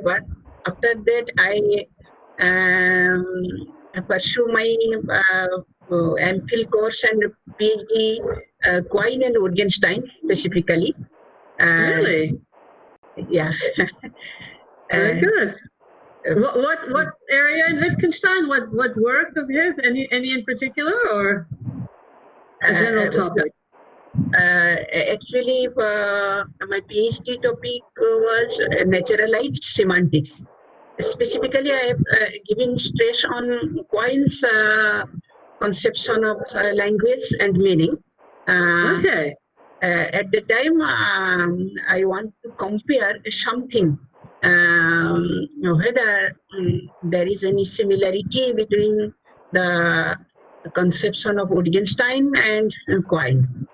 forever. After that, I pursue my MPhil course and PhD, Quine and Wittgenstein specifically. Really? Yeah. Very good. What area in Wittgenstein? What work of his? Any in particular, or a general topic? Actually, my PhD topic was naturalized semantics. Specifically, I have given stress on Quine's conception of language and meaning. Okay. At the time, I want to compare something, whether there is any similarity between the conception of Wittgenstein and Quine.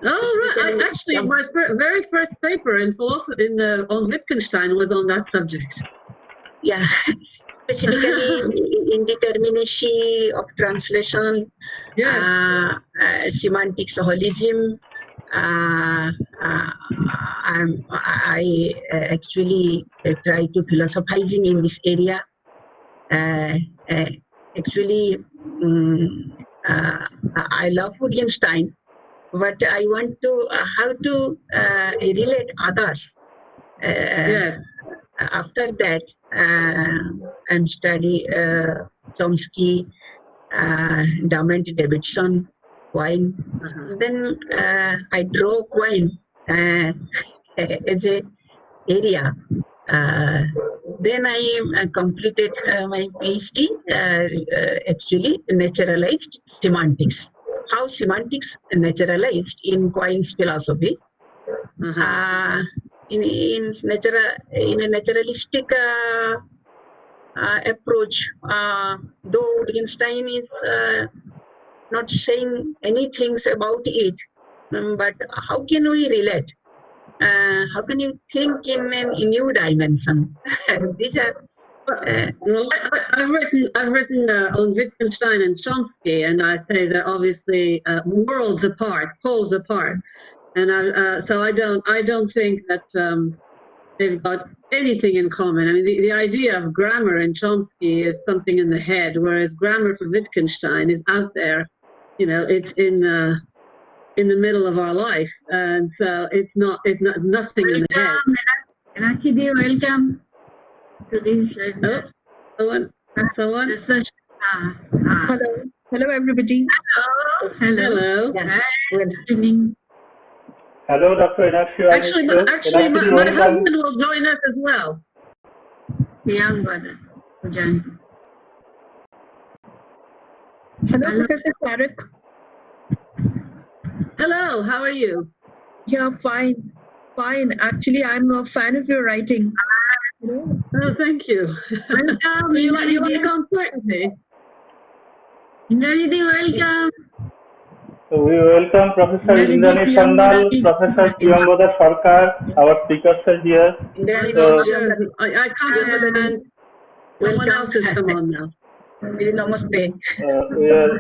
Oh, right. Actually, my very first paper in philosophy on Wittgenstein was on that subject. Yeah, specifically indeterminacy of translation, semantics holism. I actually try to philosophizing in this area. Actually, I love Wittgenstein, but I want to how to relate others. After that, I'm study Chomsky, Davidson, Quine. Then I draw Quine as a area. Then I completed my PhD, actually naturalized semantics. How semantics naturalized in Quine's philosophy. In a naturalistic approach, though Wittgenstein is not saying anything about it, but how can we relate? How can you think in a new dimension? These are. I've written on Wittgenstein and Chomsky, and I say they're obviously worlds apart, poles apart. And so I don't think that they've got anything in common. I mean, the idea of grammar in Chomsky is something in the head, whereas grammar for Wittgenstein is out there. You know, it's in the middle of our life, and so it's nothing in the head. Rakidi, welcome to this. Someone. Hello, everybody. Hello. Good evening. Hello, Dr. Enakshi. Actually, my husband will join us as well. Young brother, Jan. Hello, Professor Farouk. Hello, how are you? Yeah, fine. Fine. Actually, I'm a fan of your writing. Oh, thank you. You like uncertainty? Welcome. So we welcome Professor Indrani Sandal, Professor Priyambada Sarkar, our speakers are here. I can't understand. Someone else has come on now. Namaste. We are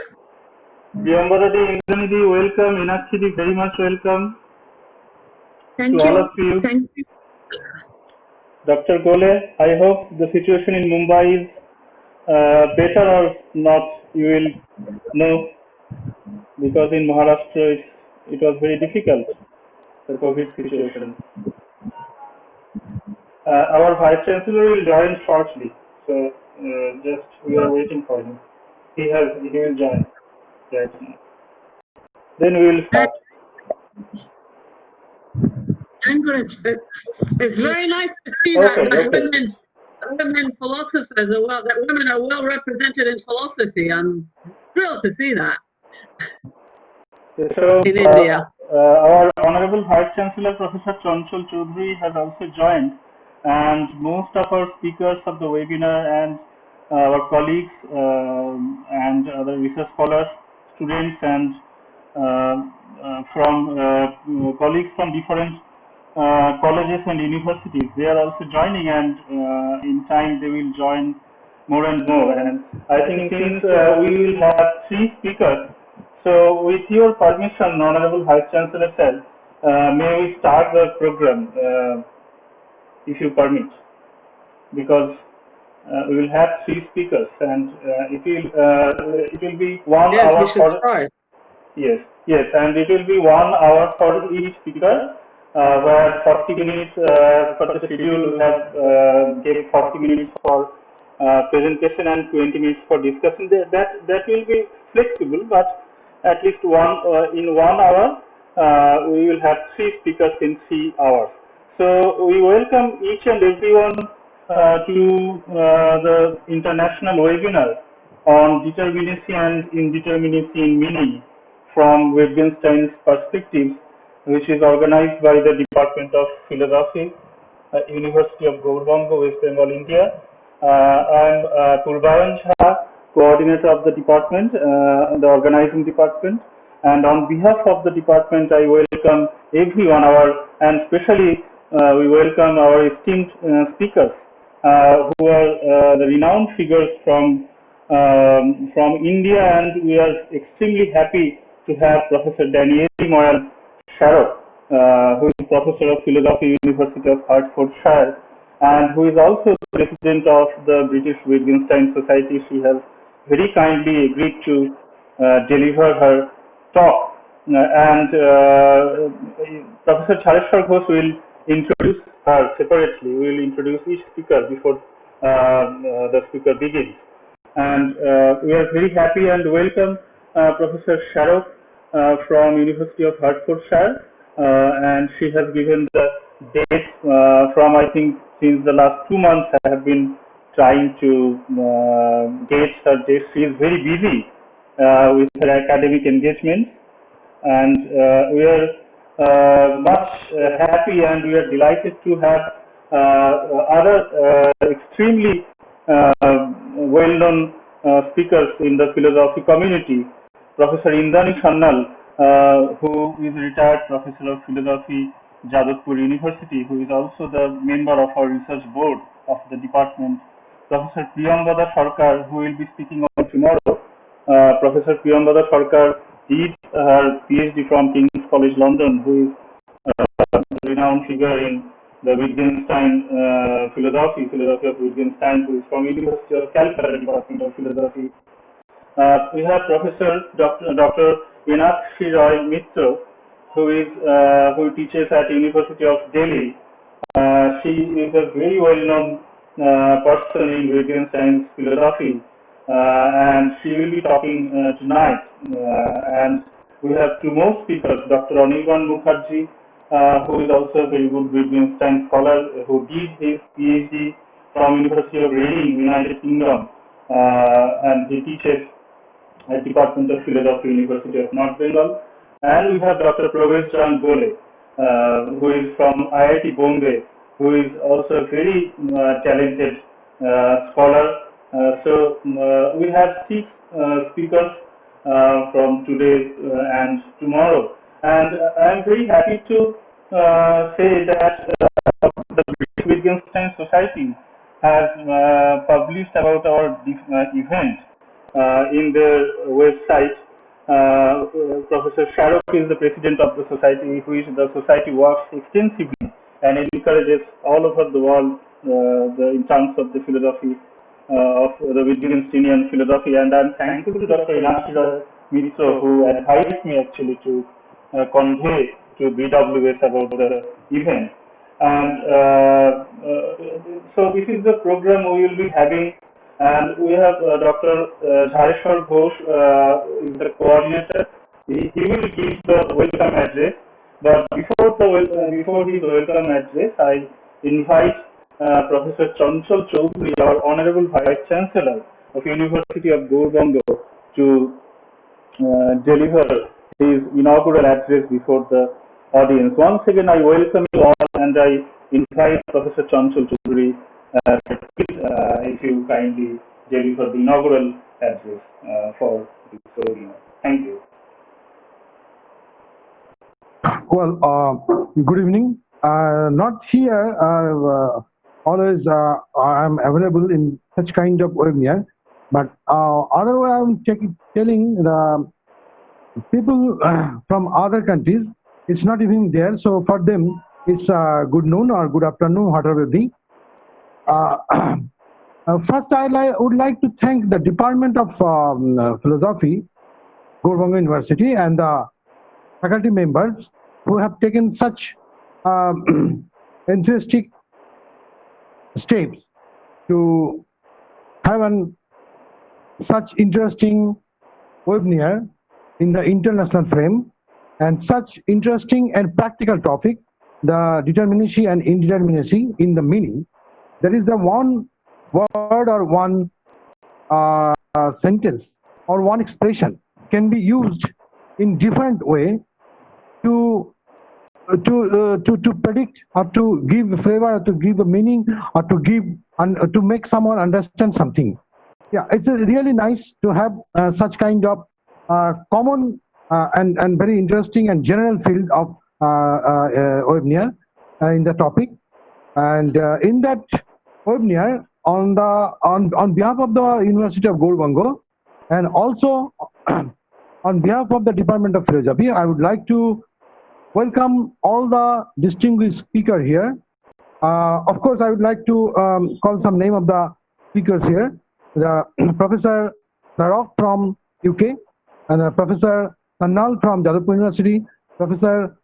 Priyambada Di, Indrani Di, welcome. Enakshi Di, very much welcome. Thank to you. all of you. Thank you. Dr. Gole, I hope the situation in Mumbai is better or not, you will know, because in Maharashtra it was very difficult, the COVID situation. Our Vice Chancellor will join shortly, so just we are waiting for him. He will join right now. Then we will start. It's very nice to see that women philosophers are that women are well represented in philosophy. I'm thrilled to see that. So, in India. Our Honorable Vice Chancellor Professor Chanchal Choudhury has also joined, and most of our speakers of the webinar and our colleagues and other research scholars, students, and from colleagues from different colleges and universities, they are also joining, and in time they will join more and more. And I think since we will have 3 speakers, so with your permission, Honorable Vice Chancellor sir, may we start the program, if you permit? because we will have 3 speakers, and it will be 1 Yes, hour we should for start. yes, yes, and it will be 1 hour for each speaker, where 40 minutes for the schedule we have gave 40 minutes for presentation and 20 minutes for discussion. That will be flexible, but at least in 1 hour we will have 3 speakers in 3 hours. So we welcome each and everyone to the international webinar on determinacy and indeterminacy in meaning from Wittgenstein's perspective, which is organized by the Department of Philosophy, University of Gour, West Bengal, India. I am Purbayan Jha, coordinator of the department, the organizing department. And on behalf of the department, I welcome everyone, and especially we welcome our esteemed speakers, who are the renowned figures from India, and we are extremely happy to have Professor Daniel Moyan Sharrock, who is Professor of Philosophy, University of Hertfordshire, and who is also President of the British Wittgenstein Society. She has very kindly agreed to deliver her talk, and Professor Chareshwar Ghosh will introduce her separately. We will introduce each speaker before the speaker begins. And we are very happy and welcome Professor Sharrock from University of Hertfordshire, and she has given the date from, I think, since the last 2 months I have been trying to gauge her date. She is very busy with her academic engagements, and we are much happy, and we are delighted to have other extremely well-known speakers in the philosophy community. Professor Indrani Sannal, who is a retired professor of philosophy, Jadavpur University, who is also the member of our research board of the department. Professor Priyambada Sarkar, who will be speaking on tomorrow. Professor Priyambada Sarkar did her PhD from King's College London, who is a renowned figure in the Wittgenstein philosophy of Wittgenstein, who is from University of Calcutta, Department of Philosophy. We have Professor Dr. Meenakshi Roy Mitra, who teaches at University of Delhi. She is a very well-known person in Wittgenstein's philosophy, and she will be talking tonight. And we have 2 more speakers, Dr. Anirban Mukherjee, who is also a very good Wittgenstein scholar, who did his PhD from University of Reading, United Kingdom, and he teaches at Department of Philosophy, University of North Bengal. And we have Dr. Pravesh Chan Gole, who is from IIT Bombay, who is also a very talented scholar. So we have 6 speakers from today and tomorrow. And I am very happy to say that the British Wittgenstein Society has published about our event in their website. Professor Sharrock is the president of the society, the society works extensively and encourages all over the world in terms of the philosophy of the Wittgensteinian philosophy. And I'm thankful to Dr. Meenakshi Mitra, who advised me actually to convey to BWS about the event. And so this is the program we will be having. And we have Dr. Chareshwar Ghosh is the coordinator. He will give the welcome address. But before his welcome address, I invite Professor Chanchal Choudhury, our Honorable Vice Chancellor of University of Gour, to deliver his inaugural address before the audience. Once again, I welcome you all, and I invite Professor Chanchal Choudhury if you kindly deliver the inaugural address for this webinar. Thank you. Well, good evening. Not here. Always I'm available in such kind of webinar, but otherwise I'm telling the people from other countries, it's not even there. So for them, it's good noon or good afternoon, whatever it be. First, would like to thank the Department of Philosophy, Gour University, and the faculty members who have taken such enthusiastic steps to have such interesting webinar in the international frame and such interesting and practical topic, the determinacy and indeterminacy in the meaning. There is the one word or one sentence or one expression can be used in different way to predict or to give flavor or to give a meaning or to give to make someone understand something. Yeah, it's really nice to have such kind of common and very interesting and general field of webinar in the topic. And in that webinar, on behalf of the University of Gour and also on behalf of the Department of Philosophy, I would like to welcome all the distinguished speakers here. Of course, I would like to call some name of the speakers here. The Professor Narok from UK, and Professor Sannal from Jadavpur University, Professor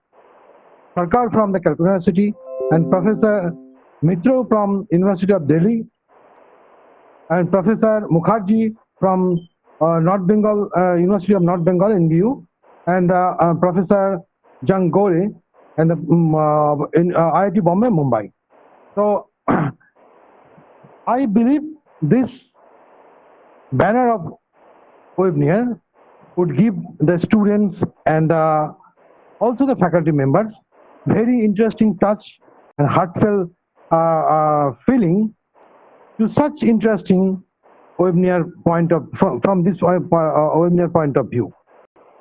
Sarkar from the Calcutta University, and Professor Mitro from University of Delhi, and Professor Mukherjee from North Bengal, University of North Bengal, NBU, and Professor Jung Gour and in IIT Bombay, Mumbai. So I believe this banner of webinar would give the students and also the faculty members very interesting touch and heartfelt feeling to such interesting webinar point of from this webinar point of view.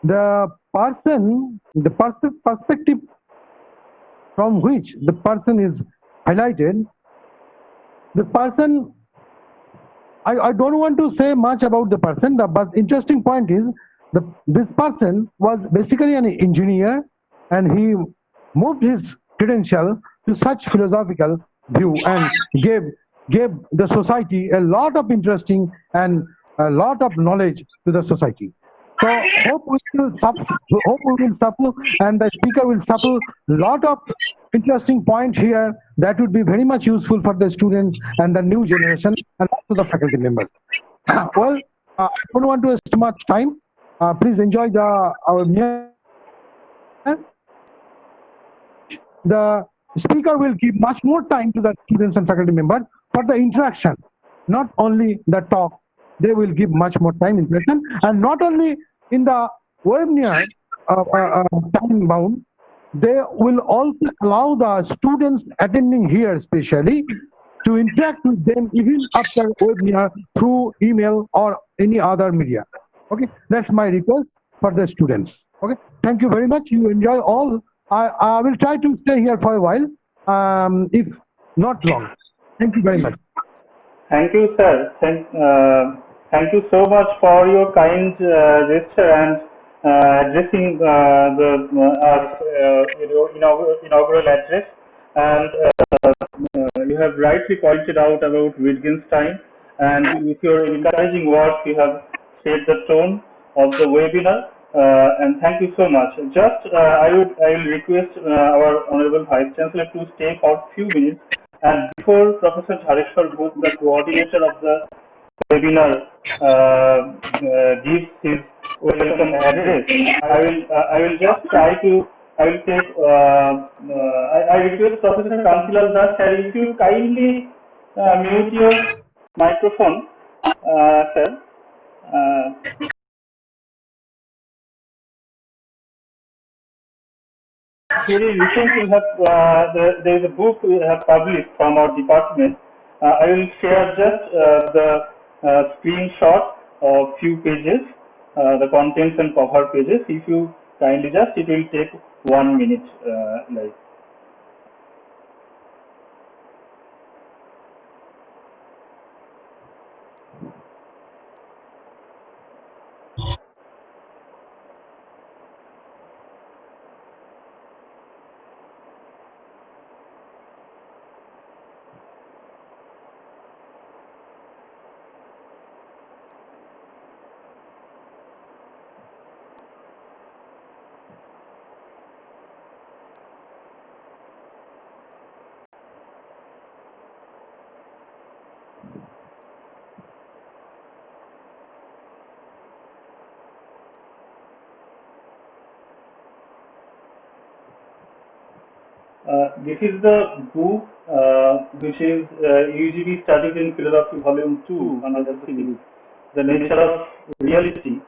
The perspective from which the person is highlighted, the person, I don't want to say much about the person, but interesting point is this person was basically an engineer and he moved his credential to such philosophical view and gave the society a lot of interesting and a lot of knowledge to the society. So hope we will support and the speaker will support a lot of interesting points here that would be very much useful for the students and the new generation and also the faculty members. Well, I don't want to waste too much time. Please enjoy our meeting. The speaker will give much more time to the students and faculty members for the interaction, not only the talk. They will give much more time in person, and not only in the webinar time bound, they will also allow the students attending here especially to interact with them even after webinar through email or any other media. Okay, that's my request for the students. Okay, thank you very much. You enjoy all. I will try to stay here for a while, if not long. Thank you very much. Thank you, sir. Thank you so much for your kind gesture and addressing inaugural address. And you have rightly pointed out about Wittgenstein, and with your encouraging words, you have set the tone of the webinar. And thank you so much. Just I will request our Honorable Vice Chancellor to stay for a few minutes. And before Professor Dhareshwar Ghosh, the coordinator of the webinar, gives his welcome address, I will just try to. I will take. I request Professor Kantilal Das, sir, if you kindly mute your microphone, sir. Very recently, there is a book we have published from our department. I will share just the screenshot of few pages, the contents and cover pages. If you kindly just, it will take 1 minute. Like. This is the book which is UGB Studies in Philosophy Volume 2 under the series, The Nature of Reality,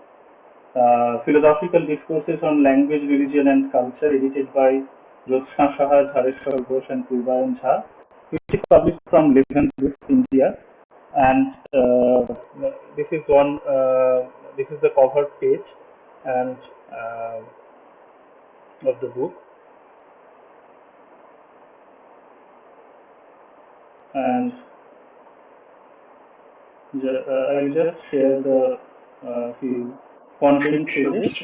Philosophical Discourses on Language, Religion and Culture, edited by Jyotsna Saha, Jhareshwar Ghosh and Purbayan Jha, which is published from Leven Books, India. And this is this is the cover page and of the book. And I will just share the few content pages.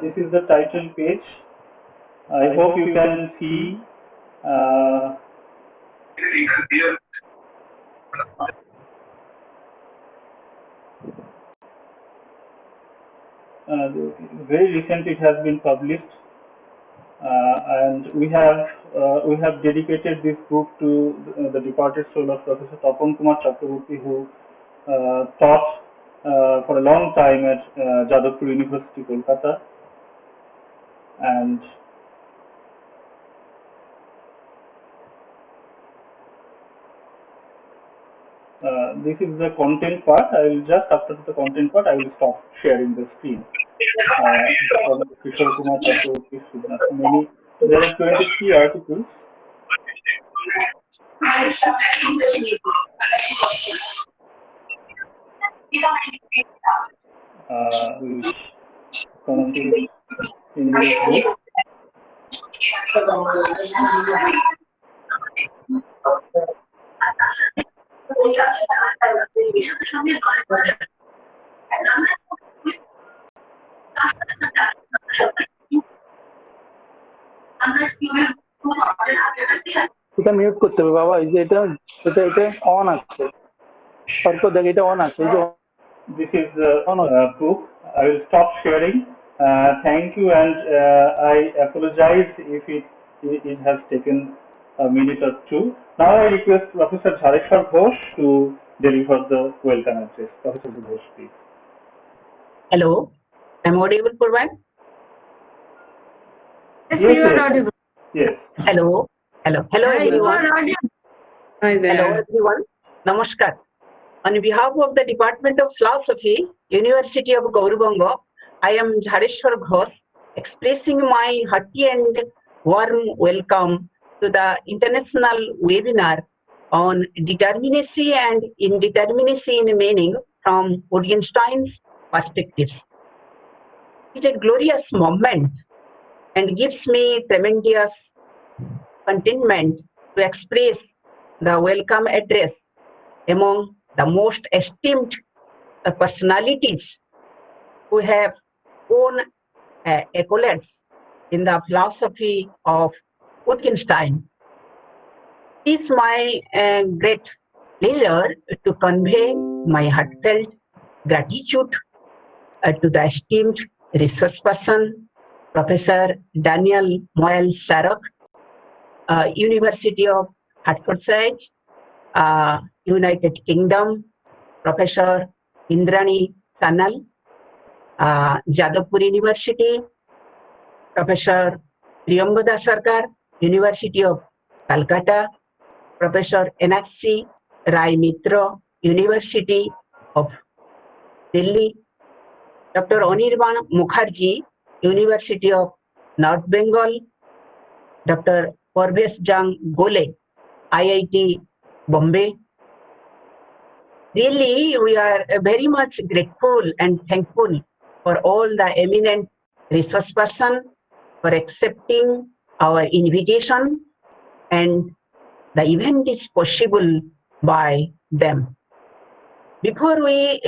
This is the title page. I hope you can see. Very recently it has been published, and we have dedicated this book to the departed soul of Professor Tapon Kumar Chakraborty, who taught for a long time at Jadavpur University, Kolkata, and this is the content part. I will just after the content part, I will stop sharing the screen. Kishore Kumar Chakraborty, there are 23 articles. Which consist in this book. এটা mute করতে হবে বাবা, এই যে এটা on আছে, তারপর দেখ এটা অন আছে। This is the book. I will stop sharing. Thank you, and I apologize if it has taken a minute or two. Now I request Professor Jhareshwar Ghosh to deliver the welcome address. Professor Ghosh, please. Hello, am I audible, Purvan? Yes, you are audible. Yes. Hello, hello Hi, you everyone. are audible. Hi there. Hello everyone. Namaskar. On behalf of the Department of Philosophy, University of Gour, Banga, I am Jhareshwar Ghosh, expressing my hearty and warm welcome to the international webinar on determinacy and indeterminacy in meaning from Wittgenstein's perspectives. It's a glorious moment and gives me tremendous contentment to express the welcome address among the most esteemed personalities who have won accolades in the philosophy of Wittgenstein. It is my great pleasure to convey my heartfelt gratitude to the esteemed research person, Professor Daniel Moyle Sarok, University of Hertfordshire, United Kingdom, Professor Indrani Sanal, Jadavpur University, Professor Priyambada Sarkar, University of Calcutta, Professor NHC Rai Mitra, University of Delhi, Dr. Anirban Mukherjee, University of North Bengal, Dr. Parvesh Jang Gole, IIT Bombay. Really, we are very much grateful and thankful for all the eminent resource persons for accepting our invitation, and the event is possible by them. Before we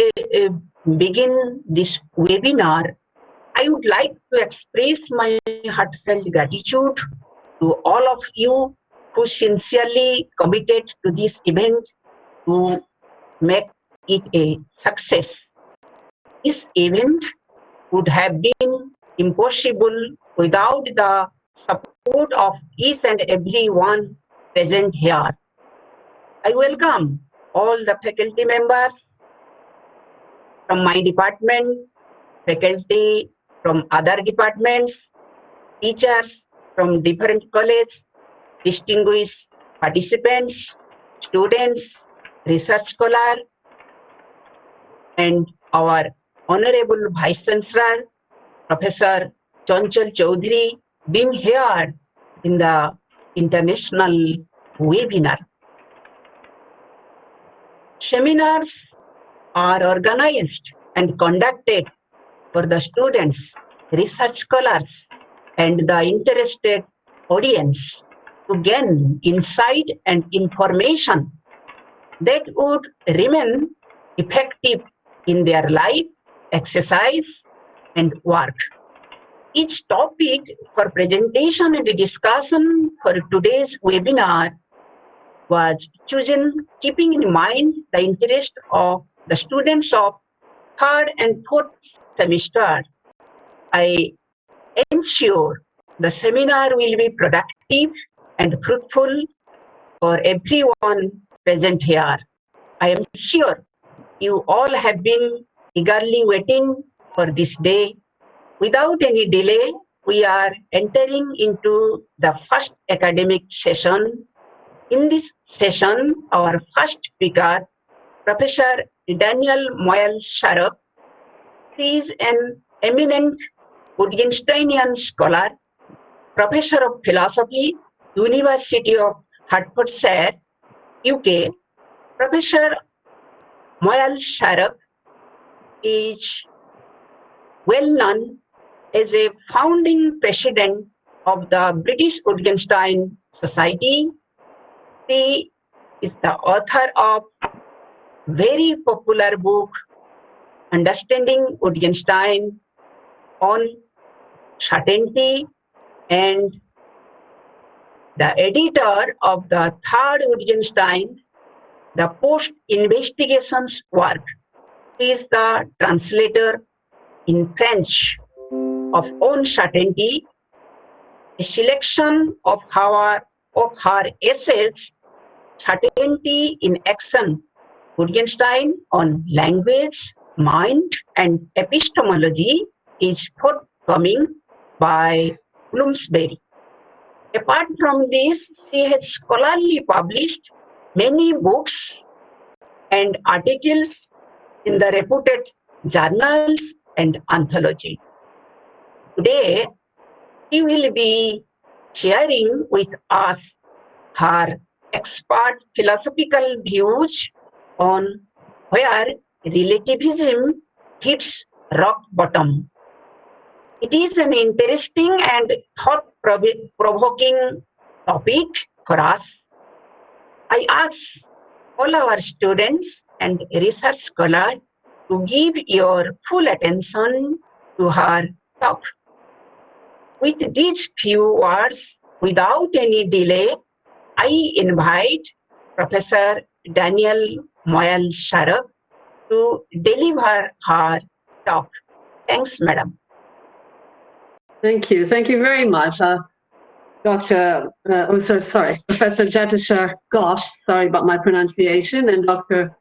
begin this webinar, I would like to express my heartfelt gratitude to all of you who sincerely committed to this event to make it a success. This event would have been impossible without the support of each and every one present here. I welcome all the faculty members from my department, faculty from other departments, teachers from different colleges, distinguished participants, students, research scholars, and our Honorable Vice Chancellor, Professor Chanchal Chaudhary, being here in the international webinar. Seminars are organized and conducted for the students, research scholars, and the interested audience to gain insight and information that would remain effective in their life, exercise, and work. Each topic for presentation and discussion for today's webinar was chosen keeping in mind the interest of the students of third and fourth semester. I am sure the seminar will be productive and fruitful for everyone present here. I am sure you all have been eagerly waiting for this day. Without any delay, we are entering into the first academic session. In this session, our first speaker, Professor Daniel Moyle Sharaf, he is an eminent Wittgensteinian scholar, Professor of Philosophy, University of Hertfordshire, UK. Professor Moyle Sharaf is well known as a founding president of the British Wittgenstein Society. He is the author of very popular book, Understanding Wittgenstein, on Certainty, and the editor of the third Wittgenstein, the post-investigations work. He is the translator in French of On Certainty, a selection of her essays, Certainty in Action, Wittgenstein on Language, Mind, and Epistemology, is forthcoming by Bloomsbury. Apart from this, she has scholarly published many books and articles in the reputed journals and anthology. Today, she will be sharing with us her expert philosophical views on where relativism hits rock bottom. It is an interesting and thought-provoking topic for us. I ask all our students and research scholars to give your full attention to her talk. With these few words, without any delay, I invite Professor Daniel Moyle Sharaf to deliver her talk. Thanks, Madam. Thank you. Thank you very much, Professor Jatishar Ghosh, sorry about my pronunciation, and Dr.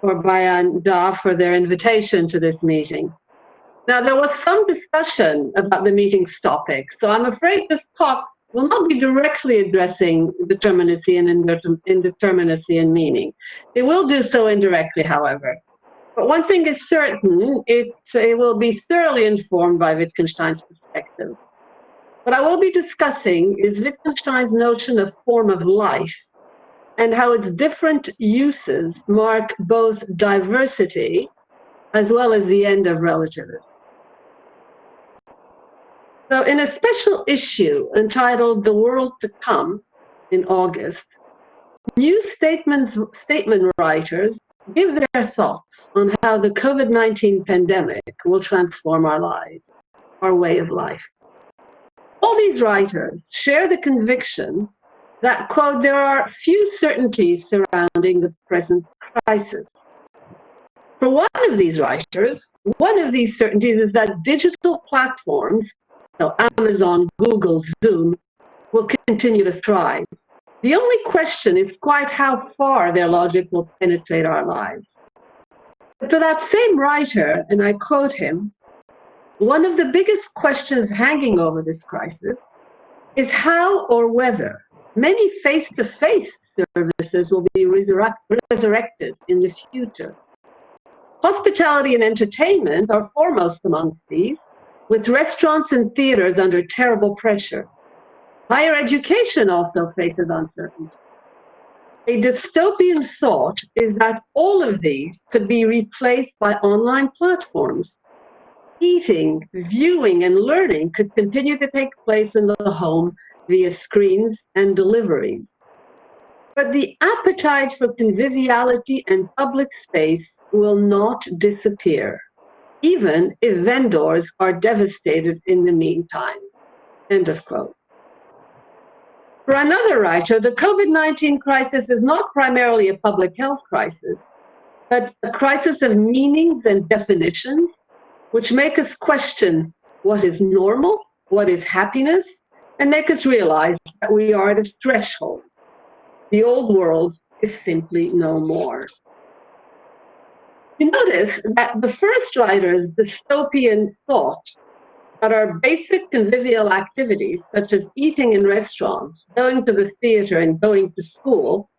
Korbayan Da for their invitation to this meeting. Now, there was some discussion about the meeting's topic, so I'm afraid this talk will not be directly addressing determinacy and indeterminacy and meaning. It will do so indirectly, however. But one thing is certain, it will be thoroughly informed by Wittgenstein's perspective. What I will be discussing is Wittgenstein's notion of form of life and how its different uses mark both diversity as well as the end of relativism. So in a special issue entitled The World to Come in August, new statement writers give their thoughts on how the COVID-19 pandemic will transform our lives. our way of life. All these writers share the conviction that, quote, there are few certainties surrounding the present crisis. For one of these writers, one of these certainties is that digital platforms, so Amazon, Google, Zoom, will continue to thrive. The only question is quite how far their logic will penetrate our lives. But for that same writer, and I quote him, one of the biggest questions hanging over this crisis is how or whether many face-to-face services will be resurrected in the future. Hospitality and entertainment are foremost amongst these, with restaurants and theaters under terrible pressure. Higher education also faces uncertainty. A dystopian thought is that all of these could be replaced by online platforms. Eating, viewing, and learning could continue to take place in the home via screens and deliveries. But the appetite for conviviality and public space will not disappear, even if vendors are devastated in the meantime. End of quote. For another writer, the COVID-19 crisis is not primarily a public health crisis, but a crisis of meanings and definitions, which make us question what is normal, what is happiness, and make us realize that we are at a threshold. The old world is simply no more. You notice that the first writer's dystopian thought that our basic convivial activities, such as eating in restaurants, going to the theater, and going to school,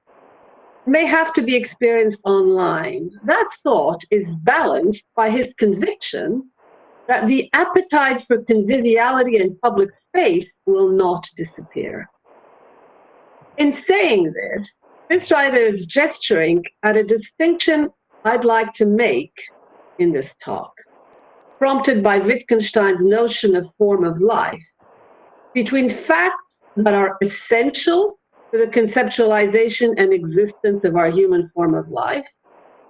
may have to be experienced online. That thought is balanced by his conviction that the appetite for conviviality and public space will not disappear. In saying this writer is gesturing at a distinction I'd like to make in this talk, prompted by Wittgenstein's notion of form of life, between facts that are essential to the conceptualization and existence of our human form of life,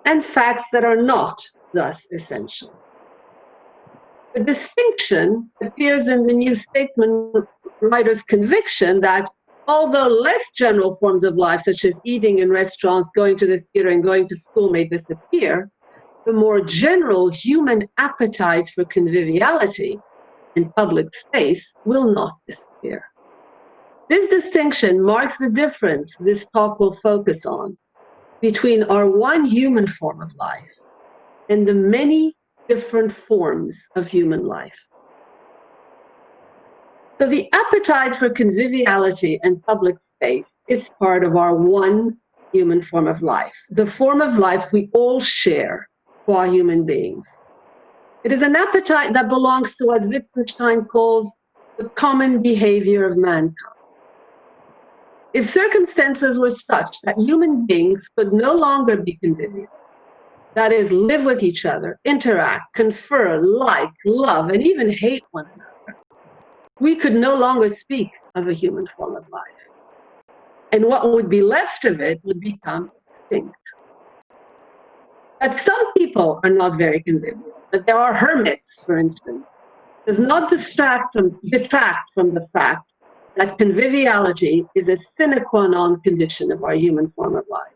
and facts that are not thus essential. The distinction appears in the New Statesman writer's conviction that although less general forms of life, such as eating in restaurants, going to the theater, and going to school may disappear, the more general human appetite for conviviality in public space will not disappear. This distinction marks the difference this talk will focus on between our one human form of life and the many different forms of human life. So the appetite for conviviality and public space is part of our one human form of life, the form of life we all share for human beings. It is an appetite that belongs to what Wittgenstein calls the common behavior of mankind. If circumstances were such that human beings could no longer be convivial, that is, live with each other, interact, confer, like, love, and even hate one another, we could no longer speak of a human form of life. And what would be left of it would become extinct. But some people are not very convivial. But there are hermits, for instance, does not detract from the fact that conviviality is a sine qua non condition of our human form of life.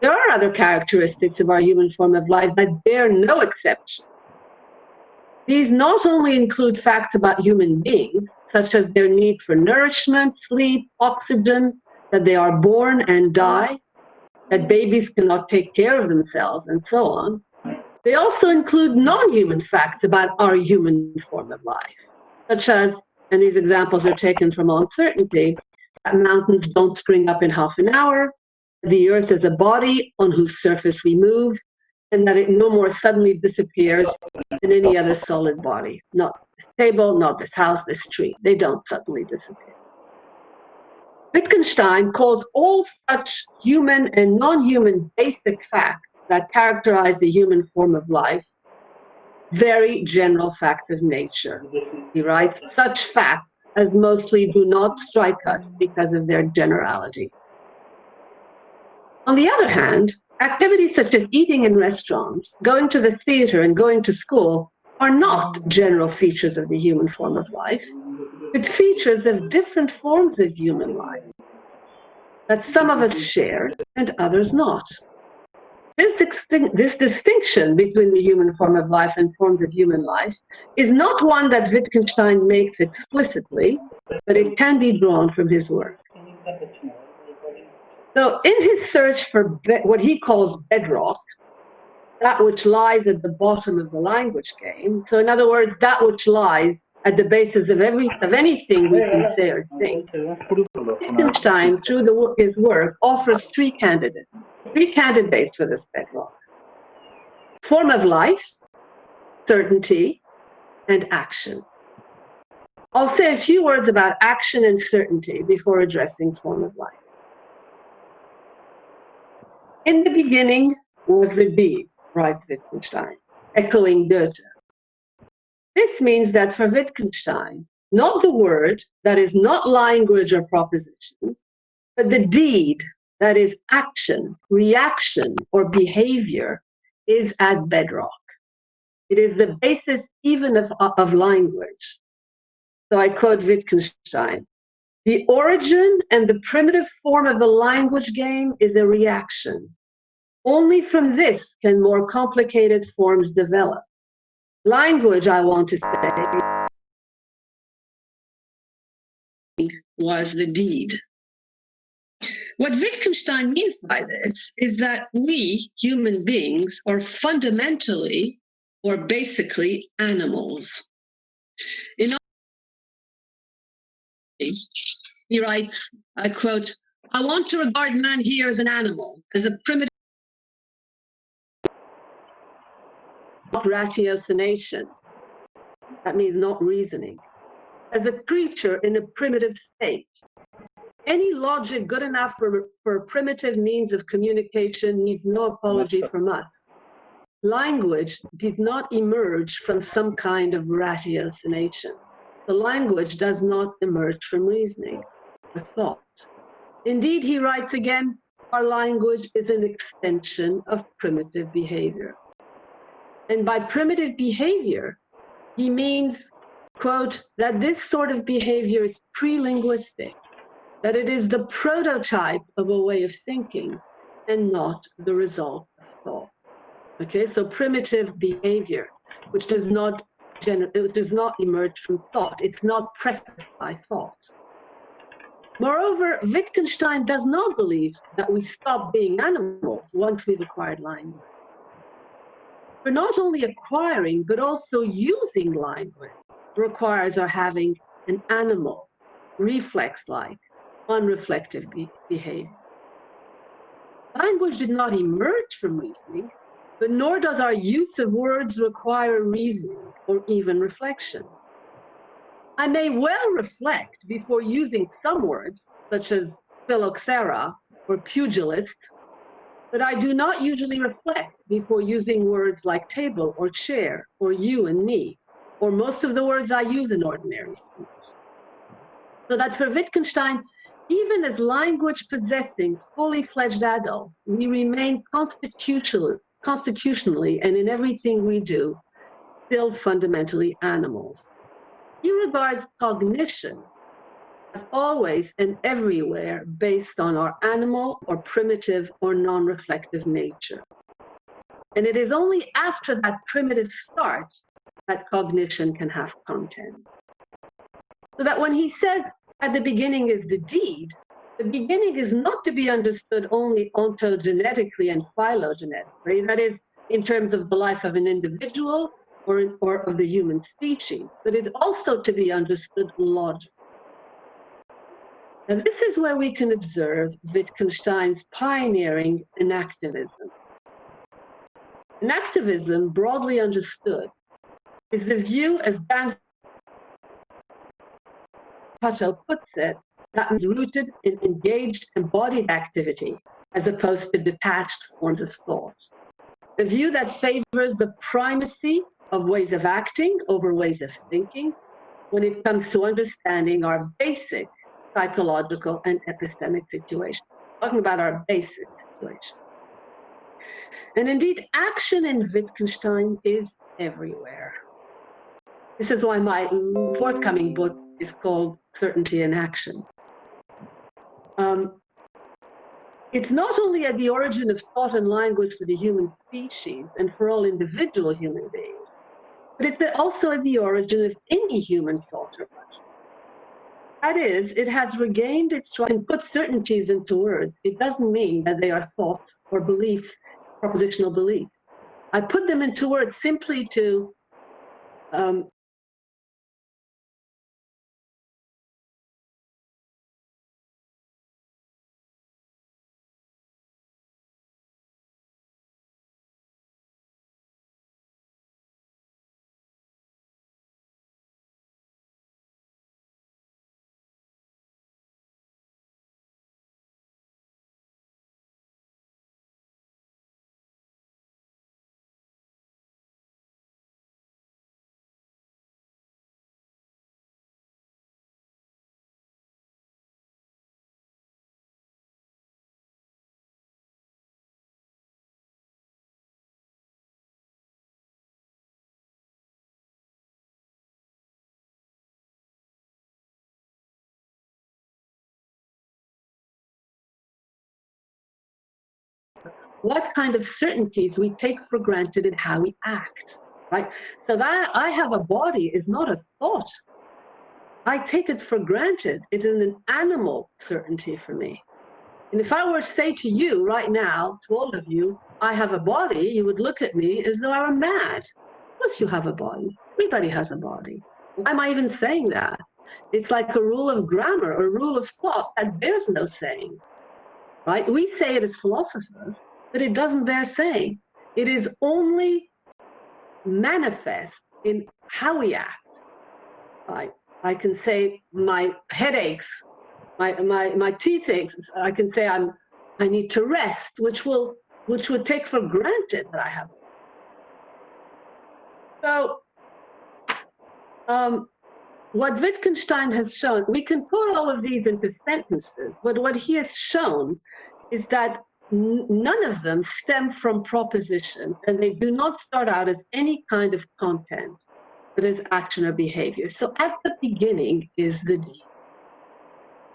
There are other characteristics of our human form of life that bear no exception. These not only include facts about human beings, such as their need for nourishment, sleep, oxygen, that they are born and die, that babies cannot take care of themselves, and so on. They also include non-human facts about our human form of life, such as, and these examples are taken from Uncertainty, that mountains don't spring up in half an hour, the earth is a body on whose surface we move, and that it no more suddenly disappears than any other solid body. Not this table, not this house, this tree. They don't suddenly disappear. Wittgenstein calls all such human and non-human basic facts that characterize the human form of life very general facts of nature. He writes, such facts as mostly do not strike us because of their generality. On the other hand, activities such as eating in restaurants, going to the theater, and going to school are not general features of the human form of life, but features of different forms of human life that some of us share and others not. This distinction between the human form of life and forms of human life is not one that Wittgenstein makes explicitly, but it can be drawn from his work. So in his search for what he calls bedrock, that which lies at the bottom of the language game, so in other words, that which lies at the basis of anything we can say or think, Wittgenstein, through his work, offers three candidates for this bedrock: form of life, certainty, and action. I'll say a few words about action and certainty before addressing form of life. In the beginning was the deed, writes Wittgenstein, echoing Goethe. This means that for Wittgenstein, not the word, that is not language or proposition, but the deed, that is action, reaction, or behavior, is at bedrock. It is the basis even of language. So I quote Wittgenstein: "The origin and the primitive form of the language game is a reaction. Only from this can more complicated forms develop. Language, I want to say, was the deed." What Wittgenstein means by this is that we, human beings, are fundamentally or basically animals. He writes, I quote, "I want to regard man here as an animal, as a primitive ratiocination." That means not reasoning. As a creature in a primitive state. Any logic good enough for a primitive means of communication needs no apology from us. Language did not emerge from some kind of ratiocination. The language does not emerge from reasoning or thought. Indeed, he writes again, our language is an extension of primitive behavior. And by primitive behavior, he means, quote, that this sort of behavior is pre-linguistic, that it is the prototype of a way of thinking and not the result of thought. Okay, so primitive behavior, which does not emerge from thought. It's not prefaced by thought. Moreover, Wittgenstein does not believe that we stop being animals once we've acquired language. For not only acquiring, but also using language requires our having an animal, reflex-like, unreflective behavior. Language did not emerge from reasoning, but nor does our use of words require reasoning or even reflection. I may well reflect before using some words, such as phylloxera or pugilist, but I do not usually reflect before using words like table or chair or you and me, or most of the words I use in ordinary speech. So that for Wittgenstein, even as language possessing fully fledged adults, we remain constitutionally and in everything we do, still fundamentally animals. He regards cognition as always and everywhere based on our animal or primitive or non-reflective nature. And it is only after that primitive start that cognition can have content. So that when he says at the beginning is the deed, the beginning is not to be understood only ontogenetically and phylogenetically, that is, in terms of the life of an individual or of the human species, but it's also to be understood logically. And this is where we can observe Wittgenstein's pioneering enactivism. Enactivism, broadly understood, is the view, as Banga puts it, that is rooted in engaged, embodied activity, as opposed to detached forms of thought. The view that favors the primacy of ways of acting over ways of thinking when it comes to understanding our basic psychological and epistemic situation. Talking about our basic situation. And indeed, action in Wittgenstein is everywhere. This is why my forthcoming book is called Certainty in Action. It's not only at the origin of thought and language for the human species and for all individual human beings, but it's also at the origin of any human thought or action. That is, it has regained its right and put certainties into words. It doesn't mean that they are thought or belief, propositional belief. I put them into words simply to what kind of certainties we take for granted in how we act, right? So that I have a body is not a thought. I take it for granted. It is an animal certainty for me. And if I were to say to you right now, to all of you, I have a body, you would look at me as though I were mad. Of course you have a body. Everybody has a body. Why am I even saying that? It's like a rule of grammar or a rule of thought that bears no saying, right? We say it as philosophers, but it doesn't bear saying. It is only manifest in how we act. Right? I can say my head aches, my teeth aches. I can say I need to rest, which would take for granted that I have. So what Wittgenstein has shown, we can put all of these into sentences, but what he has shown is that none of them stem from propositions, and they do not start out as any kind of content, but as action or behavior. So at the beginning is the deed.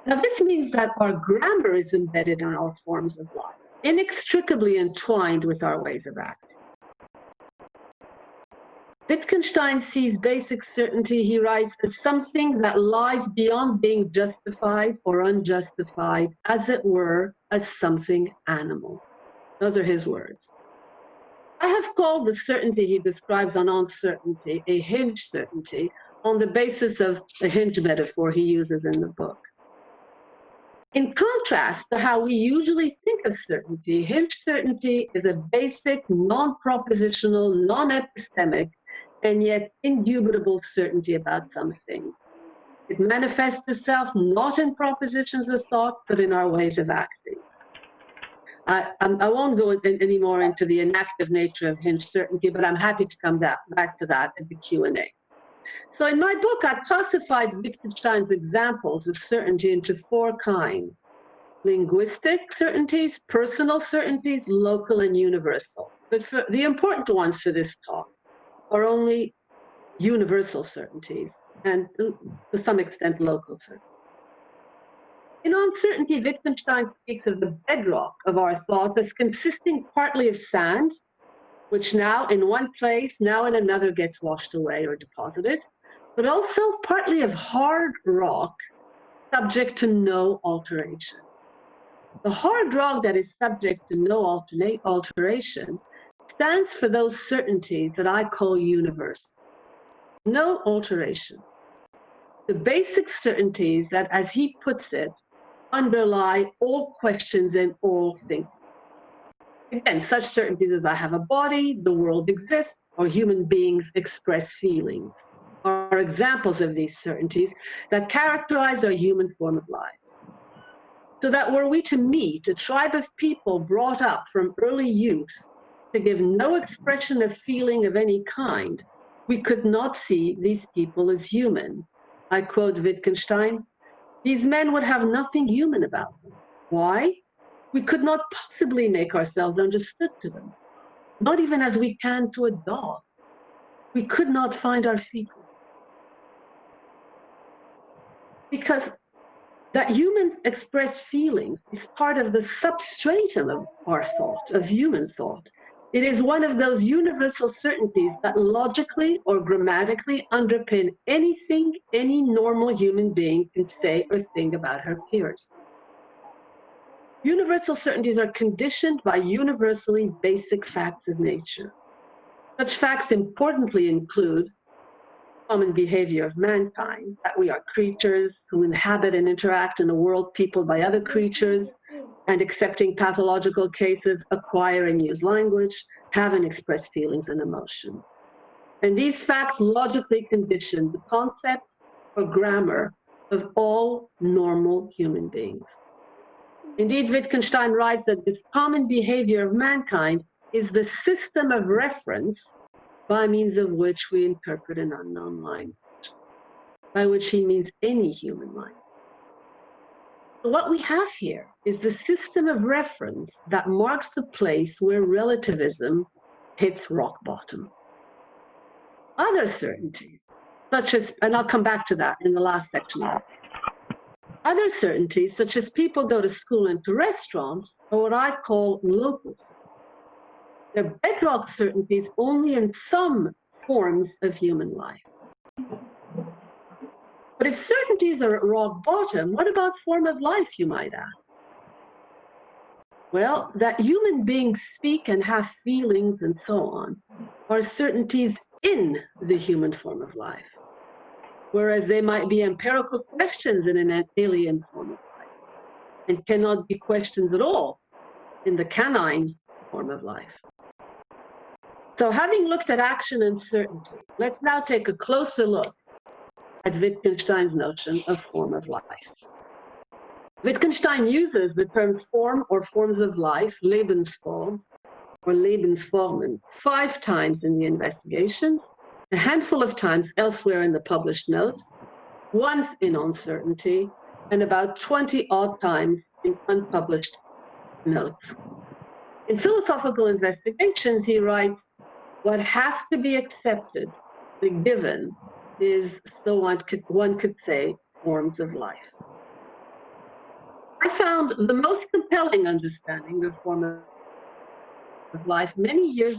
Now this means that our grammar is embedded in our forms of life, inextricably entwined with our ways of acting. Wittgenstein sees basic certainty, he writes, as something that lies beyond being justified or unjustified, as it were, as something animal. Those are his words. I have called the certainty he describes on uncertainty a hinge certainty on the basis of the hinge metaphor he uses in the book. In contrast to how we usually think of certainty, hinge certainty is a basic, non-propositional, non-epistemic, and yet indubitable certainty about something. It manifests itself not in propositions of thought, but in our ways of acting. I won't go any more into the inactive nature of hinge certainty, but I'm happy to come back to that at the Q&A. So in my book, I've classified Wittgenstein's examples of certainty into 4 kinds: linguistic certainties, personal certainties, local, and universal. But for the important ones for this talk are only universal certainties and, to some extent, local certainties. In uncertainty, Wittgenstein speaks of the bedrock of our thought as consisting partly of sand, which now in one place, now in another gets washed away or deposited, but also partly of hard rock, subject to no alteration. The hard rock that is subject to no alteration stands for those certainties that I call universal. No alteration. The basic certainties that, as he puts it, underlie all questions and all thinking. Again, such certainties as I have a body, the world exists, or human beings express feelings are examples of these certainties that characterize our human form of life. So that were we to meet a tribe of people brought up from early youth to give no expression of feeling of any kind, we could not see these people as human. I quote Wittgenstein, "These men would have nothing human about them." Why? We could not possibly make ourselves understood to them, not even as we can to a dog. We could not find our secret. because that humans express feelings is part of the substratum of our thought, of human thought. It is one of those universal certainties that logically or grammatically underpin anything any normal human being can say or think about her peers. Universal certainties are conditioned by universally basic facts of nature. Such facts importantly include common behavior of mankind, that we are creatures who inhabit and interact in a world peopled by other creatures, and accepting pathological cases, acquire and use language, have and express feelings and emotions. And these facts logically condition the concept or grammar of all normal human beings. Indeed, Wittgenstein writes that this common behavior of mankind is the system of reference by means of which we interpret an unknown language, by which he means any human language. So what we have here is the system of reference that marks the place where relativism hits rock bottom. Other certainties, such as, and I'll come back to that in the last section, other certainties, such as people go to school and to restaurants, are what I call local. They're bedrock certainties only in some forms of human life. But if certainties are at rock bottom, what about form of life, you might ask? Well, that human beings speak and have feelings and so on are certainties in the human form of life, whereas they might be empirical questions in an alien form of life and cannot be questions at all in the canine form of life. So having looked at action and certainty, let's now take a closer look at Wittgenstein's notion of form of life. Wittgenstein uses the terms form or forms of life, Lebensform or Lebensformen, 5 times in the investigation, a handful of times elsewhere in the published notes, once in Uncertainty, and about 20-odd times in unpublished notes. In Philosophical Investigations, he writes, what has to be accepted, the given, is, so one could say, forms of life. I found the most compelling understanding of form of life many years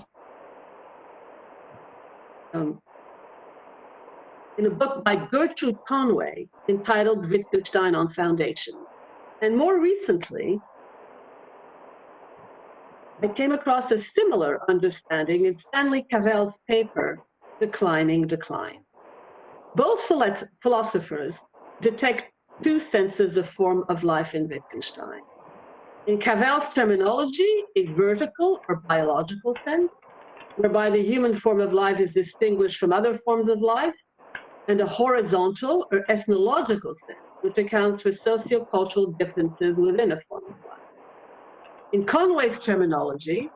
in a book by Gertrude Conway entitled Wittgenstein on Foundations. And more recently, I came across a similar understanding in Stanley Cavell's paper, Declining Decline. Both philosophers detect 2 senses of form of life in Wittgenstein. In Cavell's terminology, a vertical or biological sense, whereby the human form of life is distinguished from other forms of life, and a horizontal or ethnological sense, which accounts for sociocultural differences within a form of life. In Conway's terminology,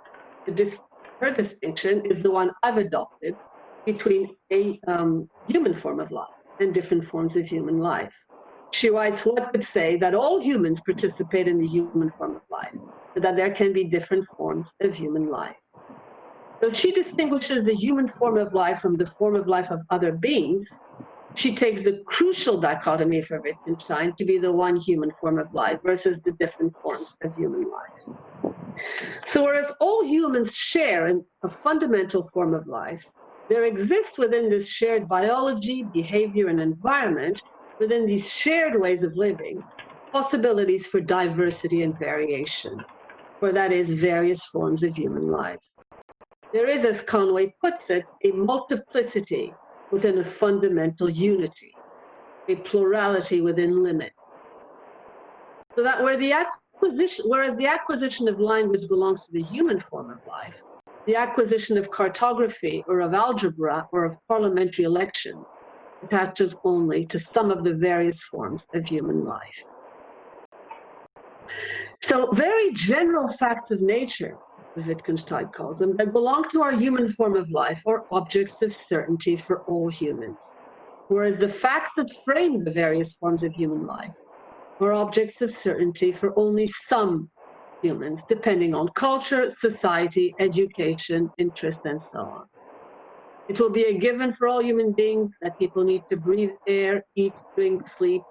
her distinction is the one I've adopted between a human form of life and different forms of human life. She writes, one could say that all humans participate in the human form of life, but that there can be different forms of human life. So she distinguishes the human form of life from the form of life of other beings. She takes the crucial dichotomy for Wittgenstein to be the one human form of life versus the different forms of human life. So whereas all humans share in a fundamental form of life, there exists within this shared biology, behavior, and environment, within these shared ways of living, possibilities for diversity and variation, for that is various forms of human life. There is, as Conway puts it, a multiplicity within a fundamental unity, a plurality within limits. So that whereas the acquisition of language belongs to the human form of life, the acquisition of cartography or of algebra or of parliamentary elections attaches only to some of the various forms of human life. So very general facts of nature, as Wittgenstein calls them, that belong to our human form of life are objects of certainty for all humans, whereas the facts that frame the various forms of human life are objects of certainty for only some humans, depending on culture, society, education, interest, and so on. It will be a given for all human beings that people need to breathe air, eat, drink, sleep,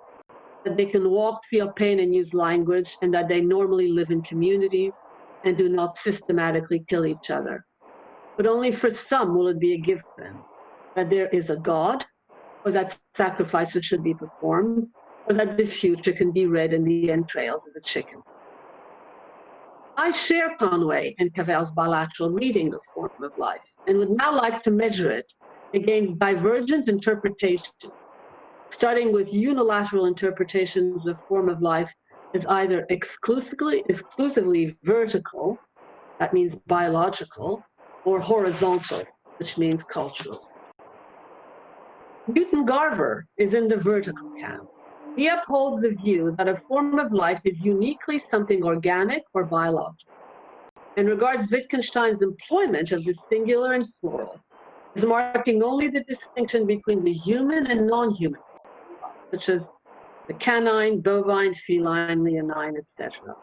that they can walk, feel pain, and use language, and that they normally live in communities and do not systematically kill each other. But only for some will it be a given that there is a God, or that sacrifices should be performed, or that the future can be read in the entrails of a chicken. I share Conway and Cavell's bilateral reading of form of life, and would now like to measure it against divergent interpretations, starting with unilateral interpretations of form of life as either exclusively vertical, that means biological, or horizontal, which means cultural. Newton Garver is in the vertical camp. He upholds the view that a form of life is uniquely something organic or biological, and regards Wittgenstein's employment of the singular and plural as marking only the distinction between the human and non-human, such as the canine, bovine, feline, leonine, etc.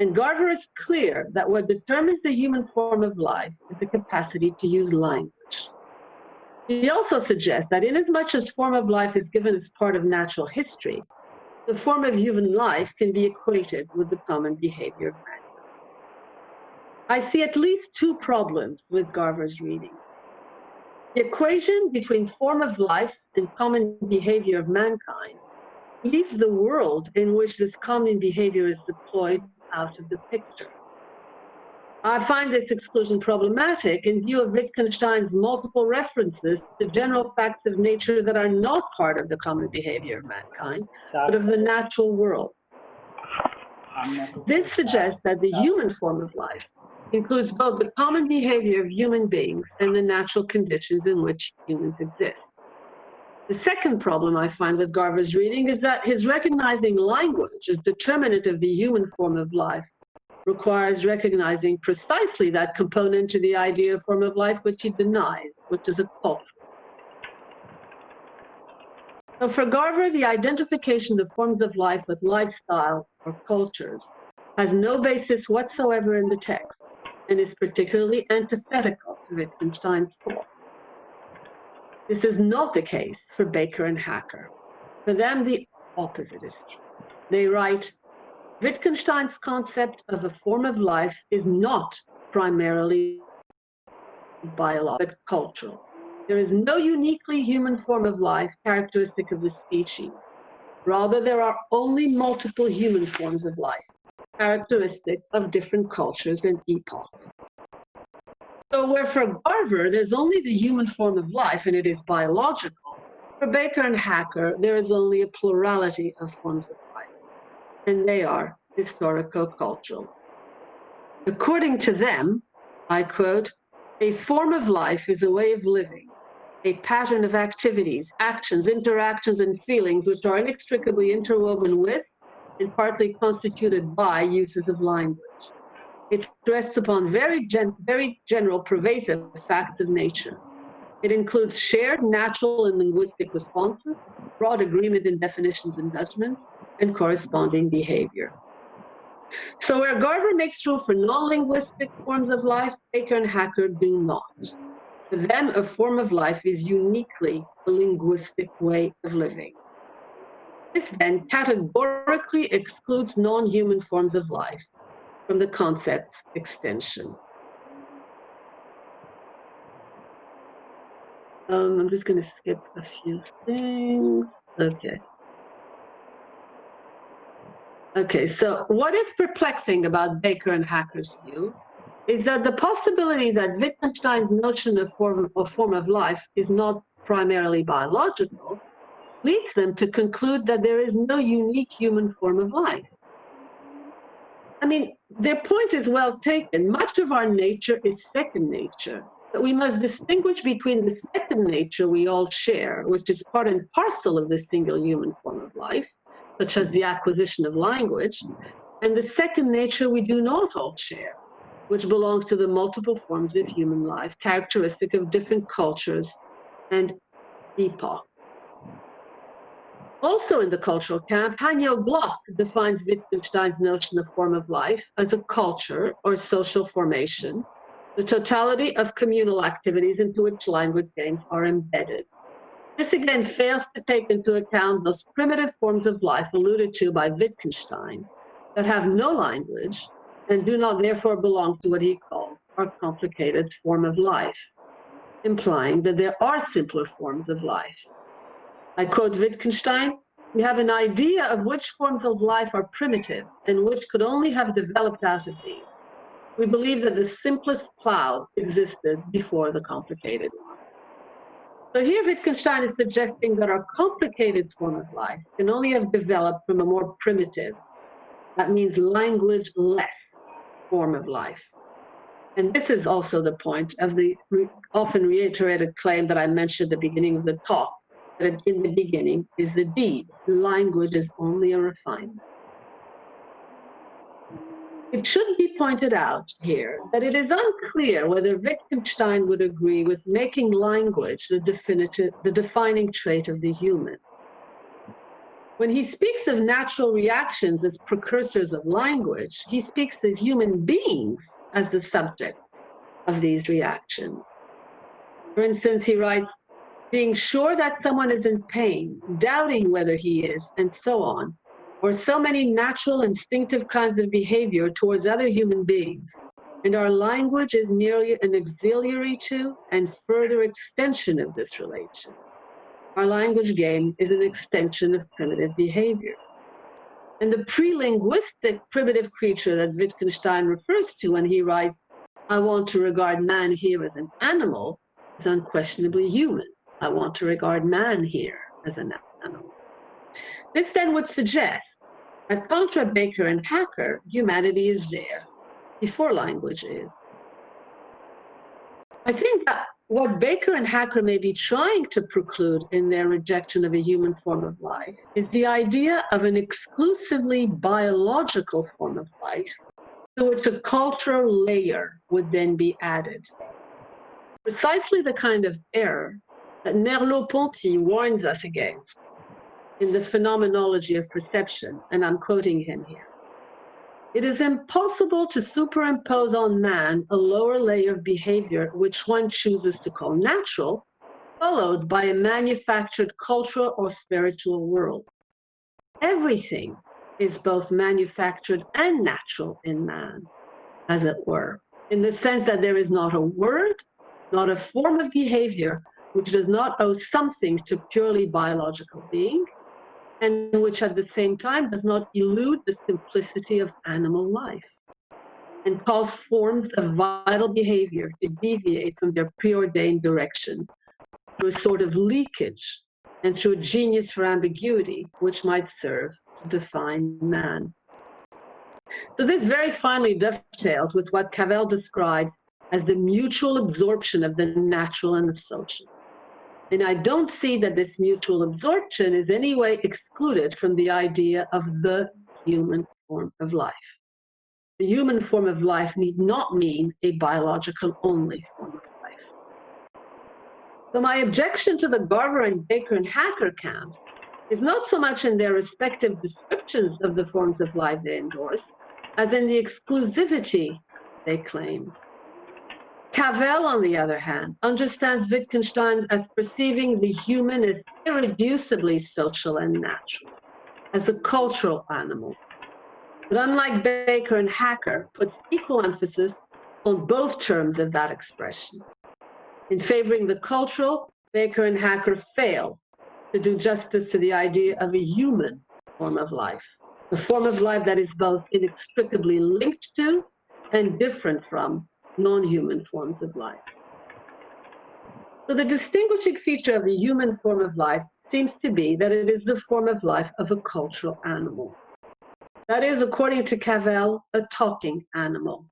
And Garver is clear that what determines the human form of life is the capacity to use language. He also suggests that inasmuch as form of life is given as part of natural history, the form of human life can be equated with the common behavior of mankind. I see at least two problems with Garver's reading. The equation between form of life and common behavior of mankind leaves the world in which this common behavior is deployed out of the picture. I find this exclusion problematic in view of Wittgenstein's multiple references to general facts of nature that are not part of the common behavior of mankind, but of the natural world. This suggests that the human form of life includes both the common behavior of human beings and the natural conditions in which humans exist. The second problem I find with Garver's reading is that his recognizing language as determinant of the human form of life requires recognizing precisely that component to the idea of form of life which he denies, which is a culture. So for Garver, the identification of forms of life with lifestyle or cultures has no basis whatsoever in the text and is particularly antithetical to Wittgenstein's thought. This is not the case for Baker and Hacker. For them, the opposite is true. They write, Wittgenstein's concept of a form of life is not primarily biological, but cultural. There is no uniquely human form of life characteristic of the species. Rather, there are only multiple human forms of life, characteristic of different cultures and epochs. So where for Garver, there's only the human form of life and it is biological, for Baker and Hacker, there is only a plurality of forms of life, and they are historico-cultural. According to them, I quote, a form of life is a way of living, a pattern of activities, actions, interactions, and feelings which are inextricably interwoven with and partly constituted by uses of language. It rests upon very general, pervasive facts of nature. It includes shared natural and linguistic responses, broad agreement in definitions and judgments, and corresponding behavior. So where Garver makes room for non-linguistic forms of life, Baker and Hacker do not. For them, a form of life is uniquely a linguistic way of living. This then categorically excludes non-human forms of life from the concept's extension. I'm just going to skip a few things. Okay, so what is perplexing about Baker and Hacker's view is that the possibility that Wittgenstein's notion of form of life is not primarily biological leads them to conclude that there is no unique human form of life. I mean, their point is well taken. Much of our nature is second nature, but we must distinguish between the second nature we all share, which is part and parcel of the single human form of life, such as the acquisition of language, and the second nature we do not all share, which belongs to the multiple forms of human life, characteristic of different cultures and epochs. Also in the cultural camp, Hanyo Bloch defines Wittgenstein's notion of form of life as a culture or social formation, the totality of communal activities into which language games are embedded. This again fails to take into account those primitive forms of life alluded to by Wittgenstein that have no language and do not therefore belong to what he calls our complicated form of life, implying that there are simpler forms of life. I quote Wittgenstein, "We have an idea of which forms of life are primitive and which could only have developed out of these. We believe that the simplest plow existed before the complicated one." So here Wittgenstein is suggesting that our complicated form of life can only have developed from a more primitive, that means language-less form of life. And this is also the point of the often reiterated claim that I mentioned at the beginning of the talk, that in the beginning is the deed. Language is only a refinement. It should be pointed out here that it is unclear whether Wittgenstein would agree with making language the defining trait of the human. When he speaks of natural reactions as precursors of language, he speaks of human beings as the subject of these reactions. For instance, he writes, "Being sure that someone is in pain, doubting whether he is, and so on, or so many natural instinctive kinds of behavior towards other human beings, and our language is merely an auxiliary to and further extension of this relation. Our language game is an extension of primitive behavior." And the pre-linguistic primitive creature that Wittgenstein refers to when he writes, "I want to regard man here as an animal," is unquestionably human. I want to regard man here as an animal. This then would suggest that contra Baker and Hacker, humanity is there before language is. I think that what Baker and Hacker may be trying to preclude in their rejection of a human form of life is the idea of an exclusively biological form of life to which a cultural layer would then be added. Precisely the kind of error that Merleau-Ponty warns us against in the phenomenology of perception, and I'm quoting him here. "It is impossible to superimpose on man a lower layer of behavior which one chooses to call natural, followed by a manufactured cultural or spiritual world. Everything is both manufactured and natural in man, as it were, in the sense that there is not a word, not a form of behavior which does not owe something to purely biological being, and which at the same time does not elude the simplicity of animal life, and cause forms of vital behavior to deviate from their preordained direction through a sort of leakage and through a genius for ambiguity which might serve to define man." So this very finely dovetails with what Cavell described as the mutual absorption of the natural and the social. And I don't see that this mutual absorption is any way excluded from the idea of the human form of life. The human form of life need not mean a biological only form of life. So my objection to the Garber and Baker and Hacker camps is not so much in their respective descriptions of the forms of life they endorse, as in the exclusivity they claim. Cavell, on the other hand, understands Wittgenstein as perceiving the human as irreducibly social and natural, as a cultural animal. But unlike Baker and Hacker, puts equal emphasis on both terms of that expression. In favoring the cultural, Baker and Hacker fail to do justice to the idea of a human form of life, a form of life that is both inextricably linked to and different from non-human forms of life. So the distinguishing feature of the human form of life seems to be that it is the form of life of a cultural animal. That is, according to Cavell, a talking animal.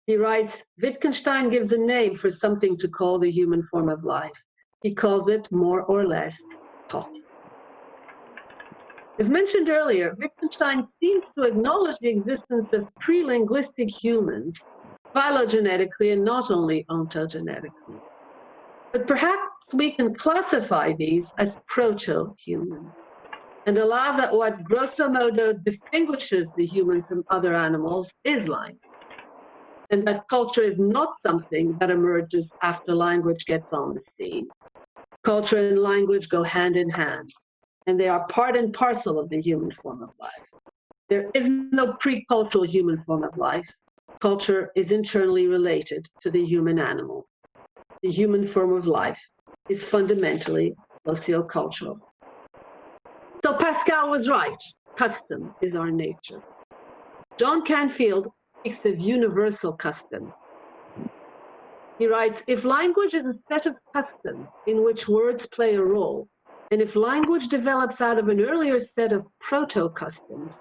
He writes, "Wittgenstein gives a name for something to call the human form of life. He calls it more or less talking." As mentioned earlier, Wittgenstein seems to acknowledge the existence of pre-linguistic humans phylogenetically and not only ontogenetically. But perhaps we can classify these as proto-human and allow that what grosso modo distinguishes the human from other animals is language, and that culture is not something that emerges after language gets on the scene, Culture and language go hand in hand, and they are part and parcel of the human form of life. There is no pre-cultural human form of life. Culture is internally related to the human animal. The human form of life is fundamentally sociocultural. So Pascal was right. Custom is our nature. John Canfield speaks of universal custom. He writes, if language is a set of customs in which words play a role, and if language develops out of an earlier set of proto-customs,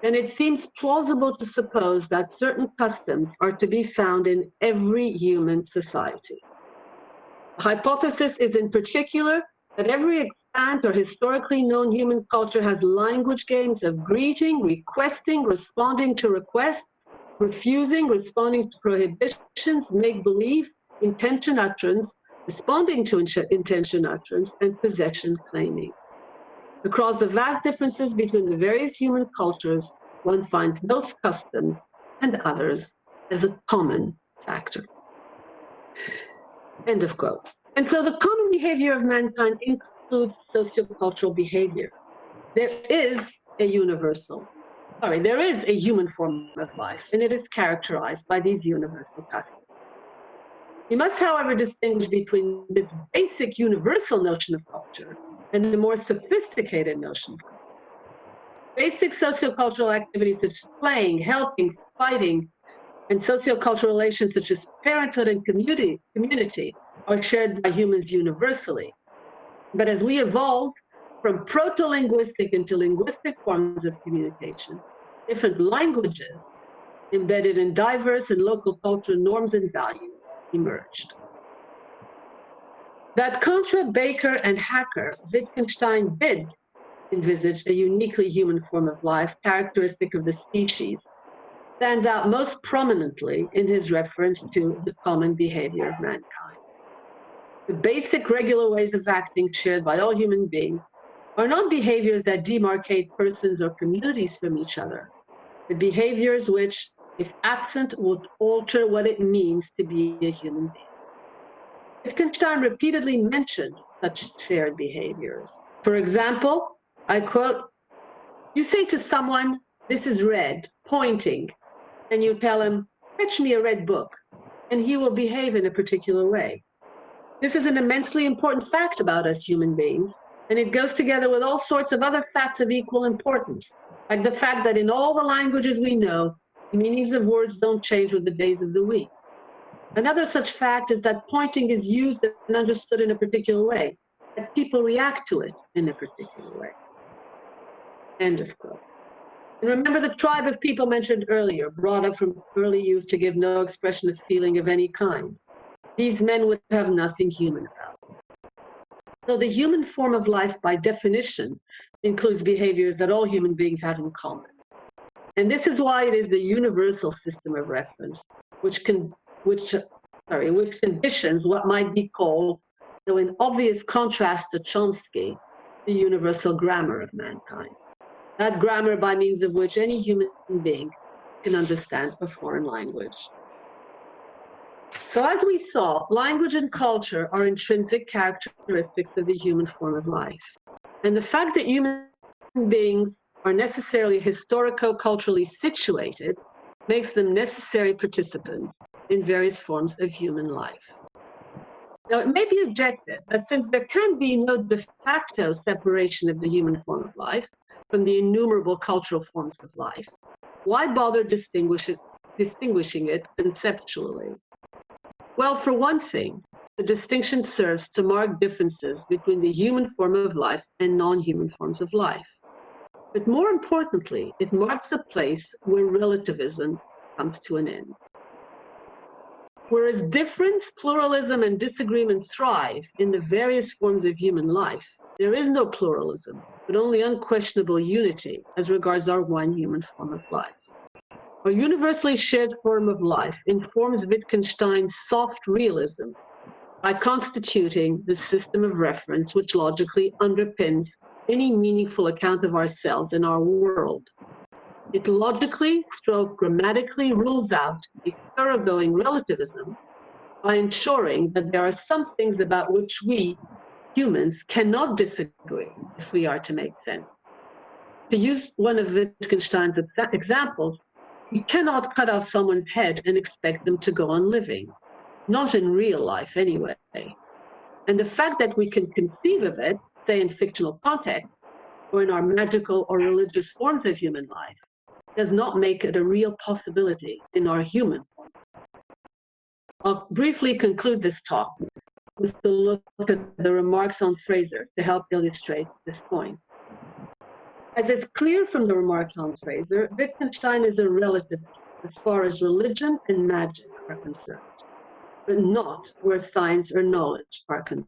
then it seems plausible to suppose that certain customs are to be found in every human society. The hypothesis is in particular that every extant or historically known human culture has language games of greeting, requesting, responding to requests, refusing, responding to prohibitions, make-believe, intention utterance, responding to intention utterance, and possession claiming. Across the vast differences between the various human cultures, one finds those customs and others as a common factor. End of quote. And so the common behavior of mankind includes sociocultural behavior. There is a human form of life, and it is characterized by these universal customs. We must, however, distinguish between this basic universal notion of culture and the more sophisticated notion of culture. Basic sociocultural activities such as playing, helping, fighting, and sociocultural relations such as parenthood and community are shared by humans universally. But as we evolve from proto-linguistic into linguistic forms of communication, different languages embedded in diverse and local cultural norms and values emerged. That contra Baker and Hacker, Wittgenstein did envisage a uniquely human form of life characteristic of the species, stands out most prominently in his reference to the common behavior of mankind. The basic regular ways of acting shared by all human beings are not behaviors that demarcate persons or communities from each other, but behaviors which, if absent, would alter what it means to be a human being. Wittgenstein repeatedly mentioned such shared behaviors. For example, I quote, you say to someone, this is red, pointing, and you tell him, fetch me a red book, and he will behave in a particular way. This is an immensely important fact about us human beings, and it goes together with all sorts of other facts of equal importance, like the fact that in all the languages we know, the meanings of words don't change with the days of the week. Another such fact is that pointing is used and understood in a particular way, that people react to it in a particular way. End of quote. And remember the tribe of people mentioned earlier, brought up from early youth to give no expression of feeling of any kind. These men would have nothing human about them. So the human form of life, by definition, includes behaviors that all human beings have in common. And this is why it is the universal system of reference, which conditions what might be called, though in obvious contrast to Chomsky, the universal grammar of mankind. That grammar by means of which any human being can understand a foreign language. So as we saw, language and culture are intrinsic characteristics of the human form of life. And the fact that human beings are necessarily historico-culturally situated makes them necessary participants in various forms of human life. Now, it may be objected that since there can be no de facto separation of the human form of life from the innumerable cultural forms of life, why bother distinguishing it conceptually? Well, for one thing, the distinction serves to mark differences between the human form of life and non-human forms of life. But more importantly, it marks a place where relativism comes to an end. Whereas difference, pluralism, and disagreement thrive in the various forms of human life, there is no pluralism, but only unquestionable unity as regards our one human form of life. Our universally shared form of life informs Wittgenstein's soft realism by constituting the system of reference which logically underpins any meaningful account of ourselves and our world. It logically, grammatically rules out a thoroughgoing relativism by ensuring that there are some things about which we, humans cannot disagree if we are to make sense. To use one of Wittgenstein's examples, you cannot cut off someone's head and expect them to go on living. Not in real life, anyway. And the fact that we can conceive of it, say in fictional context, or in our magical or religious forms of human life, does not make it a real possibility in our human form. I'll briefly conclude this talk with a look at the remarks on Fraser to help illustrate this point. As is clear from the remarks on Fraser, Wittgenstein is a relativist as far as religion and magic are concerned, but not where science or knowledge are concerned.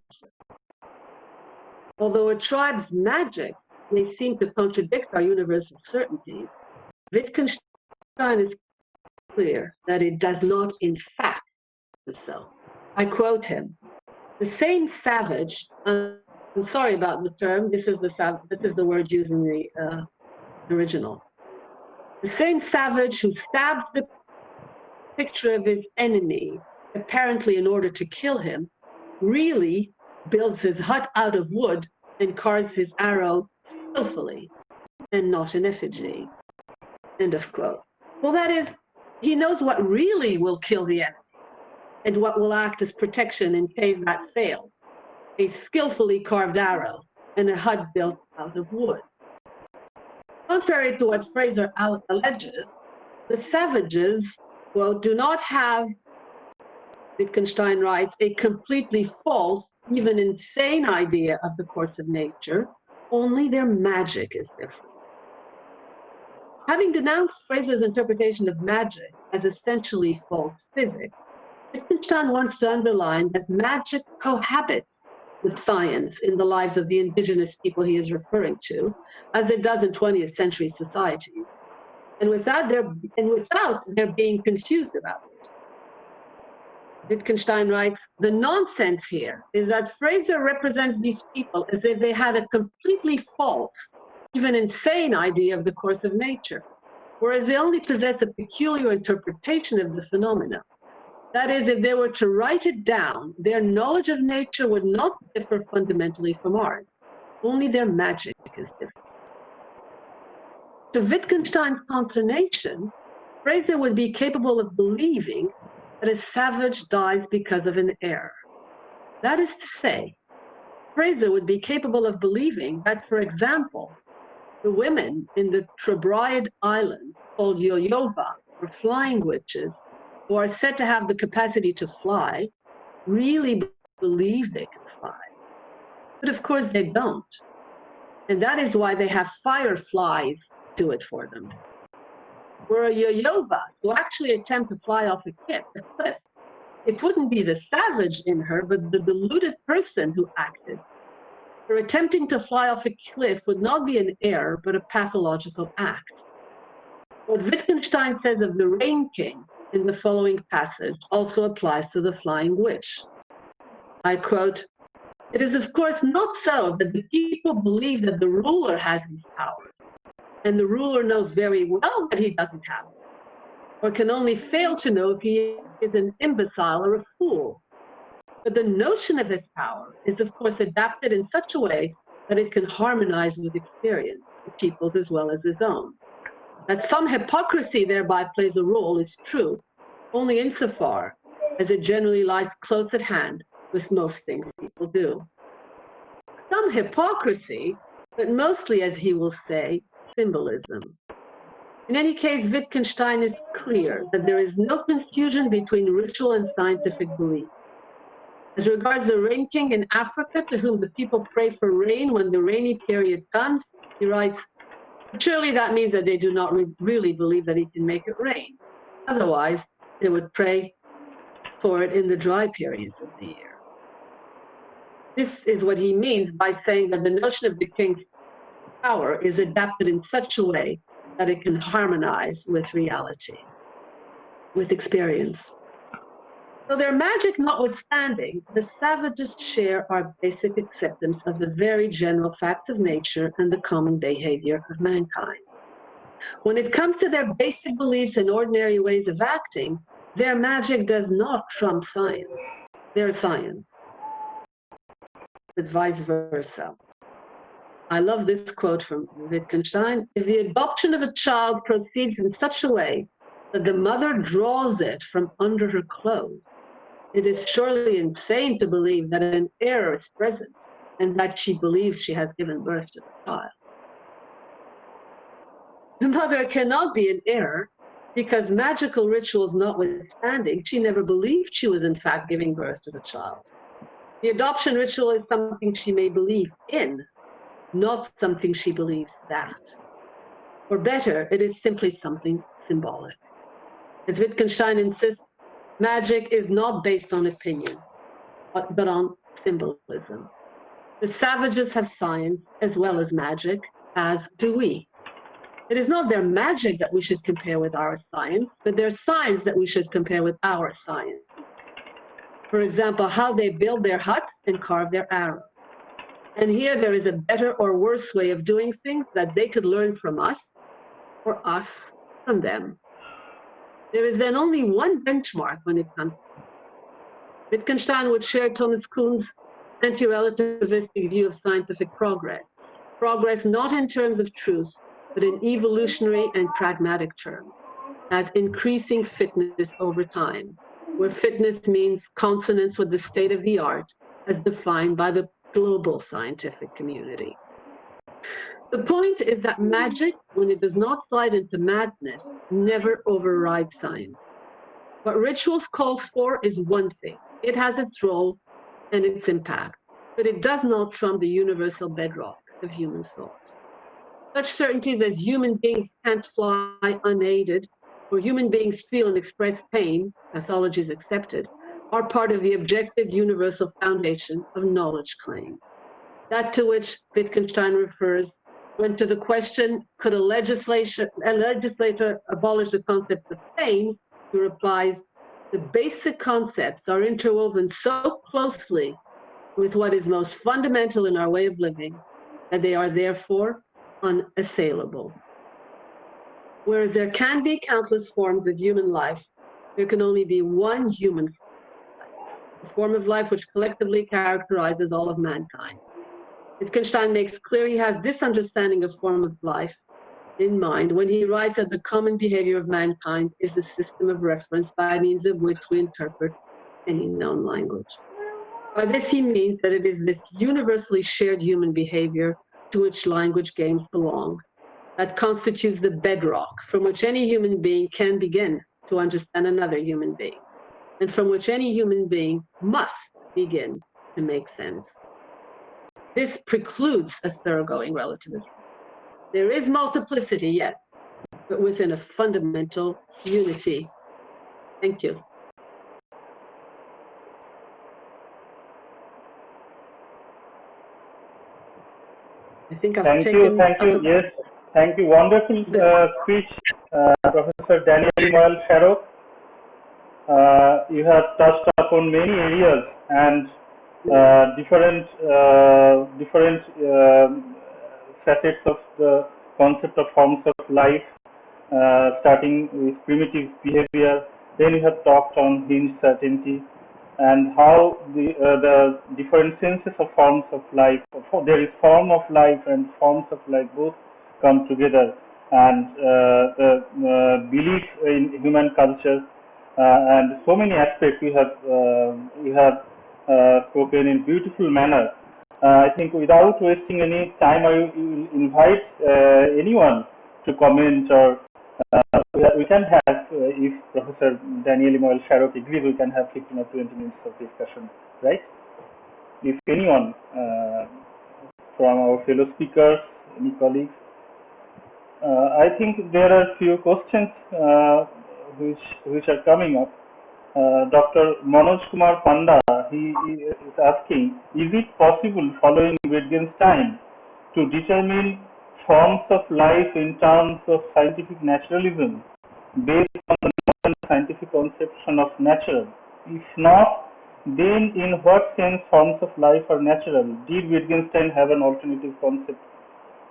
Although a tribe's magic may seem to contradict our universal certainties, Wittgenstein is clear that it does not in fact do so. I quote him, "The same savage," I'm sorry about the term, this is the word used in the original. "The same savage who stabs the picture of his enemy, apparently in order to kill him, really builds his hut out of wood and carves his arrow skillfully and not in effigy." End of quote. Well, that is, he knows what really will kill the enemy and what will act as protection in case that fails. A skillfully carved arrow and a hut built out of wood. Contrary to what Fraser alleges, the savages, quote, "do not have," Wittgenstein writes, "a completely false, even insane idea of the course of nature, only their magic is different." Having denounced Fraser's interpretation of magic as essentially false physics, Wittgenstein wants to underline that magic cohabits with science in the lives of the indigenous people he is referring to, as it does in 20th century societies, and without their being confused about it. Wittgenstein writes, "The nonsense here is that Fraser represents these people as if they had a completely false, even insane idea of the course of nature, whereas they only possess a peculiar interpretation of the phenomena. That is, if they were to write it down, their knowledge of nature would not differ fundamentally from ours. Only their magic is different." To Wittgenstein's consternation, Fraser would be capable of believing that a savage dies because of an error. That is to say, Fraser would be capable of believing that, for example, the women in the Hebridean islands, called Yoyova, or flying witches, who are said to have the capacity to fly, really believe they can fly. But of course they don't. And that is why they have fireflies do it for them. Were a Yoyova to actually attempt to fly off a cliff, it wouldn't be the savage in her, but the deluded person who acted. Her attempting to fly off a cliff would not be an error, but a pathological act. What Wittgenstein says of the Rain King in the following passage also applies to the flying witch. I quote, "It is of course not so that the people believe that the ruler has these powers, and the ruler knows very well that he doesn't have them, or can only fail to know if he is an imbecile or a fool. But the notion of his power is of course adapted in such a way that it can harmonize with experience, the people's as well as his own. That some hypocrisy thereby plays a role is true, only insofar as it generally lies close at hand with most things people do. Some hypocrisy, but mostly, as he will say, symbolism. In any case, Wittgenstein is clear that there is no confusion between ritual and scientific belief. As regards the Rain King in Africa, to whom the people pray for rain when the rainy period comes, he writes, "Surely that means that they do not really believe that he can make it rain. Otherwise, they would pray for it in the dry periods of the year." This is what he means by saying that the notion of the king's power is adapted in such a way that it can harmonize with reality, with experience. So their magic notwithstanding, the savages share our basic acceptance of the very general facts of nature and the common behavior of mankind. When it comes to their basic beliefs and ordinary ways of acting, their magic does not trump science. Their science. but vice versa. I love this quote from Wittgenstein. If the adoption of a child proceeds in such a way that the mother draws it from under her clothes, it is surely insane to believe that an error is present and that she believes she has given birth to the child. The mother cannot be in error because, magical rituals notwithstanding, she never believed she was in fact giving birth to the child. The adoption ritual is something she may believe in, not something she believes that. Or better, it is simply something symbolic. As Wittgenstein insists, magic is not based on opinion, but on symbolism. The savages have science as well as magic, as do we. It is not their magic that we should compare with our science, but their science that we should compare with our science. For example, how they build their huts and carve their arrows. And here there is a better or worse way of doing things that they could learn from us, or us from them. There is then only one benchmark when it comes. Wittgenstein would share Thomas Kuhn's anti-relativistic view of scientific progress. Progress not in terms of truth, but in evolutionary and pragmatic terms, as increasing fitness over time, where fitness means consonance with the state of the art as defined by the global scientific community. The point is that magic, when it does not slide into madness, never overrides science. What rituals calls for is one thing. It has its role and its impact, but it does not trump the universal bedrock of human thought. Such certainties as human beings can't fly unaided, or human beings feel and express pain, pathologies accepted, are part of the objective universal foundation of knowledge claims. That to which Wittgenstein refers when to the question, could a legislator abolish the concept of pain, he replies, the basic concepts are interwoven so closely with what is most fundamental in our way of living that they are therefore unassailable. Whereas there can be countless forms of human life, there can only be one human form, a form of life which collectively characterizes all of mankind. Wittgenstein makes clear he has this understanding of form of life in mind when he writes that the common behavior of mankind is the system of reference by means of which we interpret any known language. By this he means that it is this universally shared human behavior to which language games belong that constitutes the bedrock from which any human being can begin to understand another human being, and from which any human being must begin to make sense. This precludes a thoroughgoing relativism. There is multiplicity, yes, but within a fundamental unity. Thank you. I think I've Thank you. Yes, thank you. Wonderful speech, Professor Daniel Moyle Sharrock. You have touched upon many areas and different facets of the concept of forms of life, starting with primitive behavior. Then you have talked on hinge certainty and how the different senses of forms of life. There is form of life and forms of life both come together, and the belief in human culture and so many aspects you have spoken in beautiful manner. I think without wasting any time, I will invite anyone to comment, or we can have, if Professor Daniel Moyle Sharrock agrees, we can have 15 or 20 minutes of discussion, right? If anyone from our fellow speakers, any colleagues. I think there are few questions which are coming up. Dr. Manoj Kumar Panda, he is asking, is it possible, following Wittgenstein, to determine forms of life in terms of scientific naturalism based on the modern scientific conception of nature? If not, then in what sense forms of life are natural? Did Wittgenstein have an alternative concept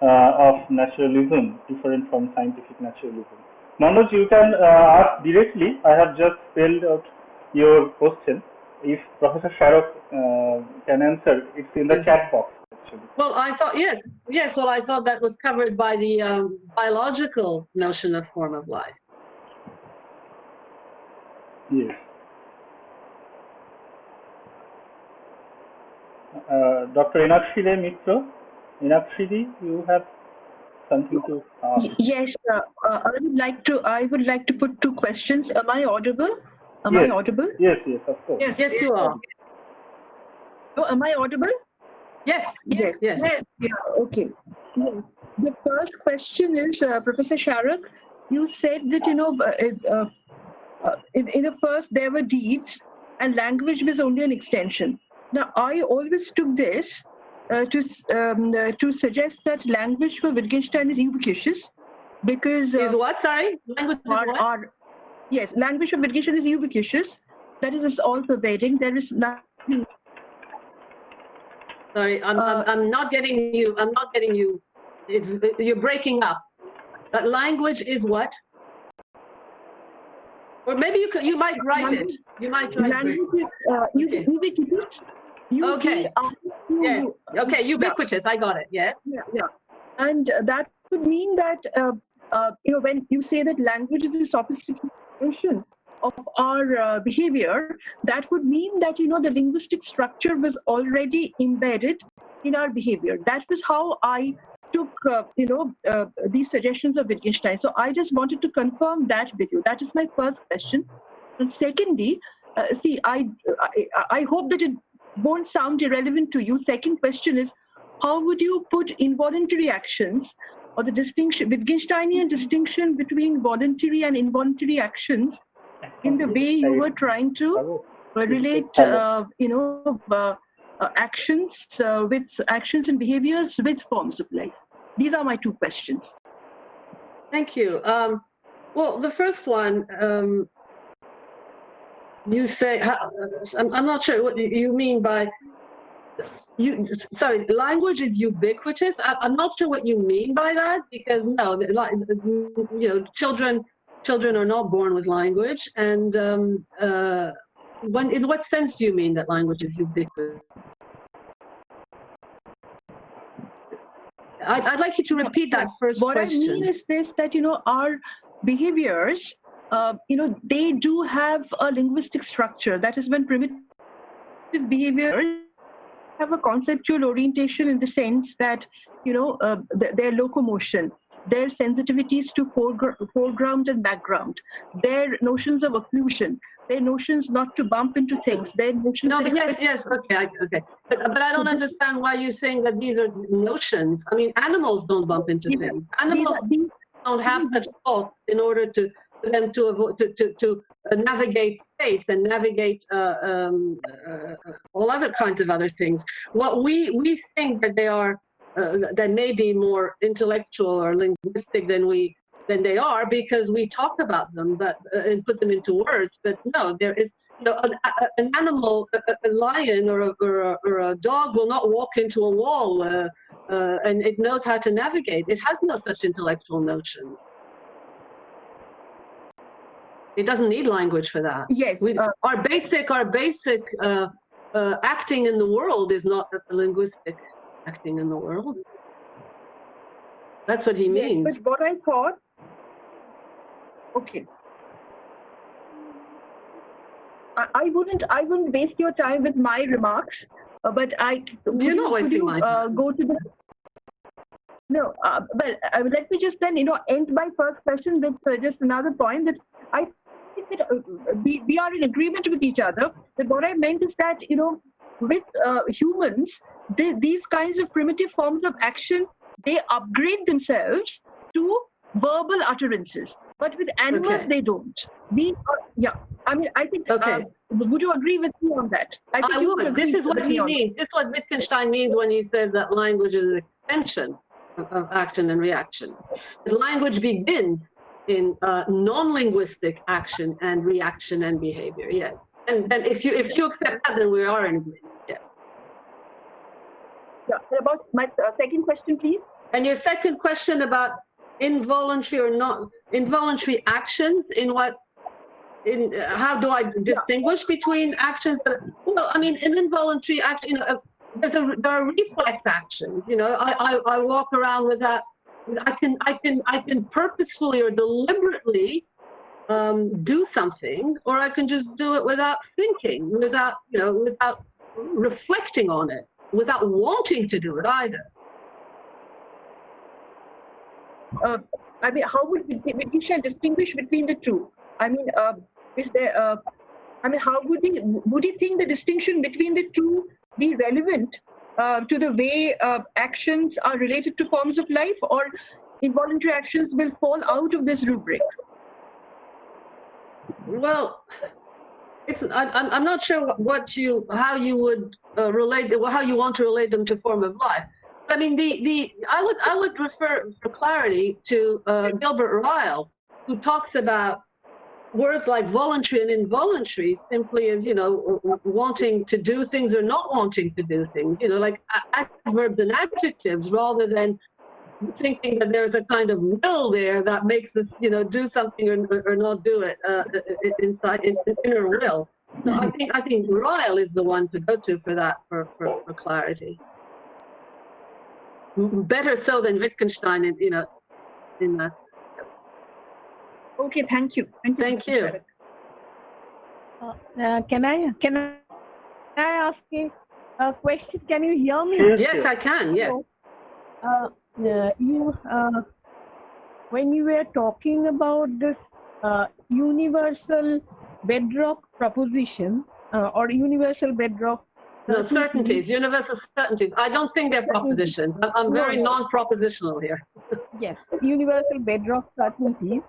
of naturalism different from scientific naturalism? Manoj, you can ask directly. I have just spelled out your question. if Professor Sharok can answer, it's in the chat box actually. Well, I thought, yes, well, I thought that was covered by the biological notion of form of life. Yes. Dr. Inakshide Mitra, Inakshidi, you have something to ask? Yes, I would like to put two questions. Am I audible? Am Yes. I audible? Yes, of course. Yes, you are. Oh, am I audible? Yes. Yeah, okay. Yes. The first question is, Professor Sharok, you said that, in the first there were deeds and language was only an extension. Now, I always took this to suggest that language for Wittgenstein is ubiquitous because... is what, sorry? Language is what? Yes, language for Wittgenstein is ubiquitous. That is, it's all-pervading. There is nothing... Sorry, I'm not getting you. I'm not getting you. You're breaking up. But language is what? Or maybe you might write it. You might write language it. is ubiquitous. Okay. Yes. Okay, ubiquitous. I got it. Yes. Yeah. And that would mean that when you say that language is a sophistication of our behavior, that would mean that the linguistic structure was already embedded in our behavior. That was how I took these suggestions of Wittgenstein. So I just wanted to confirm that with you. That is my first question. And secondly, I hope that it won't sound irrelevant to you. Second question is, how would you put involuntary actions or the distinction, Wittgensteinian distinction between voluntary and involuntary actions in the way you were trying to relate, actions with actions and behaviors with forms of life? These are my two questions. Thank you. Well, the first one, you say, I'm not sure what you mean by, sorry, language is ubiquitous. I'm not sure what you mean by that, because no, children are not born with language. And in what sense do you mean that language is ubiquitous? I'd like you to repeat that first question. What I question. mean is this, that, our behaviors, they do have a linguistic structure. That is, when primitive behaviors have a conceptual orientation in the sense that, their locomotion, their sensitivities to foreground and background, their notions of occlusion, their notions not to bump into things, their notions... No, but yes, okay. But I don't understand why you're saying that these are notions. I mean, animals don't bump into things. Animals don't have such thoughts in order for them to navigate space and navigate all other kinds of other things. What we think that they are, that may be more intellectual or linguistic than they are, because we talk about them, and put them into words. But no, there is an animal, a lion or a dog will not walk into a wall, and it knows how to navigate. It has no such intellectual notion. It doesn't need language for that. Yes. Our basic acting in the world is not a linguistic acting in the world. That's what he means. Yes, but what I thought, okay. I wouldn't waste your time with my remarks, but You're not wasting my time. Go to the... No, let me just then, end my first question with just another point that I think that we are in agreement with each other. That what I meant is that, with humans, these kinds of primitive forms of action, they upgrade themselves to verbal utterances. But with animals, they don't. I think, would you agree with me on that? I would. This is what he means. This is what Wittgenstein means when he says that language is an extension of action and reaction. The language begins in non-linguistic action and reaction and behavior, yes. And if you accept that, then we are in agreement, yes. Yeah, about my second question, please. And your second question about involuntary or not involuntary actions, in what how do I distinguish between actions that, well, I mean, an involuntary action, you know, there are reflex actions, you know, I walk around with that, I can purposefully or deliberately do something, or I can just do it without thinking, without, you know, without reflecting on it, without wanting to do it either. I mean, how would Vidisha distinguish between the two? I mean, is there? I mean, how would he think the distinction between the two be relevant to the way actions are related to forms of life, or involuntary actions will fall out of this rubric? Well, I'm not sure how you would relate, how you want to relate them to form of life. I mean, I would refer for clarity to Gilbert Ryle, who talks about words like voluntary and involuntary simply as, you know, wanting to do things or not wanting to do things, you know, like adverbs and adjectives, rather than thinking that there's a kind of will there that makes us, you know, do something or not do it inside inner will. So I think Ryle is the one to go to for that, for clarity. Better so than Wittgenstein, you know, in that. Okay, thank you. Thank you. Can I ask a question? Can you hear me? Yes, I can. Yes. When you were talking about this universal bedrock proposition or universal bedrock. No, certainties, universal certainties. I don't think they're propositions. I'm very non-propositional here. Yes, universal bedrock certainties.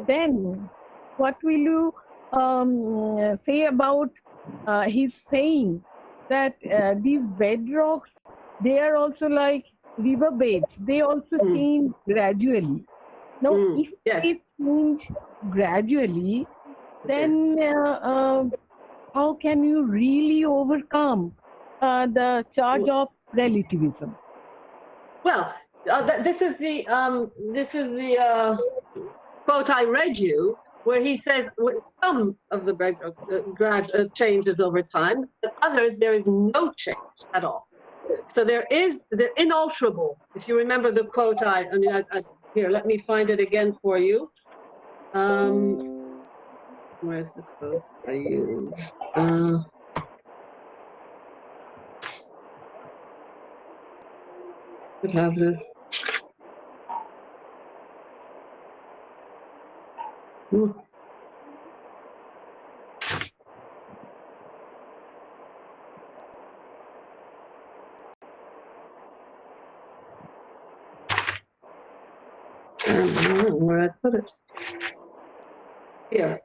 Then, what will you say about his saying that these bedrocks, they are also like riverbeds. They also change gradually. Now, if they change gradually, then how can you really overcome the charge of relativism? Well, this is the quote I read you, where he says some of the bedrock changes over time, but others there is no change at all. So they're inalterable. If you remember the quote, here, let me find it again for you. Where's the quote I used? Could have this. Where I put it? Here.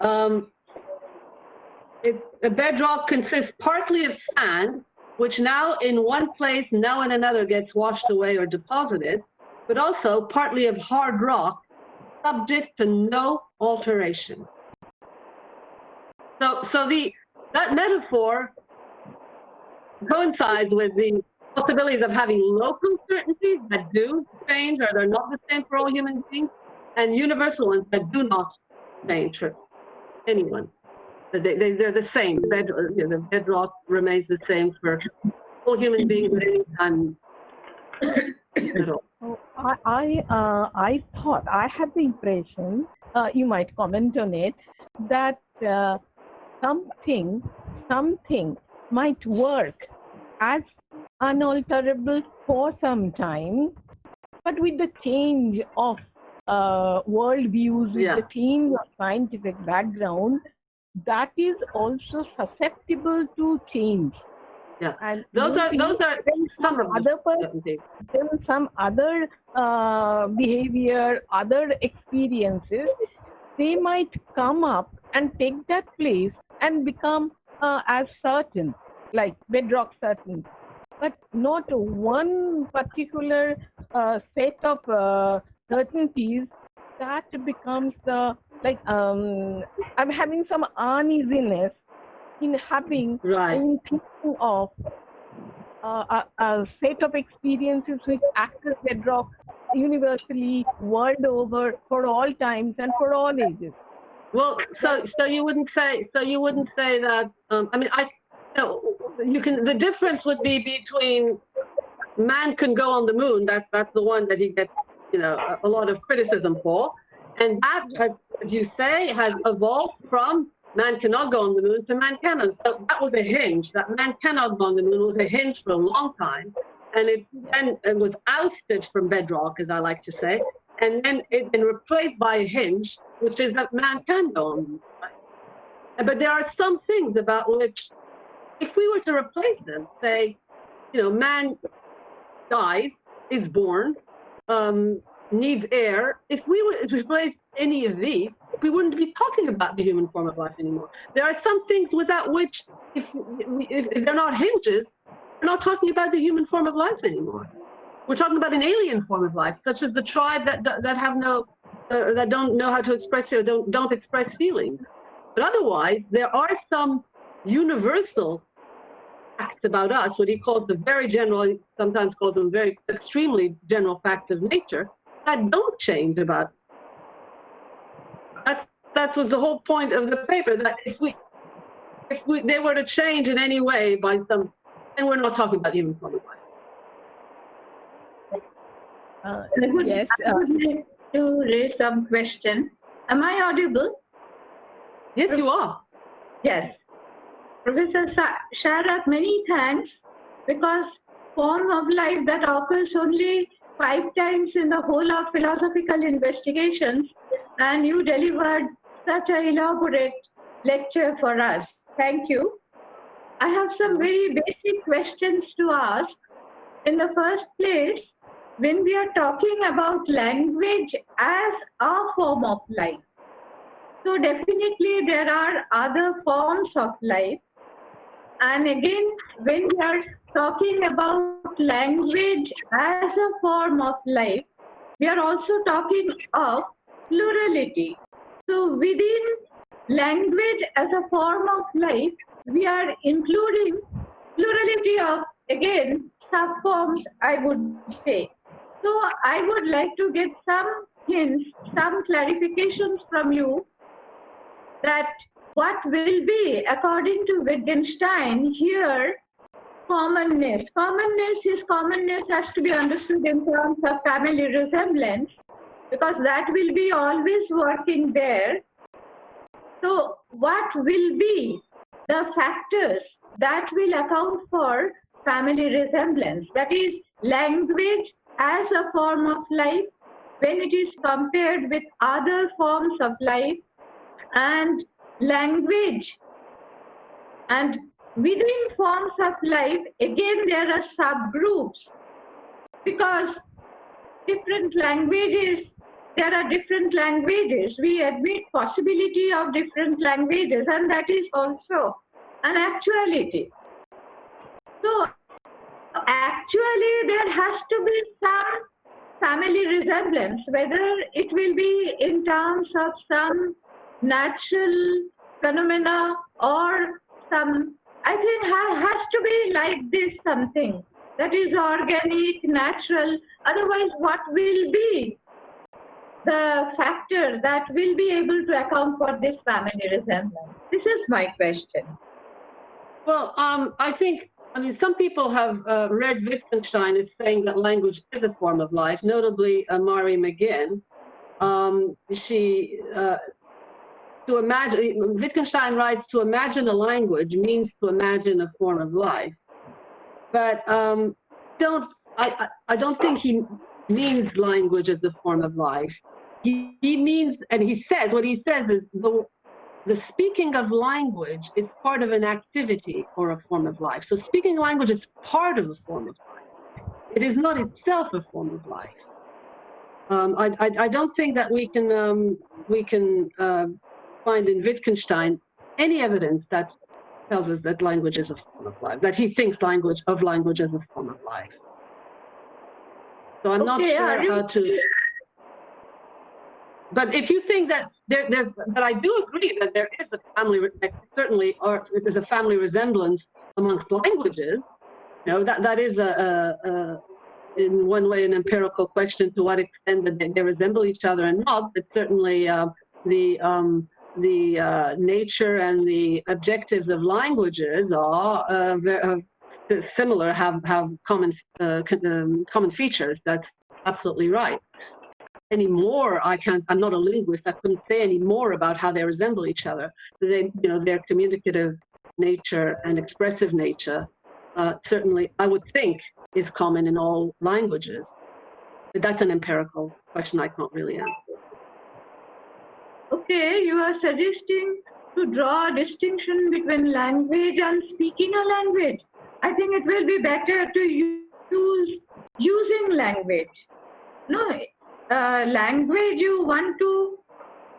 A bedrock consists partly of sand, which now in one place, now in another gets washed away or deposited, but also partly of hard rock, subject to no alteration. So that metaphor coincides with the possibilities of having local certainties that do change, or they're not the same for all human beings, and universal ones that do not change for anyone. They're the same. The bedrock remains the same for all human beings at any time. I thought, I had the impression, you might comment on it, that something might work as unalterable for some time, but with the change of worldviews, with the change of scientific background, that is also susceptible to change. Yeah, and those are some of some other behavior, other experiences, they might come up and take that place and become as certain, like bedrock certain, but not one particular set of certainties that becomes the, like, I'm having some uneasiness in having, in thinking of a set of experiences which act as bedrock universally, world over, for all times and for all ages. Well, so you wouldn't say that. I mean, you can. The difference would be between man can go on the moon. That's the one that he gets, a lot of criticism for, and that, as you say, has evolved from man cannot go on the moon to man cannot. So that was a hinge. That man cannot go on the moon was a hinge for a long time, and it was ousted from bedrock, as I like to say, and then it's been replaced by a hinge, which is that man can go on the moon. But there are some things about which, if we were to replace them, say, man dies, is born, needs air. If we were to replace any of these, we wouldn't be talking about the human form of life anymore. There are some things without which, if they're not hinges, we're not talking about the human form of life anymore. We're talking about an alien form of life, such as the tribe that have no, that don't know how to express or don't express feelings. But otherwise, there are some universal facts about us, what he calls the very general, he sometimes calls them very extremely general facts of nature, that don't change about. That was the whole point of the paper, that if they were to change in any way by some, then we're not talking about human form of life. Yes. I would like to raise some question. Am I audible? Yes, you are. Yes. Professor Sharat, many thanks, because form of life that occurs only 5 times in the whole of philosophical investigations, and you delivered such an elaborate lecture for us. Thank you. I have some very basic questions to ask. In the first place, when we are talking about language as a form of life, so definitely there are other forms of life. And again, when we are talking about language as a form of life, we are also talking of plurality. So within language as a form of life, we are including plurality of, again, subforms, I would say. So I would like to get some hints, some clarifications from you, that what will be, according to Wittgenstein, here, commonness. Commonness has to be understood in terms of family resemblance, because that will be always working there. So what will be the factors that will account for family resemblance? That is, language as a form of life, when it is compared with other forms of life, and language. And within forms of life, again, there are subgroups, because different languages, there are different languages. We admit possibility of different languages, and that is also an actuality. So actually, there has to be some family resemblance, whether it will be in terms of some natural phenomena or some, I think has to be like this, something that is organic, natural. Otherwise, what will be the factor that will be able to account for this family resemblance? This is my question. Well, I mean, some people have read Wittgenstein as saying that language is a form of life, notably Mari McGinn. To imagine, Wittgenstein writes, to imagine a language means to imagine a form of life. But I don't think he means language as a form of life. He means, and he says, what he says is the speaking of language is part of an activity or a form of life. So speaking language is part of a form of life. It is not itself a form of life. I don't think that we can find in Wittgenstein any evidence that tells us that language is a form of life, that he thinks language as a form of life. So I'm not sure how to. But if you think that but I do agree that there is a family, certainly, or there's a family resemblance amongst languages. That is in one way an empirical question to what extent that they resemble each other and not, but certainly the nature and the objectives of languages are similar, have common features. That's absolutely right. Any more, I'm not a linguist. I couldn't say any more about how they resemble each other. Their communicative nature and expressive nature certainly, I would think, is common in all languages. But that's an empirical question I can't really answer. Okay, you are suggesting to draw a distinction between language and speaking a language. I think it will be better to use using language. No, language you want to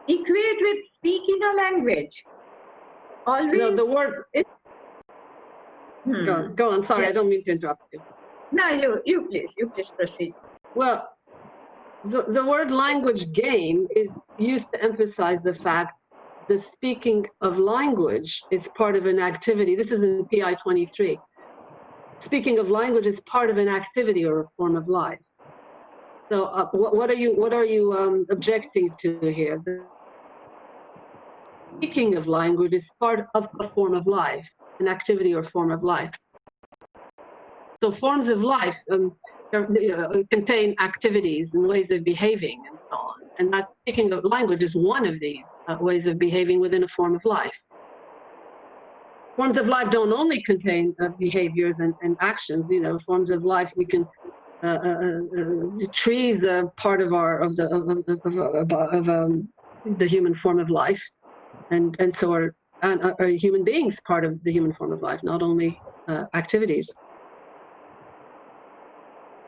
equate with speaking a language. Always. The word. Go on. Sorry, yes. I don't mean to interrupt you. No, you please proceed. Well, the word language game is used to emphasize the fact the speaking of language is part of an activity. This is in PI 23. Speaking of language is part of an activity or a form of life. So what are you objecting to here? The speaking of language is part of a form of life, an activity or form of life. So forms of life contain activities and ways of behaving and so on. And that speaking of language is one of these ways of behaving within a form of life. Forms of life don't only contain behaviors and actions. Forms of life we can. Trees are part of the human form of life, and so are human beings part of the human form of life, not only activities.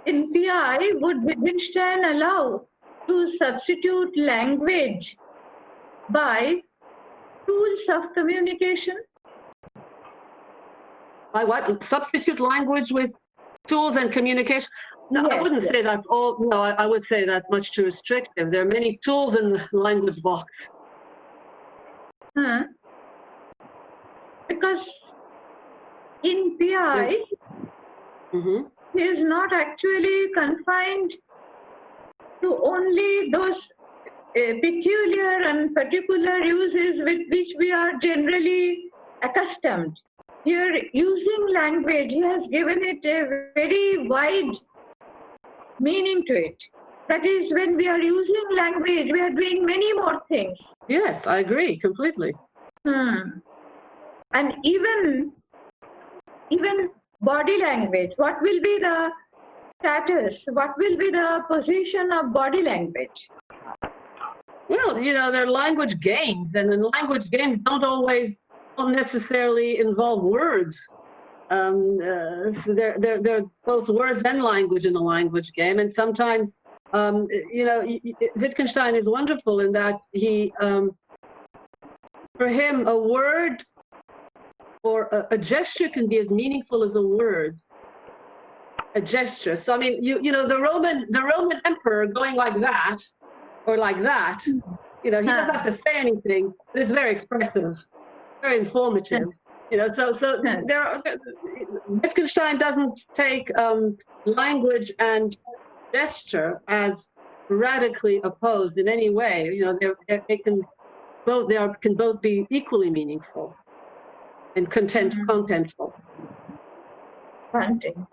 In PI, would Wittgenstein allow to substitute language by tools of communication? By what? Substitute language with tools and communication? No, yes, I wouldn't say that's all. No, I would say that's much too restrictive. There are many tools in the language box. Because in PI, it is not actually confined to only those peculiar and particular uses with which we are generally accustomed. Here, using language, he has given it a very wide meaning to it. That is, when we are using language, we are doing many more things. Yes, I agree completely. And even body language, what will be the status? What will be the position of body language? Well, there are language games, and in language games don't necessarily involve words. So there are both words and language in a language game, and sometimes, Wittgenstein is wonderful in that he, for him, a word or a gesture can be as meaningful as a word. A gesture. So I mean, the Roman emperor going like that or like that, he doesn't have to say anything, but it's very expressive, very informative. Wittgenstein doesn't take language and gesture as radically opposed in any way. They can both be equally meaningful and contentful. Content.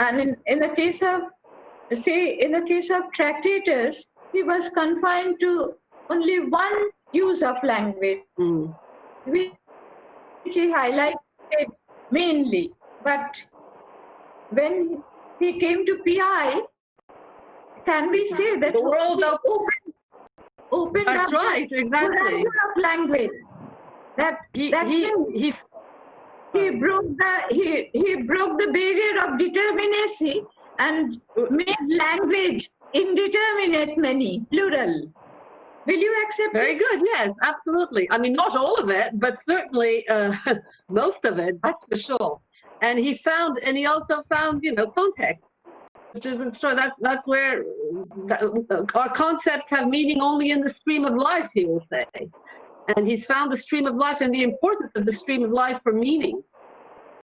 And in the case of Tractatus, he was confined to only one use of language, which he highlighted mainly. But when he came to PI, can we say that the world opened that's up right, exactly. of language? He broke the barrier of determinacy and made language indeterminate many, plural. Will you accept Very it? good, yes, absolutely. I mean, not all of it, but certainly most of it, that's for sure. And he also found, context, which isn't so. That's where our concepts have meaning only in the stream of life, he will say. And he's found the stream of life and the importance of the stream of life for meaning.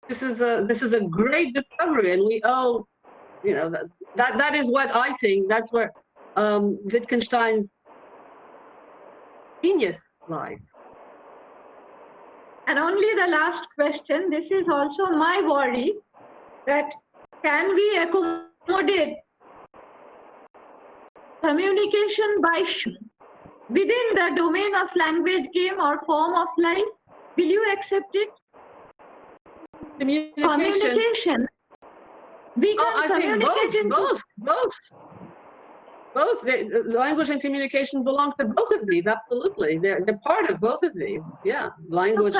this is a great discovery, and we owe, you know, that is what I think. That's where Wittgenstein's genius lies. And only the last question, this is also my worry, that can we accommodate communication by within the domain of language game or form of life? Will you accept it? Communication. We can I communicate think both. Language and communication belong to both of these. Absolutely, they're part of both of these. Yeah, language.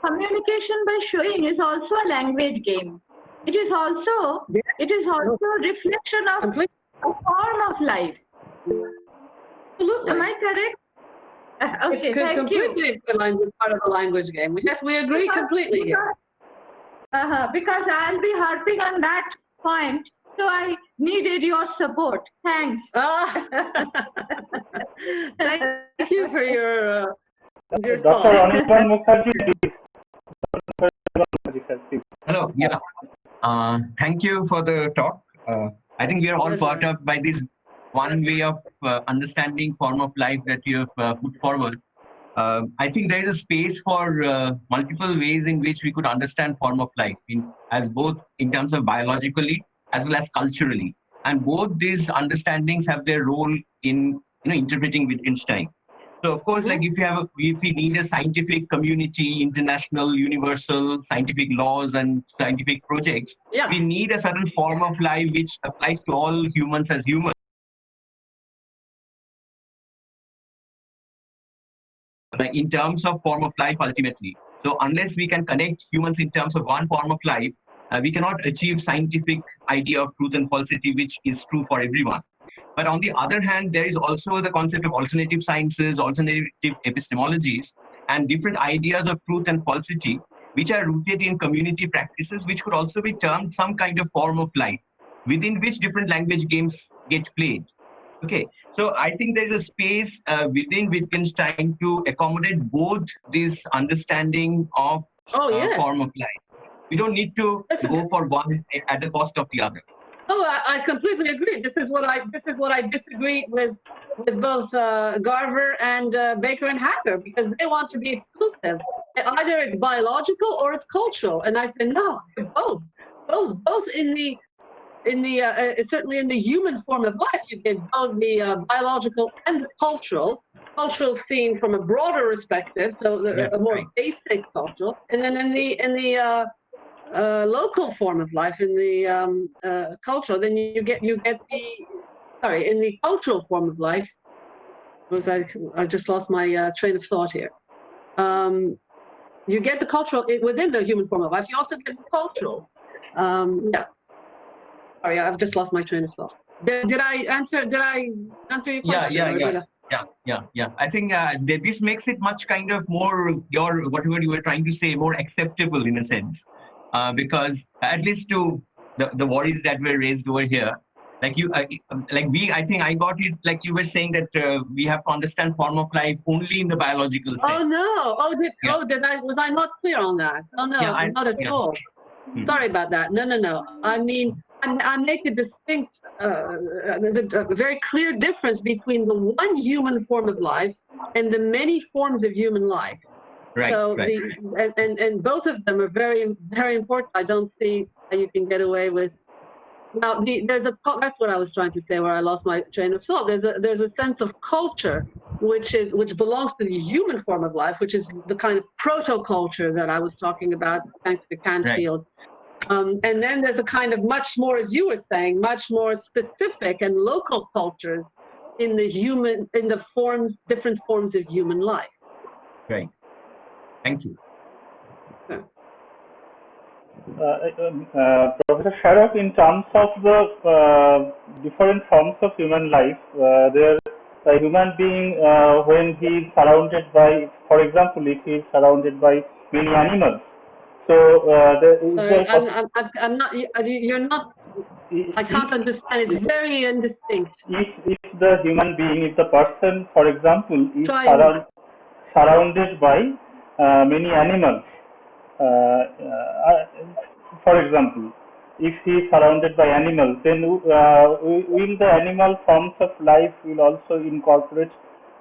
Communication by showing is also a language game. It is also a reflection of a form of life. Absolutely. Am I correct? Okay, thank you. Completely, part of the language game. Yes, we agree completely here. Because I'll be harping on that point, so I needed your support. Thanks. Thank you for your Dr. Anirban Mukherjee. Hello, yeah. Thank you for the talk. I think we are all brought up by this one way of understanding form of life that you have put forward. I think there is a space for multiple ways in which we could understand form of life, as both in terms of biologically as well as culturally. And both these understandings have their role in interpreting Wittgenstein. So of course, like if we need a scientific community, international, universal scientific laws and scientific projects, we need a certain form of life which applies to all humans as humans. In terms of form of life ultimately. So unless we can connect humans in terms of one form of life, we cannot achieve scientific idea of truth and falsity, which is true for everyone. But on the other hand, there is also the concept of alternative sciences, alternative epistemologies, and different ideas of truth and falsity, which are rooted in community practices, which could also be termed some kind of form of life, within which different language games get played. Okay, so I think there is a space within Wittgenstein to accommodate both this understanding of form of life. We don't need to go for one at the cost of the other. Oh, I completely agree. This is what I disagree with both Garver and Baker and Hacker, because they want to be exclusive. Either it's biological or it's cultural, and I said no, both certainly in the human form of life, you get both the biological and the cultural seen from a broader perspective, so a more basic cultural, and then in the local form of life, in the cultural, then you get the in the cultural form of life. I just lost my train of thought here. You get the cultural within the human form of life. You also get the cultural. Sorry, I've just lost my train of thought. Did I answer your question? Yeah. I think this makes it much kind of more whatever you were trying to say, more acceptable in a sense, because at least to the worries that were raised over here, I think I got it. Like you were saying that we have to understand form of life only in the biological sense. Oh no! Was I not clear on that? Oh no, not at all. Sorry about that. No. I mean, I make a distinct, a very clear difference between the one human form of life and the many forms of human life. Right. So and both of them are very, very important. I don't see how you can get away with. Now, that's what I was trying to say, where I lost my train of thought. There's a sense of culture which belongs to the human form of life, which is the kind of proto-culture that I was talking about, thanks to Canfield. And then there's a kind of much more, as you were saying, much more specific and local cultures in the different forms of human life. Right. Thank you. Professor Sharaf, in terms of the different forms of human life, a human being, when he is surrounded by, for example, if he is surrounded by many animals, so I'm not. You're not. I can't understand. It's very indistinct. If the human being, if the person, for example, is surrounded by many animals, for example, if he is surrounded by animals, then will the animal forms of life will also incorporate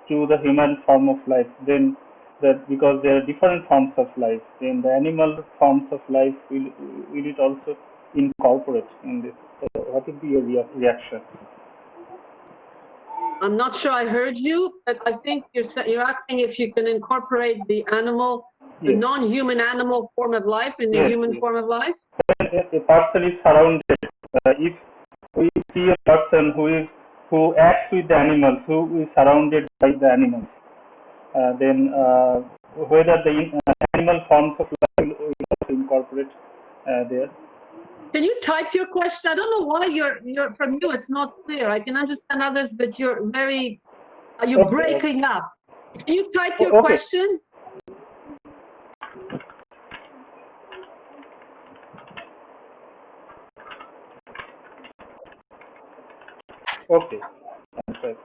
to the human form of life? Then that because there are different forms of life, then the animal forms of life will it also incorporate in this? So what would be your reaction? I'm not sure I heard you, but I think you're asking if you can incorporate the animal, the Yes. non-human animal form of life in the Yes, human yes. form of life. A person is surrounded. If we see a person who acts with the animals, who is surrounded by the animals, then whether the animal forms of life will also incorporate there. Can you type your question? I don't know why from you it's not clear. I can understand others, but you're Okay. breaking up. Can you type your Okay. question? Okay. I'm sorry.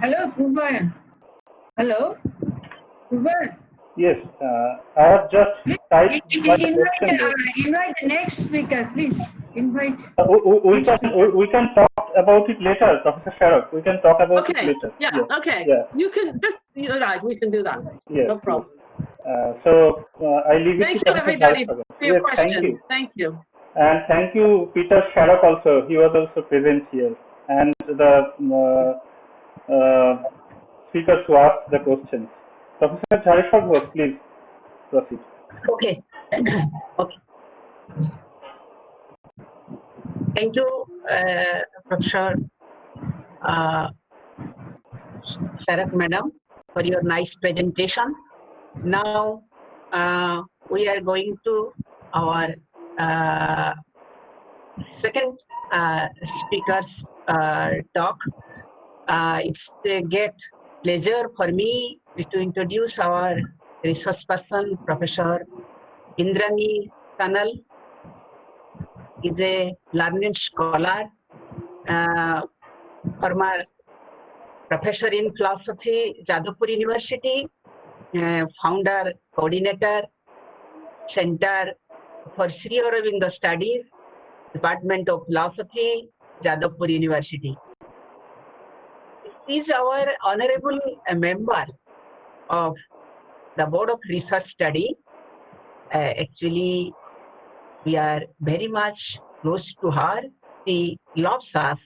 Hello, Gour. Hello, Gour. Yes, I have just typed my question there. Invite the next speaker, please. Invite. We can talk about it later, Professor Sharok. We can talk about it later. Yeah. Yes. Okay. Yeah. You can just right. We can do that. Yes. No problem. So I leave it Thank to you, Professor everybody, Sharok. for your Yes, questions. thank you. Thank you. And thank you, Peter Sharok also. He was also present here. And the speakers who asked the questions. Professor Sharok, please proceed. Okay. Okay. Thank you, Professor Sharak Madam, for your nice presentation. Now we are going to our second speaker's talk. It's a great pleasure for me to introduce our research person, Professor Indrani Kanal. Is a learned scholar, former professor in philosophy, Jadavpur University, founder, coordinator, Center for Sri Aurobindo Studies, Department of Philosophy, Jadavpur University. He is our honorable member of the Board of Research Study. Actually, we are very much close to her. She loves us.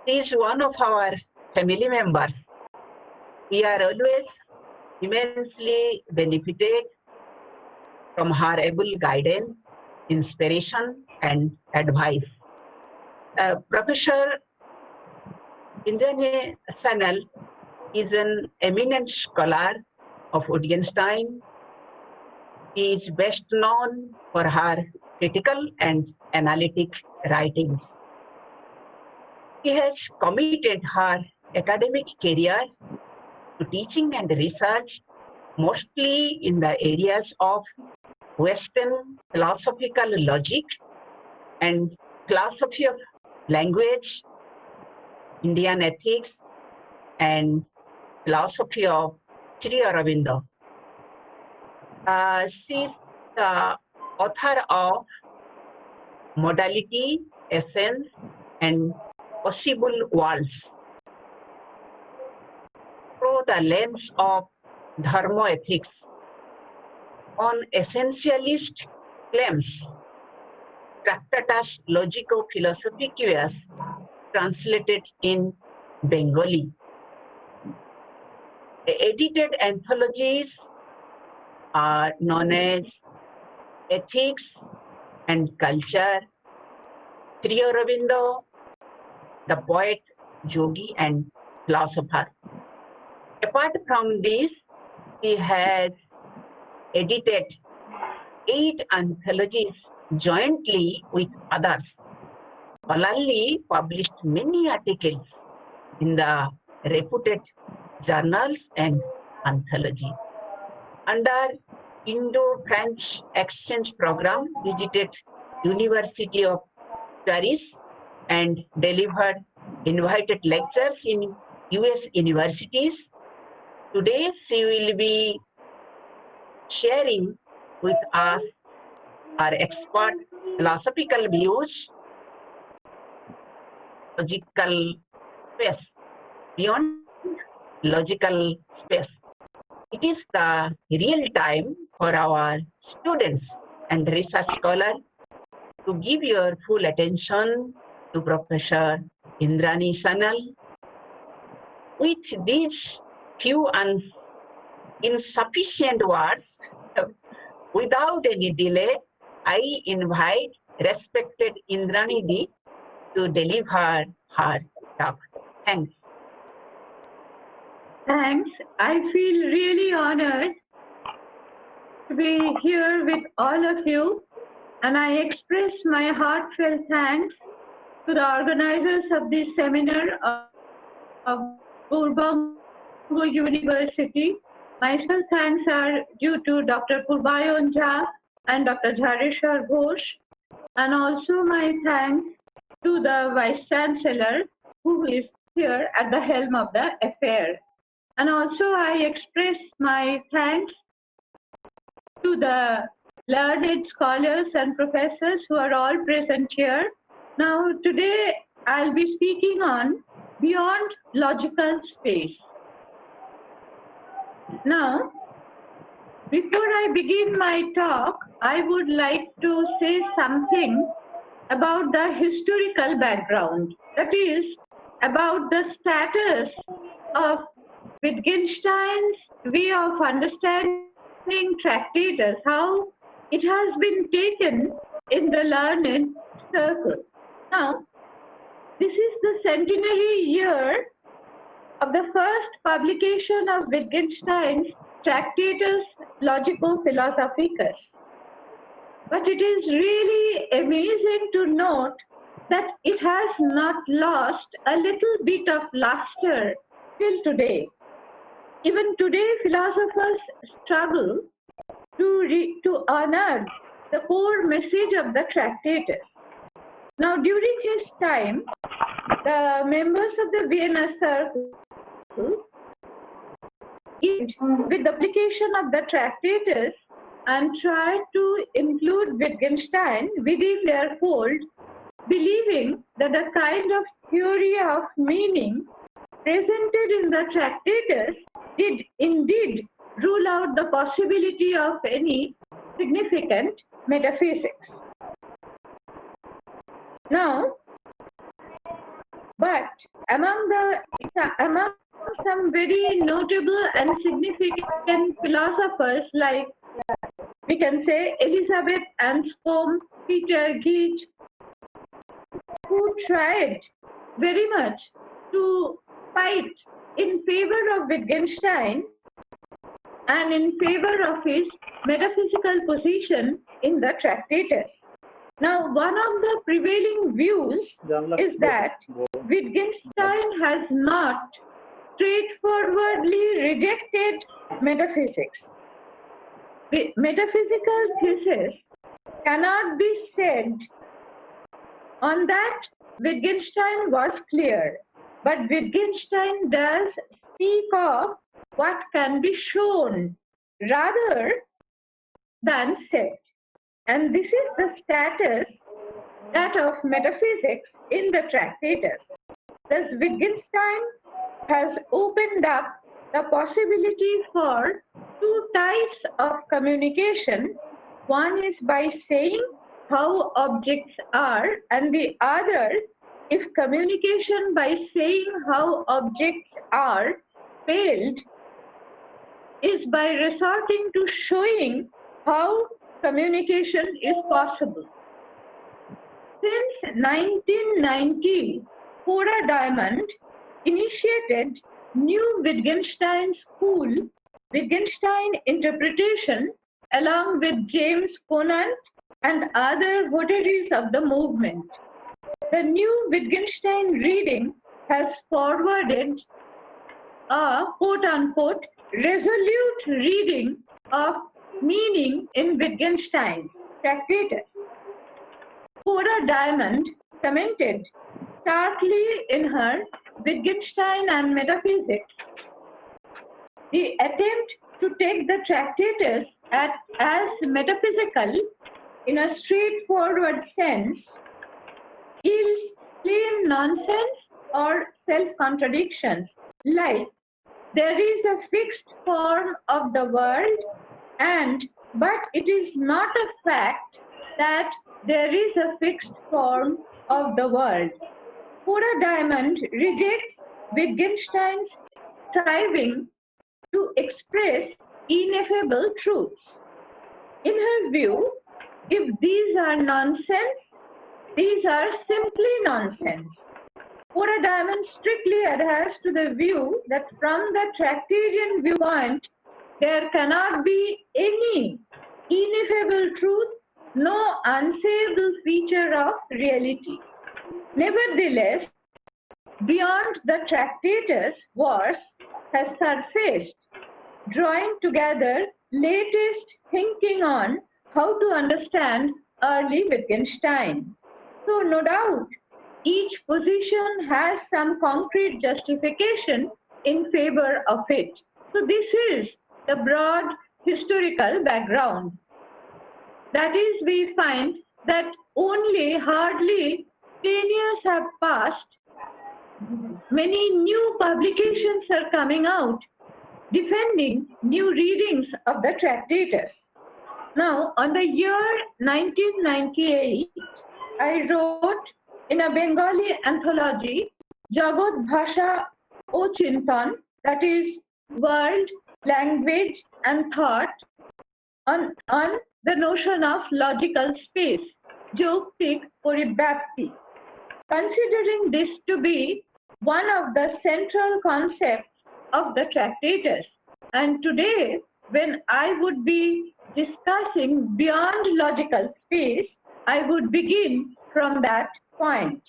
She is one of our family members. We are always immensely benefited from her able guidance, inspiration, and advice. Professor Indrani Kanal is an eminent scholar of Wittgenstein. She is best known for her critical and analytic writings. She has committed her academic career to teaching and research, mostly in the areas of Western philosophical logic and philosophy of language, Indian ethics, and philosophy of Sri Aurobindo. She is the author of Modality, Essence, and Possible Worlds. Through the lens of thermoethics on essentialist claims, Tractatus Logico-Philosophicus, translated in Bengali. Edited anthologies are known as Ethics and Culture, Sri Aurobindo, the Poet, Yogi, and Philosopher. Apart from this, he has edited 8 anthologies jointly with others. Palali published many articles in the reputed journals and anthology. Under Indo-French exchange program, visited University of Paris and delivered invited lectures in US universities. Today she will be sharing with us our expert philosophical views, logical space, beyond logical space. It is the real time for our students and research scholars to give your full attention to Professor Indrani Sanal. With these few and insufficient words, without any delay, I invite respected Indrani Ji to deliver her talk. Thanks. Thanks. I feel really honored to be here with all of you, and I express my heartfelt thanks to the organizers of this seminar of Gour University. My special thanks are due to Dr. Purbayon Jha and Dr. Jhareshwar Ghosh, and also my thanks to the Vice Chancellor who is here at the helm of the affair. And also I express my thanks to the learned scholars and professors who are all present here. Now today I'll be speaking on beyond logical space. Now, before I begin my talk, I would like to say something about the historical background, that is, about the status of Wittgenstein's way of understanding Tractatus, how it has been taken in the learned circle. Now, this is the centenary year of the first publication of Wittgenstein's Tractatus Logico-Philosophicus. But it is really amazing to note that it has not lost a little bit of luster till today. Even today, philosophers struggle to honor the core message of the Tractatus. Now, during his time, the members of the Vienna Circle, with the application of the Tractatus and tried to include Wittgenstein within their fold, believing that the kind of theory of meaning presented in the Tractatus did indeed rule out the possibility of any significant metaphysics. Now, but among some very notable and significant philosophers, like we can say Elizabeth Anscombe, Peter Gage, who tried very much to fight in favor of Wittgenstein and in favor of his metaphysical position in the Tractatus. Now, one of the prevailing views is that Wittgenstein has not straightforwardly rejected metaphysics. The metaphysical thesis cannot be said. On that, Wittgenstein was clear, but Wittgenstein does speak of what can be shown rather than said. And this is the status that of metaphysics in the Tractatus. Thus, Wittgenstein has opened up the possibility for two types of communication. One is by saying how objects are, and the other, if communication by saying how objects are failed, is by resorting to showing how communication is possible. Since 1990, Cora Diamond initiated new Wittgenstein school, Wittgenstein interpretation, along with James Conant and other votaries of the movement. The new Wittgenstein reading has forwarded a quote-unquote resolute reading of meaning in Wittgenstein's Tractatus. Cora Diamond commented starkly in her Wittgenstein and Metaphysics, the attempt to take the Tractatus as metaphysical in a straightforward sense is plain nonsense or self-contradictions, like there is a fixed form of the world but it is not a fact that there is a fixed form of the world. Cora Diamond rejects Wittgenstein's striving to express ineffable truths. In her view, if these are nonsense, these are simply nonsense. Cora Diamond strictly adheres to the view that from the Tractarian viewpoint, there cannot be any ineffable truth, no unsayable feature of reality. Nevertheless, beyond the Tractatus verse has surfaced, drawing together latest thinking on how to understand early Wittgenstein. So no doubt, each position has some concrete justification in favor of it. So this is the broad historical background. That is, we find that only hardly 10 years have passed. Many new publications are coming out defending new readings of the Tractatus. Now, on the year 1998, I wrote in a Bengali anthology, Jagat Bhasha O Chintan, that is World, Language and Thought, on the notion of logical space, Joktik Poribyapti, considering this to be one of the central concepts of the Tractatus. And today, when I would be discussing beyond logical space, I would begin from that point.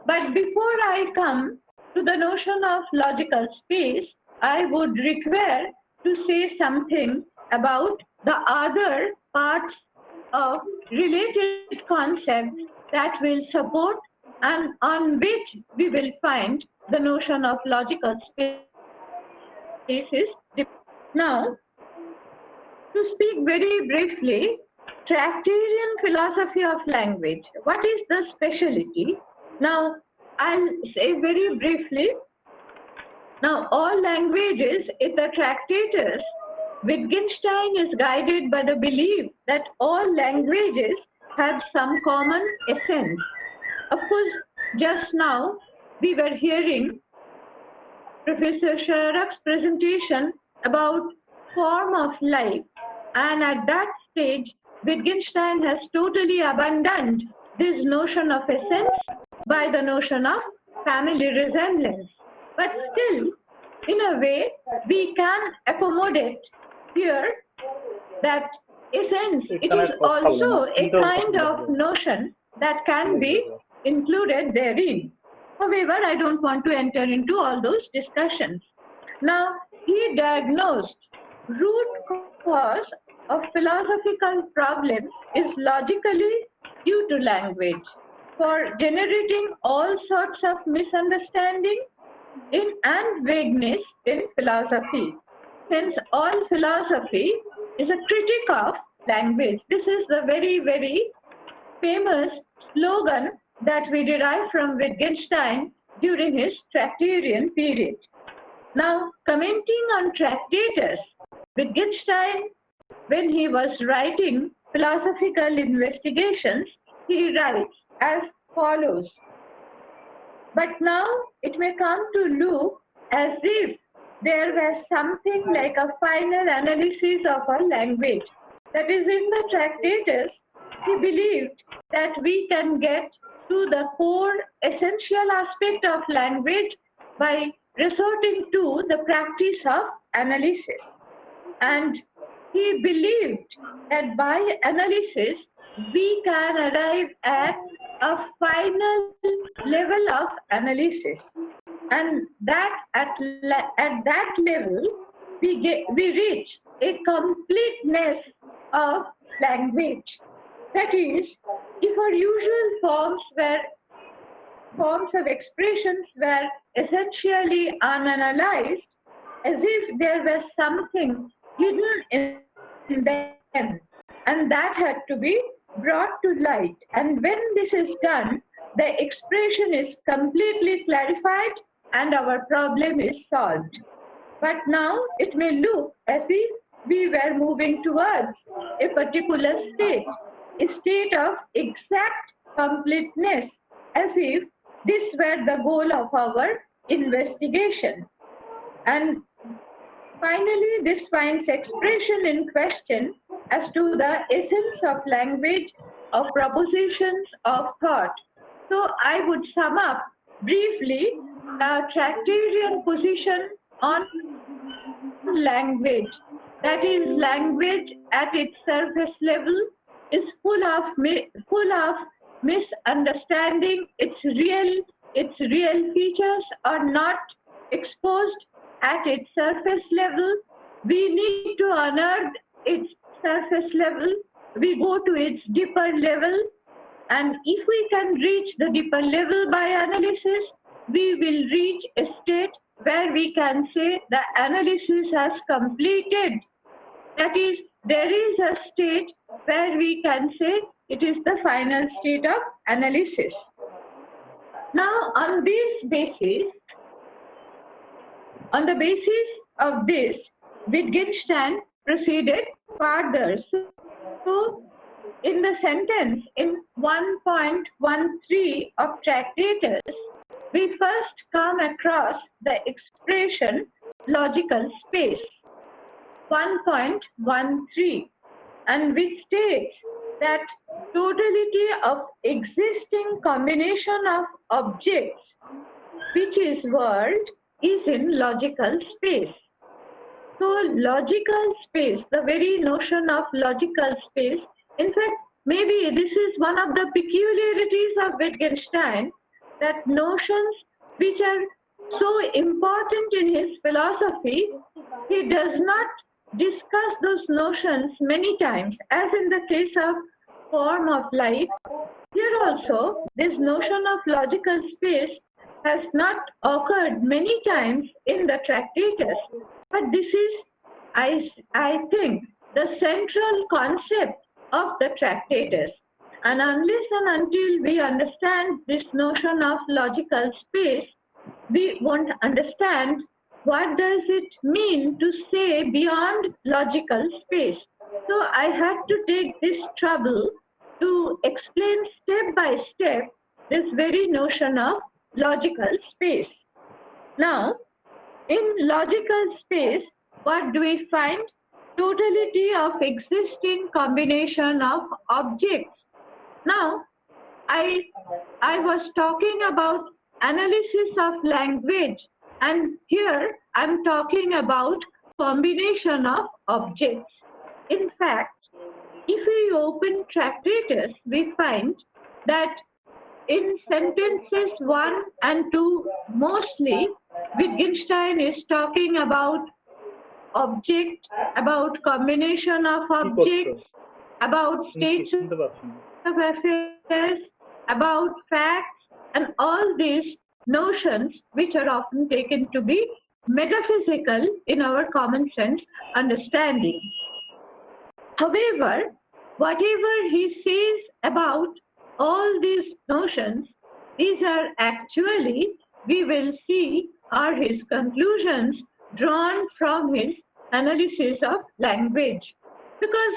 But before I come to the notion of logical space, I would require to say something about the other parts of related concepts that will support and on which we will find the notion of logical spaces. Now, to speak very briefly, Tractarian philosophy of language. What is the speciality? Now, I'll say very briefly. Now, all languages in the Tractatus, Wittgenstein is guided by the belief that all languages have some common essence. Of course, just now we were hearing Professor Sharaf's presentation about form of life, and at that stage, Wittgenstein has totally abandoned this notion of essence by the notion of family resemblance. But still, in a way, we can accommodate here that essence, it is also a kind of notion that can be included therein. However, I don't want to enter into all those discussions. Now, he diagnosed root cause of philosophical problems is logically due to language, for generating all sorts of misunderstanding and vagueness in philosophy. Hence, all philosophy is a critique of language. This is the very, very famous slogan that we derive from Wittgenstein during his Tractarian period. Now, commenting on Tractatus, Wittgenstein, when he was writing philosophical investigations, he writes as follows. But now it may come to look as if there was something like a final analysis of a language. That is, in the Tractatus, he believed that we can get to the core essential aspect of language by resorting to the practice of analysis. And he believed that by analysis, we can arrive at a final level of analysis. And that at that level, we reach a completeness of language. That is, if our usual forms of expressions were essentially unanalyzed, as if there was something hidden in them, and that had to be brought to light. And when this is done, the expression is completely clarified and our problem is solved. But now it may look as if we were moving towards a particular state, a state of exact completeness, as if this were the goal of our investigation. And finally, this finds expression in question as to the essence of language, of propositions, of thought. So I would sum up briefly the Tractarian position on language. That is, language at its surface level is full of misunderstanding. Its real features are not exposed at its surface level. We need to unearth its surface level. We go to its deeper level, and if we can reach the deeper level by analysis, we will reach a state where we can say the analysis has completed. That is, there is a state where we can say it is the final state of analysis. Now, on the basis of this, Wittgenstein proceeded further. So, in the sentence in 1.13 of Tractatus, we first come across the expression logical space, 1.13, and which states that totality of existing combination of objects, which is world, is in logical space. So logical space, the very notion of logical space, in fact, maybe this is one of the peculiarities of Wittgenstein, that notions which are so important in his philosophy, he does not discuss those notions many times, as in the case of form of life. Here also, this notion of logical space has not occurred many times in the Tractatus, but this is, I think, the central concept of the Tractatus. And unless and until we understand this notion of logical space, we won't understand what does it mean to say beyond logical space. So I had to take this trouble to explain step by step this very notion of logical space. Now, in logical space, what do we find? Totality of existing combination of objects. Now, I was talking about analysis of language, and here I'm talking about combination of objects. In fact, if we open Tractatus, we find that in sentences 1 and 2, mostly, Wittgenstein is talking about object, about combination of objects, about states of affairs, about facts, and all these notions which are often taken to be metaphysical in our common sense understanding. However, whatever he says about all these notions, these are actually, we will see, are his conclusions drawn from his analysis of language. Because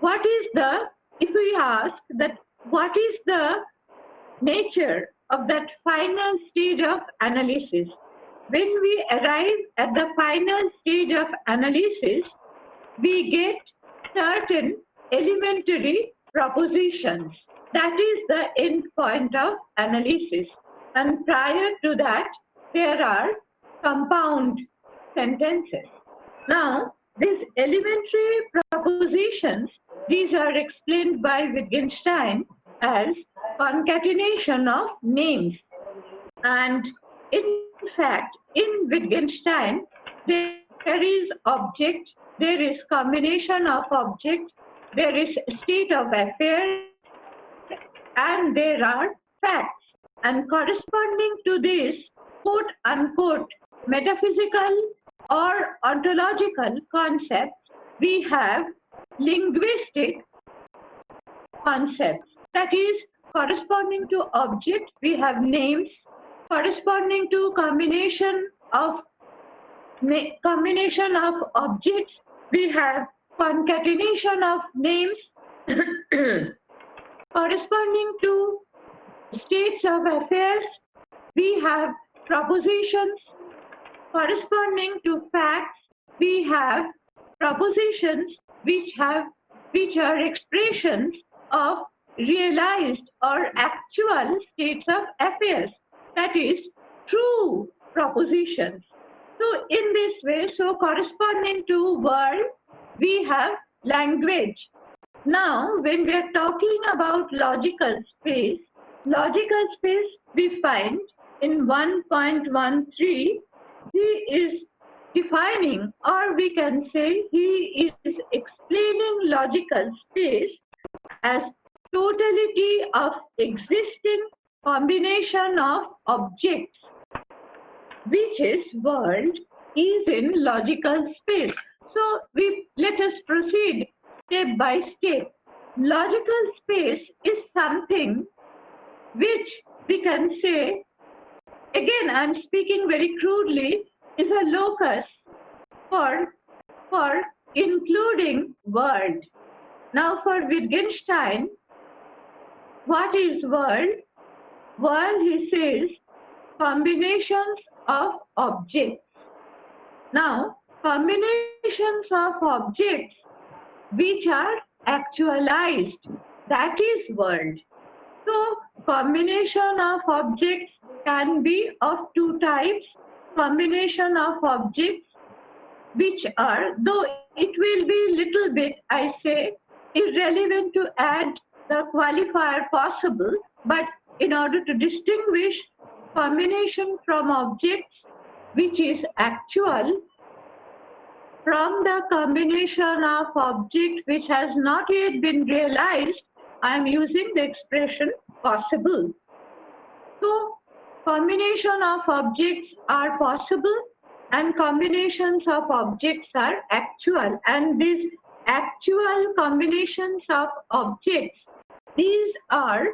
what is the, if we ask that what is the nature of that final stage of analysis, when we arrive at the final stage of analysis, we get certain elementary propositions. That is the end point of analysis. And prior to that, there are compound sentences. Now, these elementary propositions, these are explained by Wittgenstein as concatenation of names. And in fact, in Wittgenstein, there is object, there is combination of objects, there is state of affairs, and there are facts. And corresponding to this, quote unquote, metaphysical or ontological concepts, we have linguistic concepts. That is, corresponding to object, we have names. Corresponding to combination of objects, we have concatenation of names. Corresponding to states of affairs, we have propositions. Corresponding to facts, we have propositions which are expressions of realized or actual states of affairs. That is, true propositions. So in this way, so corresponding to world, we have language. Now, when we are talking about logical space we find in 1.13, he is defining, or we can say he is explaining logical space as totality of existing combination of objects, which is world, is in logical space. So let us proceed step by step. Logical space is something which we can say, again I am speaking very crudely, is a locus for including world. Now for Wittgenstein, what is world? World, he says, combinations of objects. Now, combinations of objects which are actualized, that is world. So, combination of objects can be of two types. Combination of objects which are, though it will be little bit, I say, irrelevant to add the qualifier possible, but in order to distinguish combination from objects which is actual from the combination of object which has not yet been realized, I am using the expression possible. So, combination of objects are possible and combinations of objects are actual, and these actual combinations of objects, these are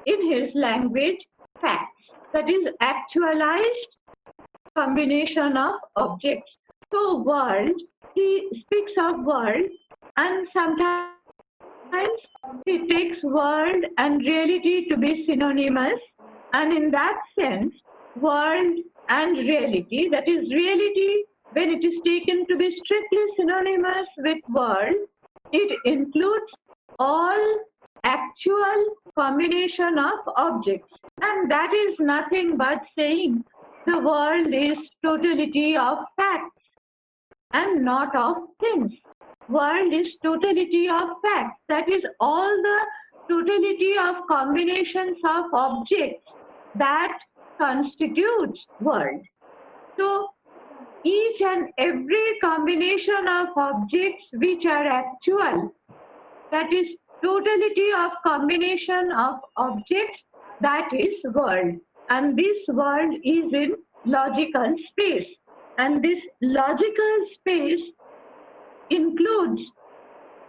in his language facts, that is actualized combination of objects. So world, he speaks of world, and sometimes he takes world and reality to be synonymous, and in that sense world and reality, that is reality when it is taken to be strictly synonymous with world, it includes all actual combination of objects, and that is nothing but saying the world is totality of facts and not of things. World is totality of facts, that is all the totality of combinations of objects that constitutes world. So each and every combination of objects which are actual, that is totality of combination of objects, that is world, and this world is in logical space, and this logical space includes,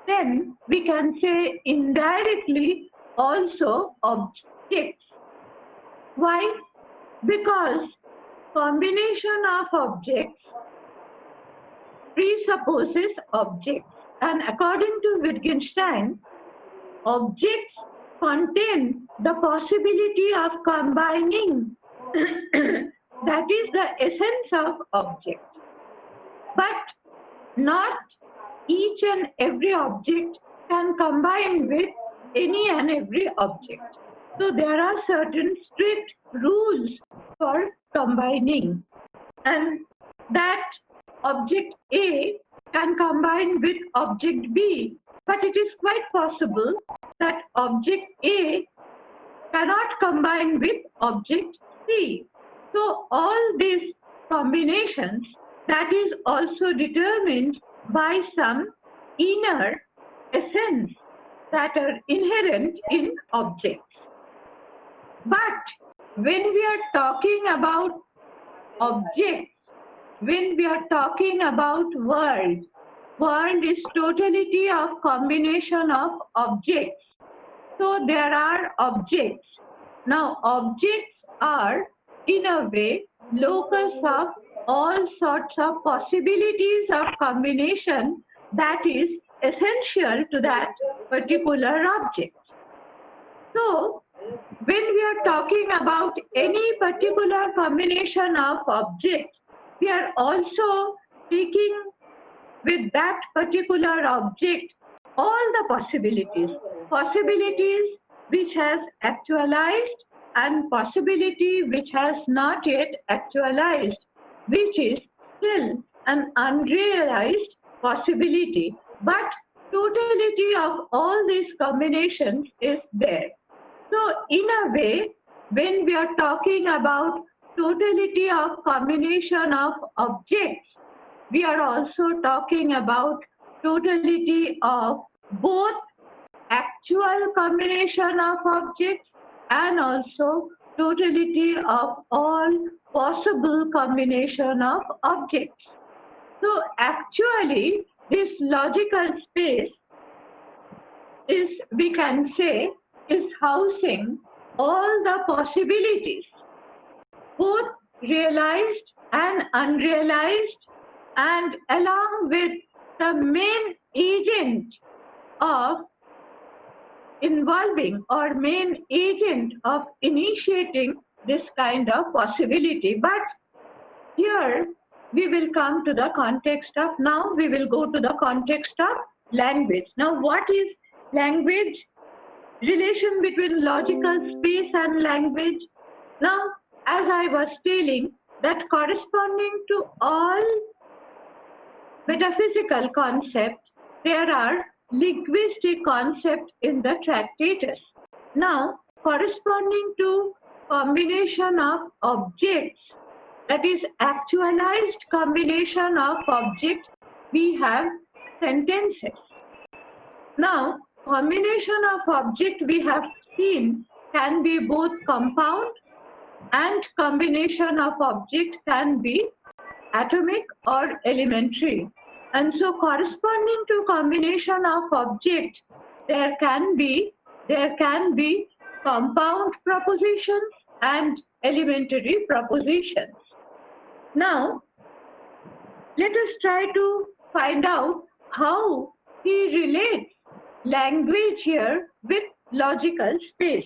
then we can say indirectly also objects. Why? Because combination of objects presupposes objects, and according to Wittgenstein, objects contain the possibility of combining that is the essence of object, but not each and every object can combine with any and every object. So there are certain strict rules for combining, and that object A can combine with object B, but it is quite possible that object A cannot combine with object C. So all these combinations, that is also determined by some inner essence that are inherent in objects. But when we are talking about objects, when we are talking about world is totality of combination of objects. So there are objects. Now objects are in a way locus of all sorts of possibilities of combination that is essential to that particular object. So when we are talking about any particular combination of objects, we are also taking with that particular object all the possibilities which has actualized and possibility which has not yet actualized, which is still an unrealized possibility, but totality of all these combinations is there. So in a way, when we are talking about totality of combination of objects, we are also talking about totality of both actual combination of objects and also totality of all possible combination of objects. So actually, this logical space is, we can say, is housing all the possibilities, both realized and unrealized, and along with the main agent of involving or main agent of initiating this kind of possibility. But here we will come to the context of, now we will go to the context of language. Now what is language? Relation between logical space and language. Now, as I was telling, that corresponding to all metaphysical concepts, there are linguistic concepts in the Tractatus. Now, corresponding to combination of objects, that is actualized combination of objects, we have sentences. Now, combination of object we have seen can be both compound and combination of object can be atomic or elementary. And so corresponding to combination of object, there can be compound propositions and elementary propositions. Now, let us try to find out how he relates language here with logical space.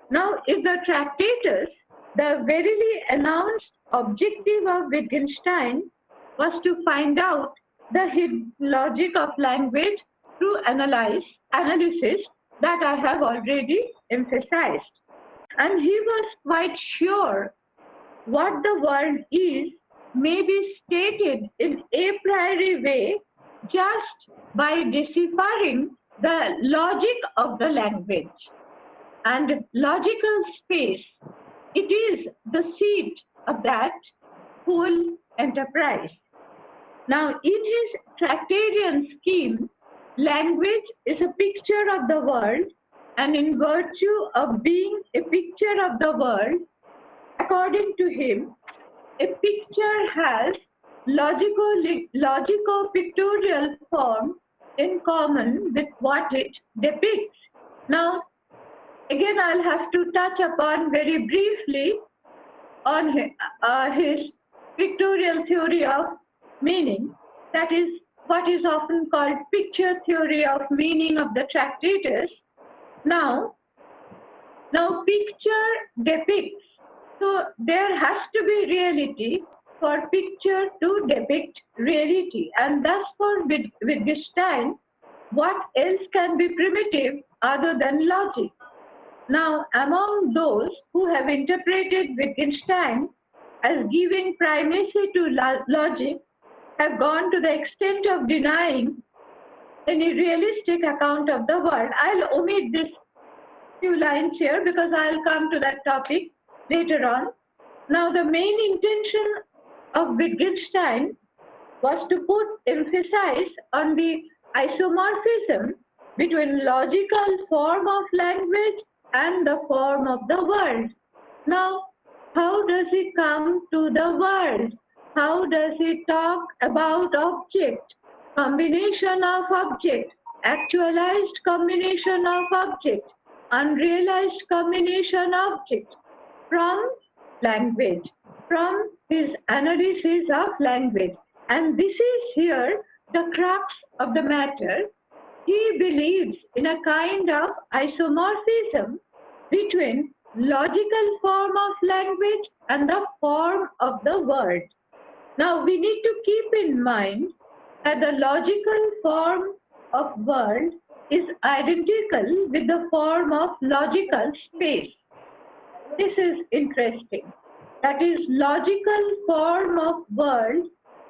Now, in the Tractatus, the verily announced objective of Wittgenstein was to find out the hidden logic of language through analysis that I have already emphasized. And he was quite sure what the world is may be stated in a priori way just by deciphering the logic of the language. And logical space, it is the seat of that whole enterprise. Now, in his Tractarian scheme, language is a picture of the world, and in virtue of being a picture of the world, according to him, a picture has logico-pictorial form in common with what it depicts. Now, again, I'll have to touch upon very briefly on his pictorial theory of meaning. That is what is often called picture theory of meaning of the Tractatus. Now picture depicts. So there has to be reality for picture to depict reality. And thus for Wittgenstein, what else can be primitive other than logic? Now, among those who have interpreted Wittgenstein as giving primacy to logic have gone to the extent of denying any realistic account of the world. I'll omit this few lines here because I'll come to that topic later on. Now, the main intention of Wittgenstein was to put emphasis on the isomorphism between logical form of language and the form of the world. Now, how does he come to the world? How does he talk about object, combination of object, actualized combination of object, unrealized combination of object from language, from his analysis of language? And this is here the crux of the matter. He believes in a kind of isomorphism between logical form of language and the form of the world. Now, we need to keep in mind that the logical form of world is identical with the form of logical space. This is interesting. That is, logical form of world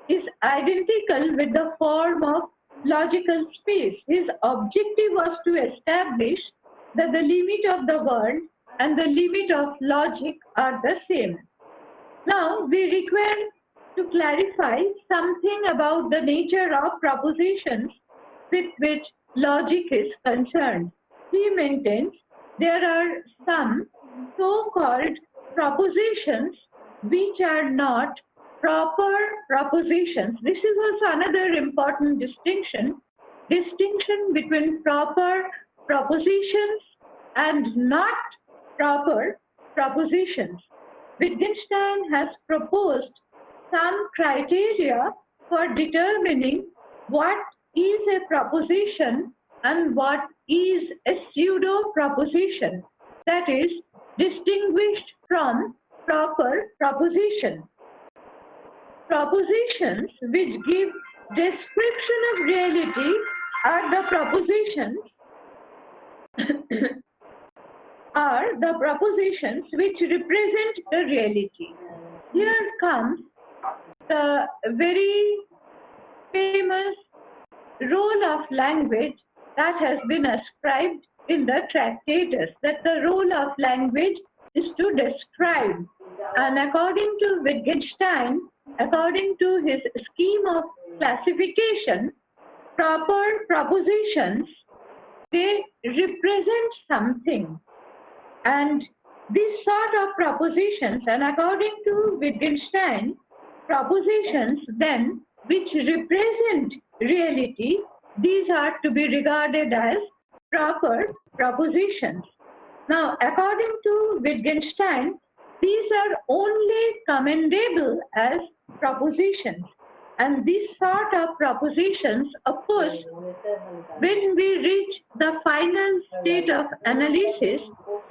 is identical with the form of logical space. His objective was to establish that the limit of the world and the limit of logic are the same. Now, we require to clarify something about the nature of propositions with which logic is concerned. He maintains there are some so-called propositions which are not proper propositions. This is also another important distinction between proper propositions and not proper propositions. Wittgenstein has proposed some criteria for determining what is a proposition and what is a pseudo proposition, that is, distinguished from proper proposition. Propositions which give description of reality are the propositions which represent the reality. Here comes the very famous role of language that has been ascribed in the Tractatus, that the role of language is to describe. And according to Wittgenstein, according to his scheme of classification, proper propositions, they represent something. And this sort of propositions, and according to Wittgenstein, propositions then which represent reality, these are to be regarded as proper propositions. Now, according to Wittgenstein, these are only commendable as propositions. And this sort of propositions, of course, when we reach the final state of analysis,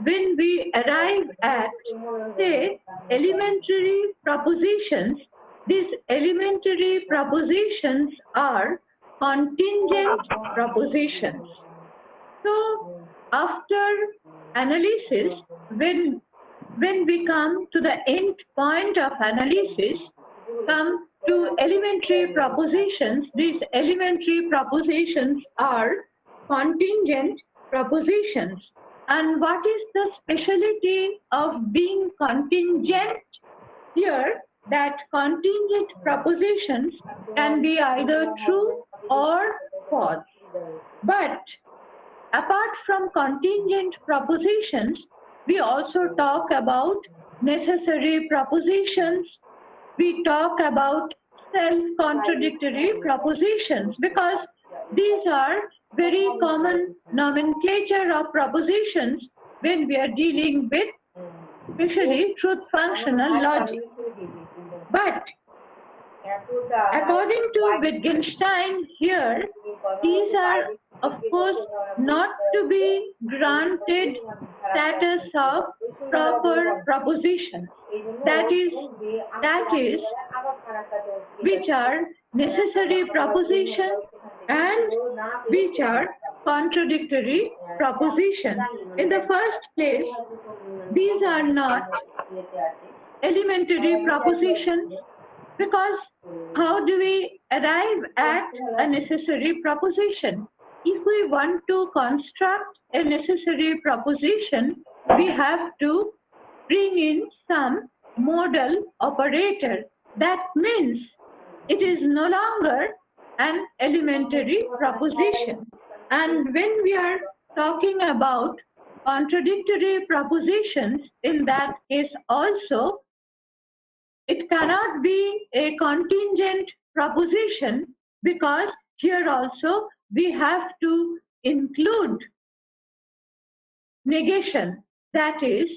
when we arrive at, say, elementary propositions, these elementary propositions are contingent propositions. So, after analysis, when we come to the end point of analysis, come to elementary propositions. These elementary propositions are contingent propositions. And what is the specialty of being contingent? Here, that contingent propositions can be either true or false. But apart from contingent propositions, we also talk about necessary propositions. We talk about self-contradictory propositions, because these are very common nomenclature of propositions when we are dealing with especially truth-functional logic. But according to Wittgenstein here, these are of course not to be granted status of proper propositions. That is, which are necessary propositions and which are contradictory propositions. In the first place, these are not elementary propositions, because how do we arrive at a necessary proposition? If we want to construct a necessary proposition, we have to bring in some modal operator. That means it is no longer an elementary proposition. And when we are talking about contradictory propositions, in that case also, it cannot be a contingent proposition, because here also we have to include negation, that is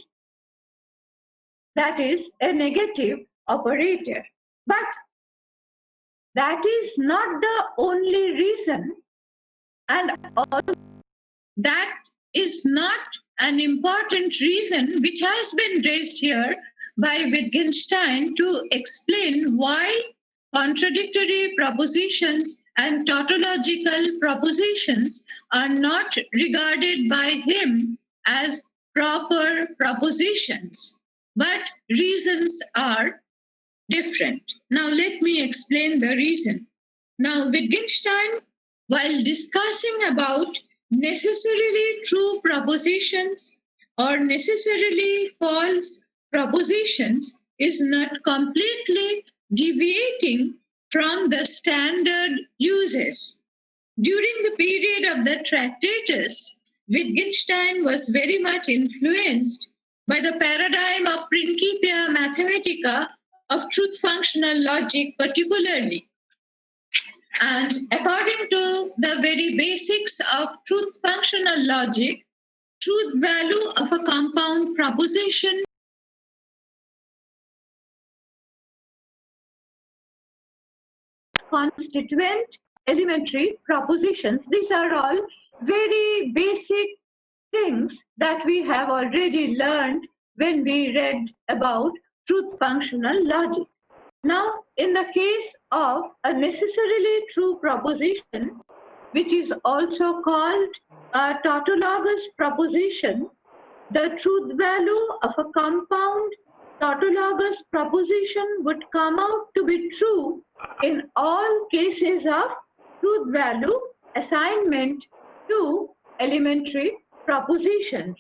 a negative operator. But that is not the only reason, and also that is not an important reason which has been raised here by Wittgenstein to explain why contradictory propositions and tautological propositions are not regarded by him as proper propositions, but reasons are different. Now let me explain the reason. Now Wittgenstein, while discussing about necessarily true propositions or necessarily false propositions, is not completely deviating from the standard uses. During the period of the Tractatus, Wittgenstein was very much influenced by the paradigm of Principia Mathematica of truth functional logic particularly. And according to the very basics of truth functional logic, truth value of a compound proposition constituent elementary propositions. These are all very basic things that we have already learned when we read about truth functional logic. Now, in the case of a necessarily true proposition, which is also called a tautologous proposition, the truth value of a compound tautologous proposition would come out to be true in all cases of truth value assignment to elementary propositions.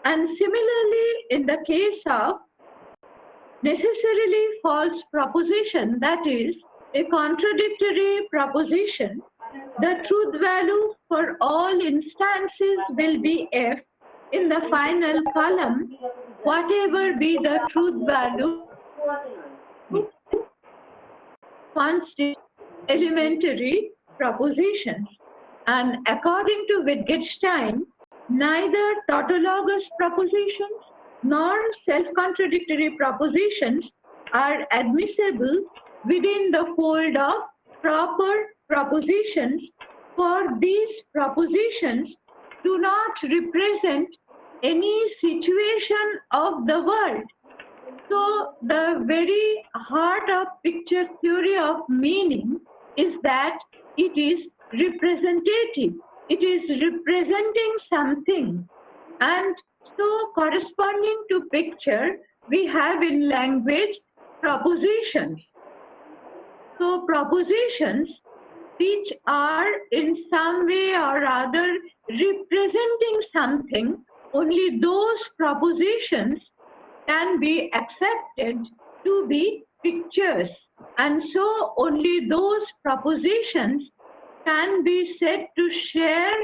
And similarly, in the case of necessarily false proposition, that is a contradictory proposition, the truth value for all instances will be F in the final column, whatever be the truth value constitute elementary propositions. And according to Wittgenstein, neither tautologous propositions nor self-contradictory propositions are admissible within the fold of proper propositions, for these propositions do not represent any situation of the world. So the very heart of picture theory of meaning is that it is representative. It is representing something. And so corresponding to picture, we have in language propositions. So propositions which are in some way or other representing something, only those propositions can be accepted to be pictures. And so only those propositions can be said to share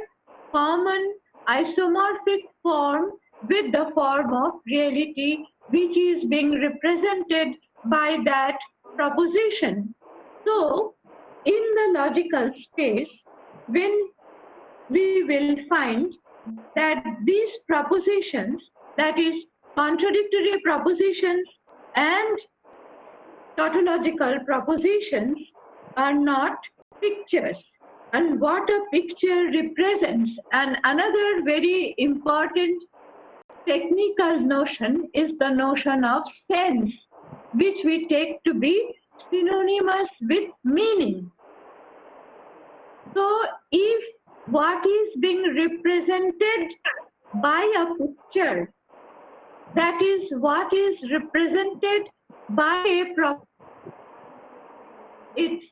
common isomorphic form with the form of reality which is being represented by that proposition. So, in the logical space, when we will find that these propositions, that is, contradictory propositions and tautological propositions, are not pictures. And what a picture represents, and another very important technical notion is the notion of sense, which we take to be synonymous with meaning. So if what is being represented by a picture, that is what is represented by a its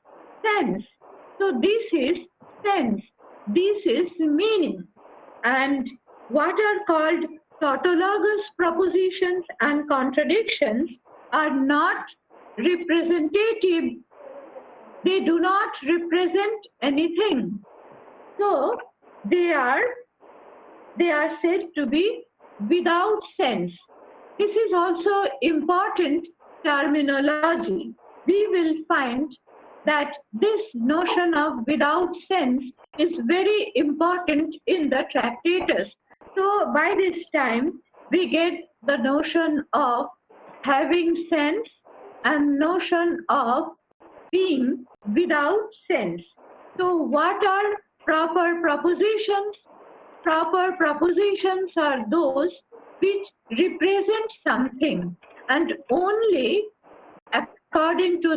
sense. So this is sense, this is meaning. And what are called tautologous propositions and contradictions are not representative. They do not represent anything. So they are said to be without sense. This is also important terminology. We will find that this notion of without sense is very important in the Tractatus. So by this time, we get the notion of having sense and notion of being without sense. So what are proper propositions? Proper propositions are those which represent something, and only according to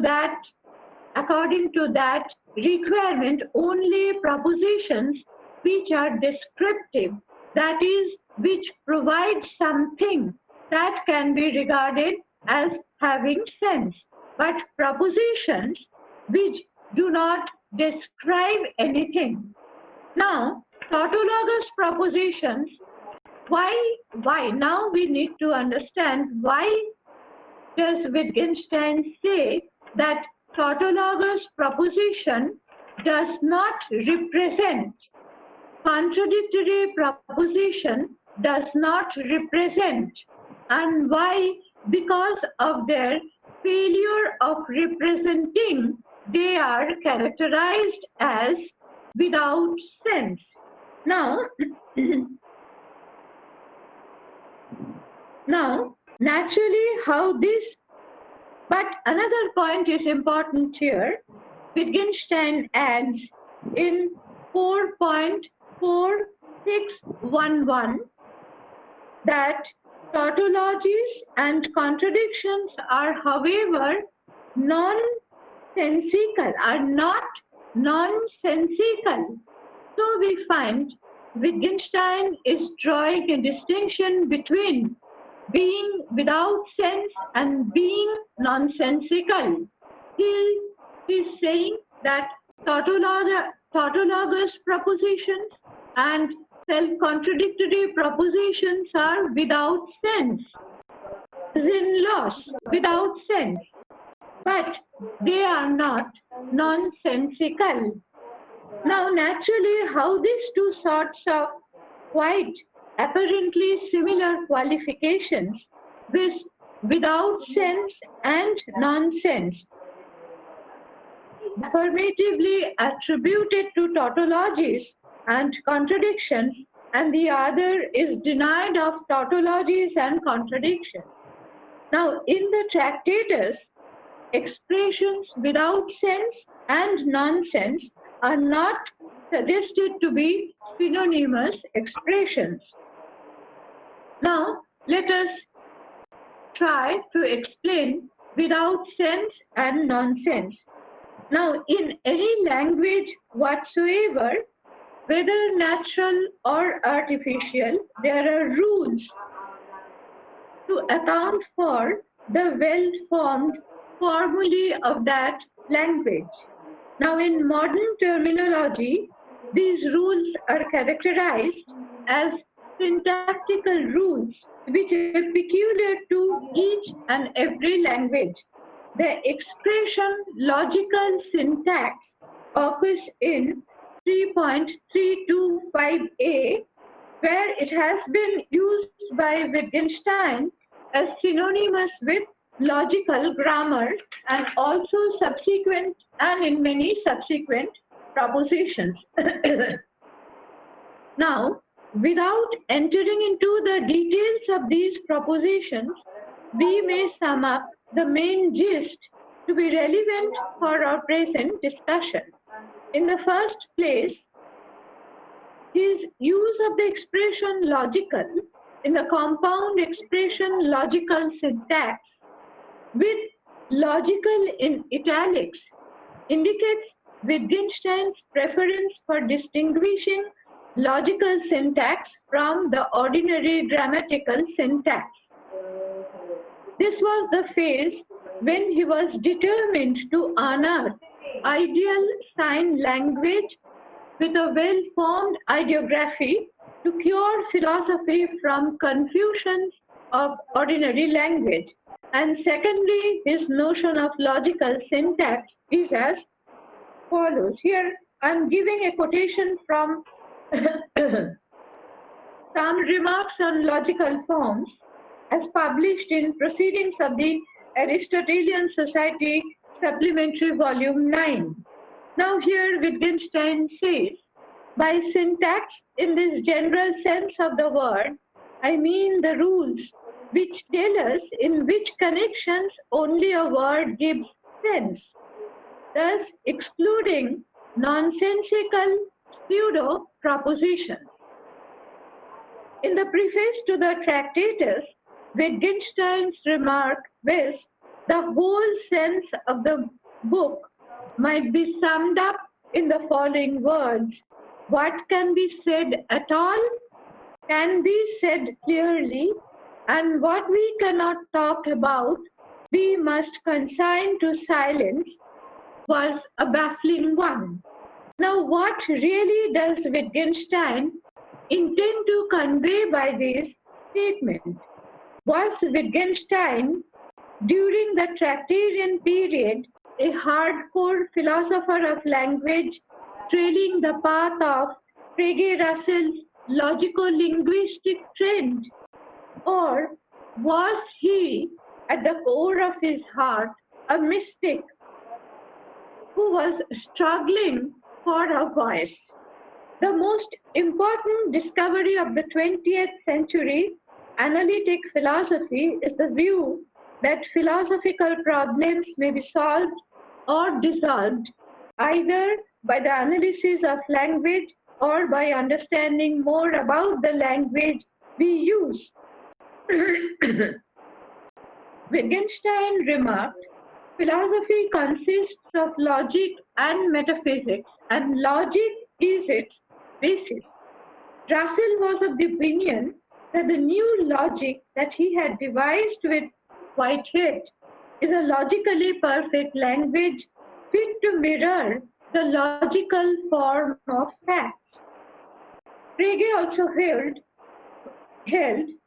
that requirement, only propositions which are descriptive, that is, which provide something, that can be regarded as having sense. But propositions which do not describe anything. Now, tautologous propositions, why? Now we need to understand why does Wittgenstein say that tautologous proposition does not represent, contradictory proposition does not represent, and why? Because of their failure of representing, they are characterized as without sense. Now, naturally, how this, but another point is important here. Wittgenstein adds in 4.4611 that tautologies and contradictions are, however, nonsensical, are not nonsensical. So we find Wittgenstein is drawing a distinction between being without sense and being nonsensical. He is saying that tautologous propositions and self-contradictory propositions are without sense, in loss, without sense, but they are not nonsensical. Now, naturally, how these two sorts of quite apparently similar qualifications, this without sense and nonsense, affirmatively attributed to tautologies and contradictions, and the other is denied of tautologies and contradictions. Now, in the Tractatus, expressions without sense and nonsense are not suggested to be synonymous expressions. Now, let us try to explain without sense and nonsense. Now, in any language whatsoever, whether natural or artificial, there are rules to account for the well-formed formulae of that language. Now, in modern terminology, these rules are characterized as syntactical rules which are peculiar to each and every language. The expression logical syntax occurs in 3.325a, where it has been used by Wittgenstein as synonymous with logical grammar and also subsequent and in many subsequent propositions. Now, without entering into the details of these propositions, we may sum up the main gist to be relevant for our present discussion. In the first place, his use of the expression logical in the compound expression logical syntax with logical in italics indicates Wittgenstein's preference for distinguishing logical syntax from the ordinary grammatical syntax. This was the phase when he was determined to unearth ideal sign language with a well-formed ideography to cure philosophy from confusions of ordinary language. And secondly, his notion of logical syntax is as follows. Here I'm giving a quotation from some remarks on logical forms as published in Proceedings of the Aristotelian Society, Supplementary Volume 9. Now here Wittgenstein says, by syntax, in this general sense of the word, I mean the rules which tell us in which connections only a word gives sense, thus excluding nonsensical pseudo propositions. In the preface to the Tractatus, Wittgenstein's remark was the whole sense of the book might be summed up in the following words: what can be said at all can be said clearly, and what we cannot talk about we must consign to silence, was a baffling one. Now, what really does Wittgenstein intend to convey by this statement? Was Wittgenstein, during the Tractarian period, a hardcore philosopher of language trailing the path of Frege Russell's logico-linguistic trend? Or was he, at the core of his heart, a mystic who was struggling for a voice? The most important discovery of the 20th century analytic philosophy is the view that philosophical problems may be solved or dissolved either by the analysis of language or by understanding more about the language we use. Wittgenstein remarked, philosophy consists of logic and metaphysics, and logic is its basis. Russell was of the opinion that the new logic that he had devised with Whitehead is a logically perfect language fit to mirror the logical form of facts. Frege also held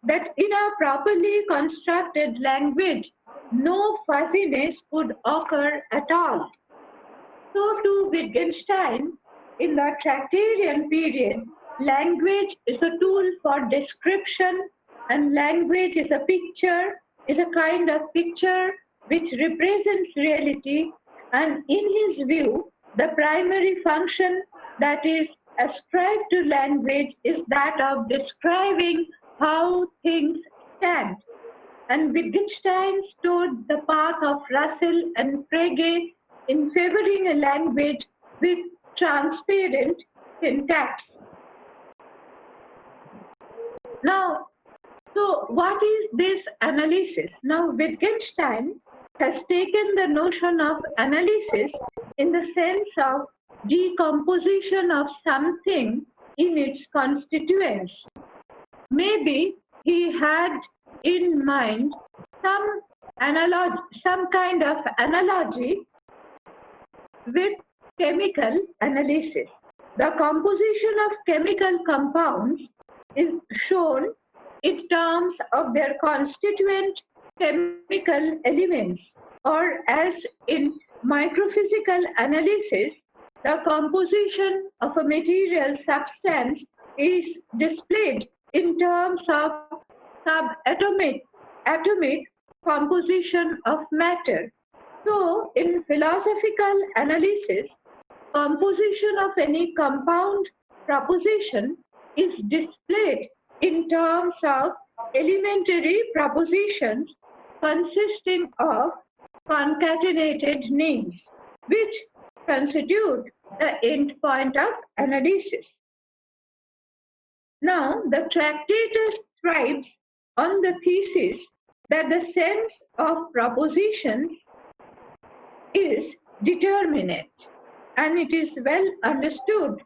that in a properly constructed language, no fuzziness could occur at all. So too Wittgenstein, in the Tractarian period, language is a tool for description, and language is a kind of picture which represents reality, and in his view, the primary function that is ascribed to language is that of describing how things stand. And Wittgenstein stood the path of Russell and Frege in favoring a language with transparent syntax. Now, so what is this analysis? Now, Wittgenstein has taken the notion of analysis in the sense of decomposition of something in its constituents. Maybe he had in mind some kind of analogy with chemical analysis. The composition of chemical compounds is shown in terms of their constituent chemical elements, or as in microphysical analysis, the composition of a material substance is displayed in terms of subatomic composition of matter. So, in philosophical analysis, composition of any compound proposition is displayed in terms of elementary propositions consisting of concatenated names, which constitute the end point of analysis. Now, the Tractatus thrives on the thesis that the sense of propositions is determinate. and it is well understood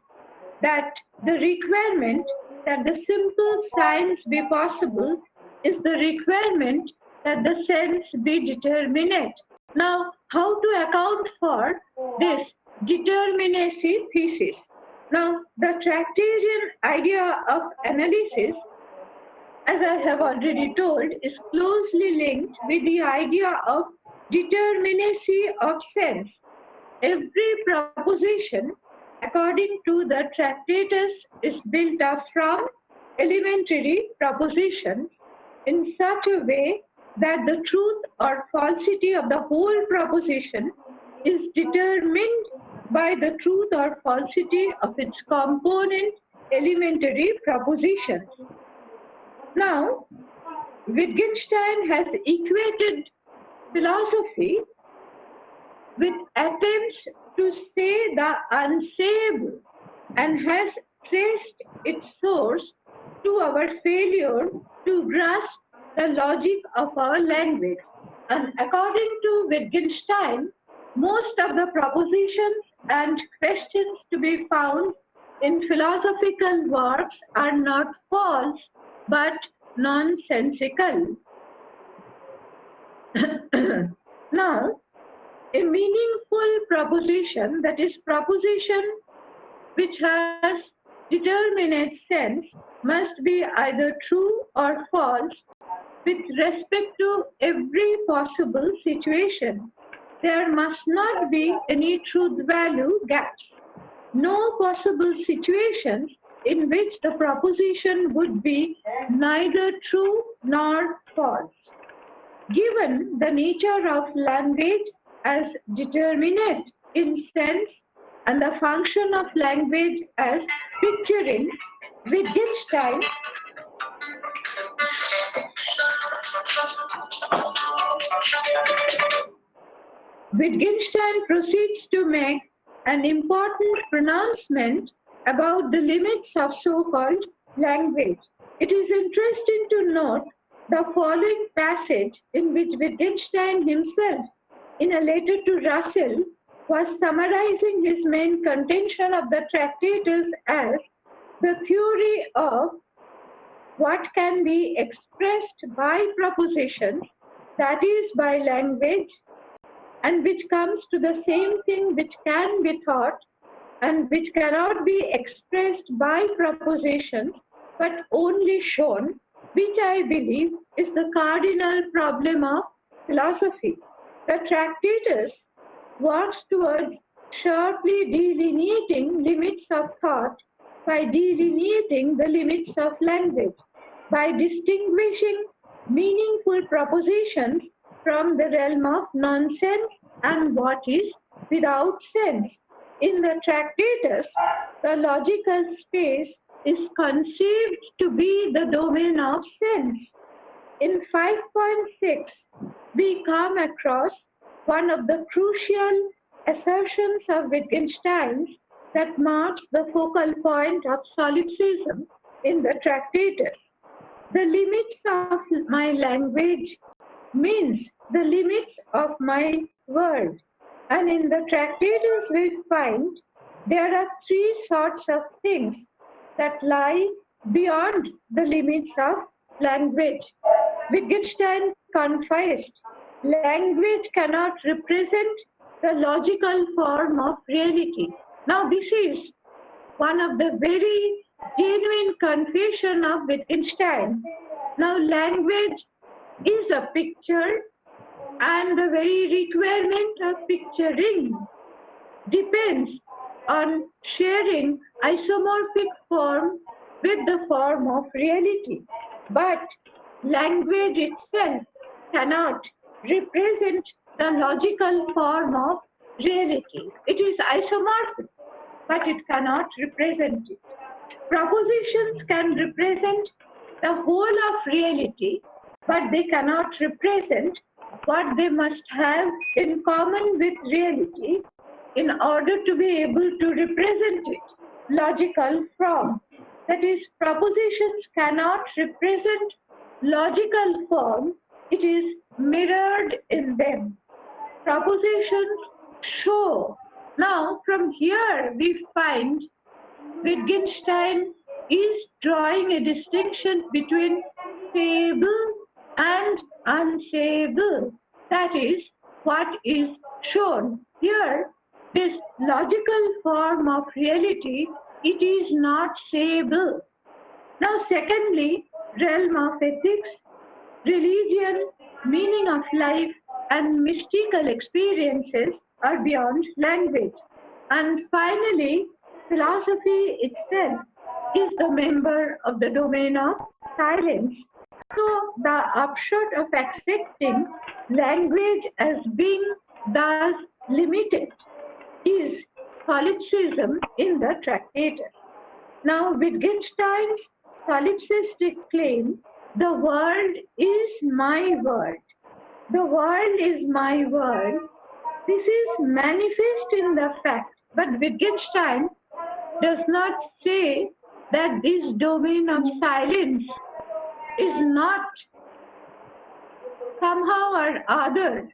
that the requirement that the simple signs be possible is the requirement that the sense be determinate. Now, how to account for this determinacy thesis? Now, the Tractarian idea of analysis, as I have already told, is closely linked with the idea of determinacy of sense. Every proposition, according to the Tractatus, is built up from elementary propositions in such a way that the truth or falsity of the whole proposition is determined by the truth or falsity of its component elementary propositions. Now, Wittgenstein has equated philosophy with attempts to say the unsayable and has traced its source to our failure to grasp the logic of our language. And according to Wittgenstein, most of the propositions and questions to be found in philosophical works are not false but nonsensical. Now, a meaningful proposition, that is, proposition which has determinate sense, must be either true or false with respect to every possible situation. There must not be any truth value gaps. No possible situations in which the proposition would be neither true nor false. Given the nature of language as determinate in sense and the function of language as picturing, Wittgenstein proceeds to make an important pronouncement about the limits of so-called language. It is interesting to note the following passage in which Wittgenstein himself, in a letter to Russell, was summarizing his main contention of the Tractatus as the theory of what can be expressed by propositions, that is, by language, and which comes to the same thing which can be thought and which cannot be expressed by propositions but only shown, which I believe is the cardinal problem of philosophy. The Tractatus works towards sharply delineating limits of thought by delineating the limits of language, by distinguishing meaningful propositions from the realm of nonsense and what is without sense. In the Tractatus, the logical space is conceived to be the domain of sense. In 5.6, we come across one of the crucial assertions of Wittgenstein's that marks the focal point of solipsism in the Tractatus. The limits of my language means the limits of my world. And in the Tractatus we find there are three sorts of things that lie beyond the limits of language. Wittgenstein confessed, language cannot represent the logical form of reality. Now this is one of the very genuine confession of Wittgenstein. Now language is a picture, and the very requirement of picturing depends on sharing isomorphic form with the form of reality. But language itself cannot represent the logical form of reality. It is isomorphic, but it cannot represent it. Propositions can represent the whole of reality, but they cannot represent what they must have in common with reality in order to be able to represent it. Logical form. That is, propositions cannot represent logical form, it is mirrored in them. Propositions show Now, from here we find Wittgenstein is drawing a distinction between sayable and unsayable. That is what is shown here. This logical form of reality, it is not sayable. Now, secondly, realm of ethics, religion, meaning of life, and mystical experiences are beyond language. And finally, philosophy itself is the member of the domain of silence. So, the upshot of accepting language as being thus limited is solipsism in the Tractatus. Now, Wittgenstein's solipsistic claim, the world is my world. The world is my world. This is manifest in the fact, but Wittgenstein does not say that this domain of silence is not somehow or other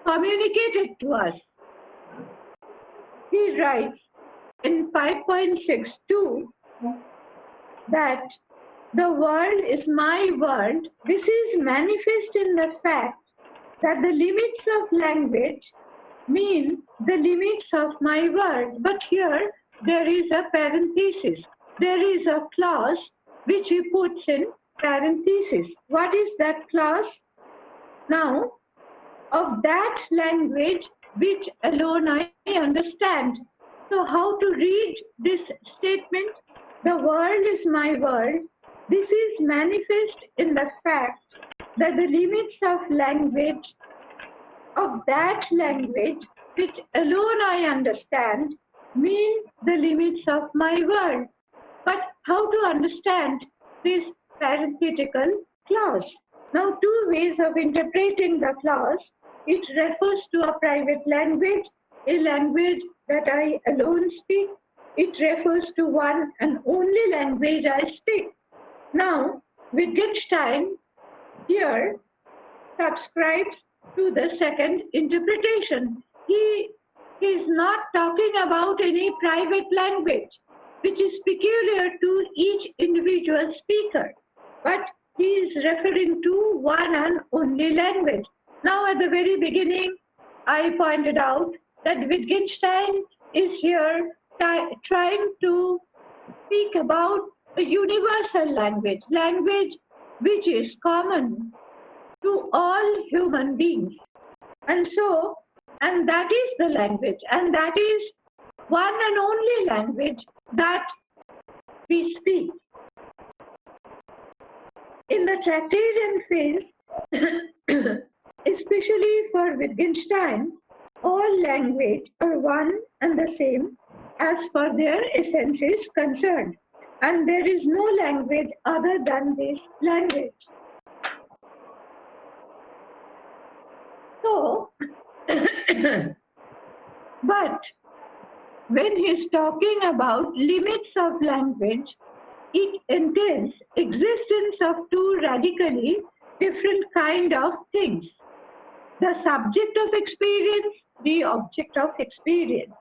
communicated to us. He writes in 5.62 that the world is my world. This is manifest in the fact that the limits of language mean the limits of my world. But here there is a parenthesis. There is a clause which he puts in parenthesis. What is that clause? Now, of that language which alone I understand. So how to read this statement? The world is my world. This is manifest in the fact that the limits of language, of that language which alone I understand, mean the limits of my world. But how to understand this parenthetical clause? Now, two ways of interpreting the clause. It refers to a private language, a language that I alone speak. It refers to one and only language I speak. Now, Wittgenstein here subscribes to the second interpretation. He is not talking about any private language which is peculiar to each individual speaker, but he is referring to one and only language. Now, at the very beginning, I pointed out that Wittgenstein is here trying to speak about a universal language, language which is common to all human beings. And so, and that is the language, and that is one and only language that we speak. In the Tractarian phase, especially for Wittgenstein, all language are one and the same as far their essence is concerned, and there is no language other than this language. So, but when he is talking about limits of language, it entails existence of two radically different kind of things. The subject of experience, the object of experience.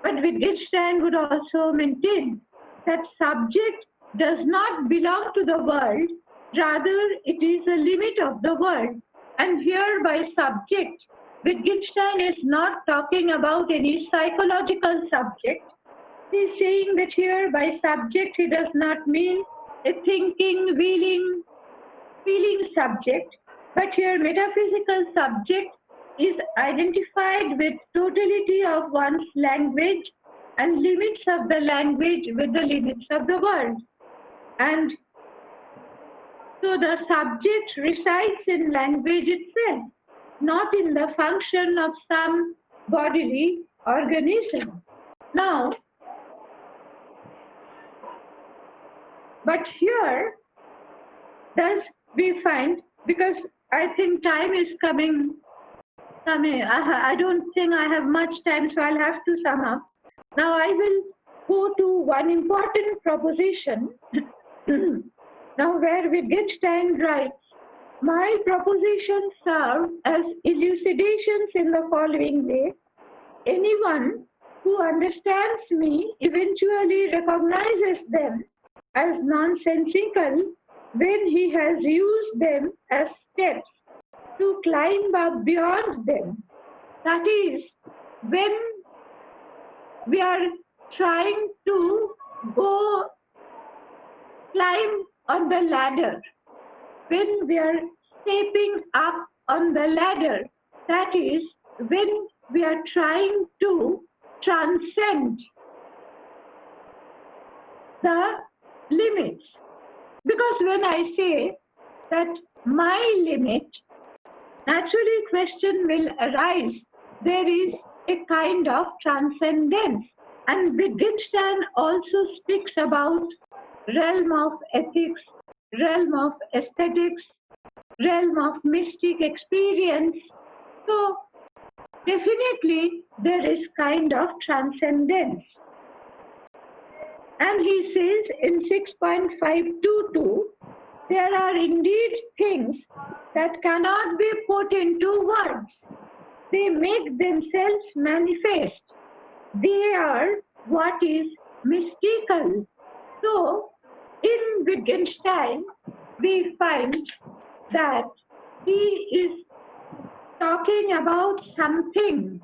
But Wittgenstein would also maintain that subject does not belong to the world, rather it is a limit of the world. And here by subject, Wittgenstein is not talking about any psychological subject. He is saying that here by subject he does not mean a thinking, feeling subject, but here metaphysical subject is identified with totality of one's language and limits of the language with the limits of the world. And so the subject resides in language itself, not in the function of some bodily organism. Now, but here, thus we find, because I think time is coming, I don't think I have much time, so I'll have to sum up. Now I will go to one important proposition, now where Wittgenstein writes, my propositions serve as elucidations in the following way. Anyone who understands me eventually recognizes them as nonsensical when he has used them as steps to climb up beyond them. That is, when we are trying to go climb on the ladder, when we are stepping up on the ladder, that is, when we are trying to transcend the limits. Because when I say that my limit, naturally question will arise. There is a kind of transcendence. And Wittgenstein also speaks about realm of ethics, realm of aesthetics, realm of mystic experience. So definitely there is kind of transcendence. And he says in 6.522, there are indeed things that cannot be put into words. They make themselves manifest. They are what is mystical. So, in Wittgenstein, we find that he is talking about something.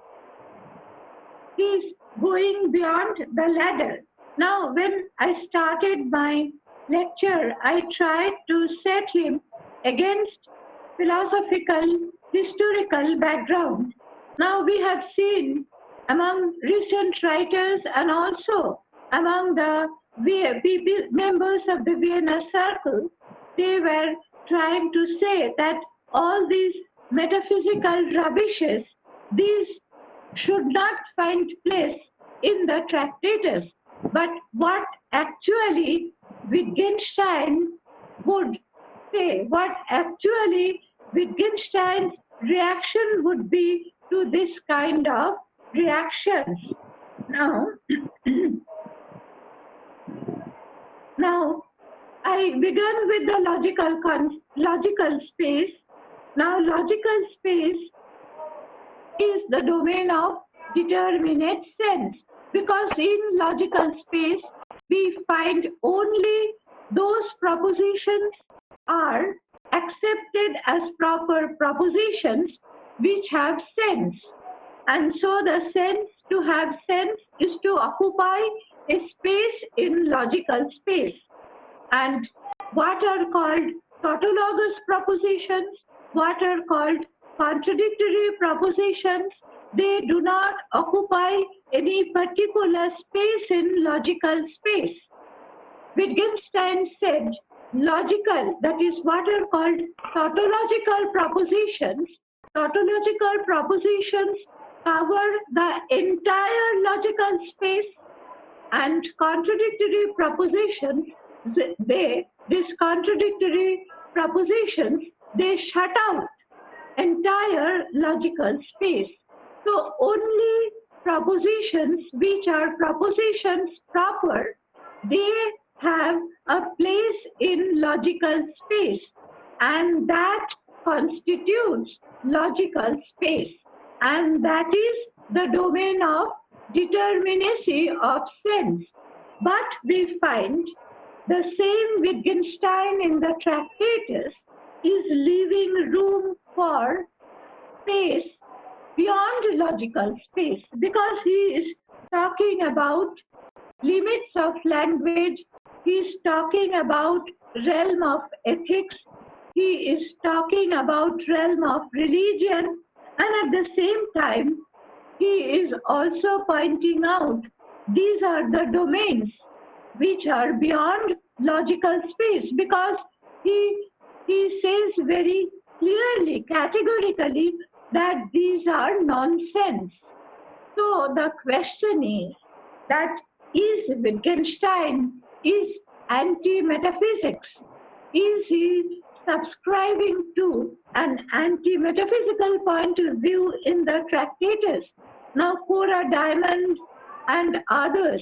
He is going beyond the ladder. Now, when I started my lecture, I tried to set him against philosophical, historical background. Now, we have seen among recent writers and also among the members of the Vienna Circle, they were trying to say that all these metaphysical rubbishes, these should not find place in the Tractatus. But what actually Wittgenstein would say, what actually Wittgenstein's reaction would be to this kind of reactions. Now, now I began with the logical space. Now, logical space is the domain of determinate sense, because in logical space we find only those propositions are accepted as proper propositions which have sense. And so the sense, to have sense, is to occupy a space in logical space. And what are called tautologous propositions, what are called contradictory propositions, they do not occupy any particular space in logical space. Wittgenstein said logical, that is what are called tautological propositions. Tautological propositions cover the entire logical space, and contradictory propositions, these contradictory propositions, they shut out entire logical space. So only propositions which are propositions proper, they have a place in logical space, and that constitutes logical space, and that is the domain of determinacy of sense. But we find the same Wittgenstein in the Tractatus is leaving room for space beyond logical space, because he is talking about limits of language, he is talking about realm of ethics, he is talking about realm of religion, and at the same time he is also pointing out these are the domains which are beyond logical space, because he says very clearly, categorically, that these are nonsense. So the question is that is Wittgenstein is anti-metaphysics? Is he subscribing to an anti-metaphysical point of view in the Tractatus? Now, Cora Diamond and others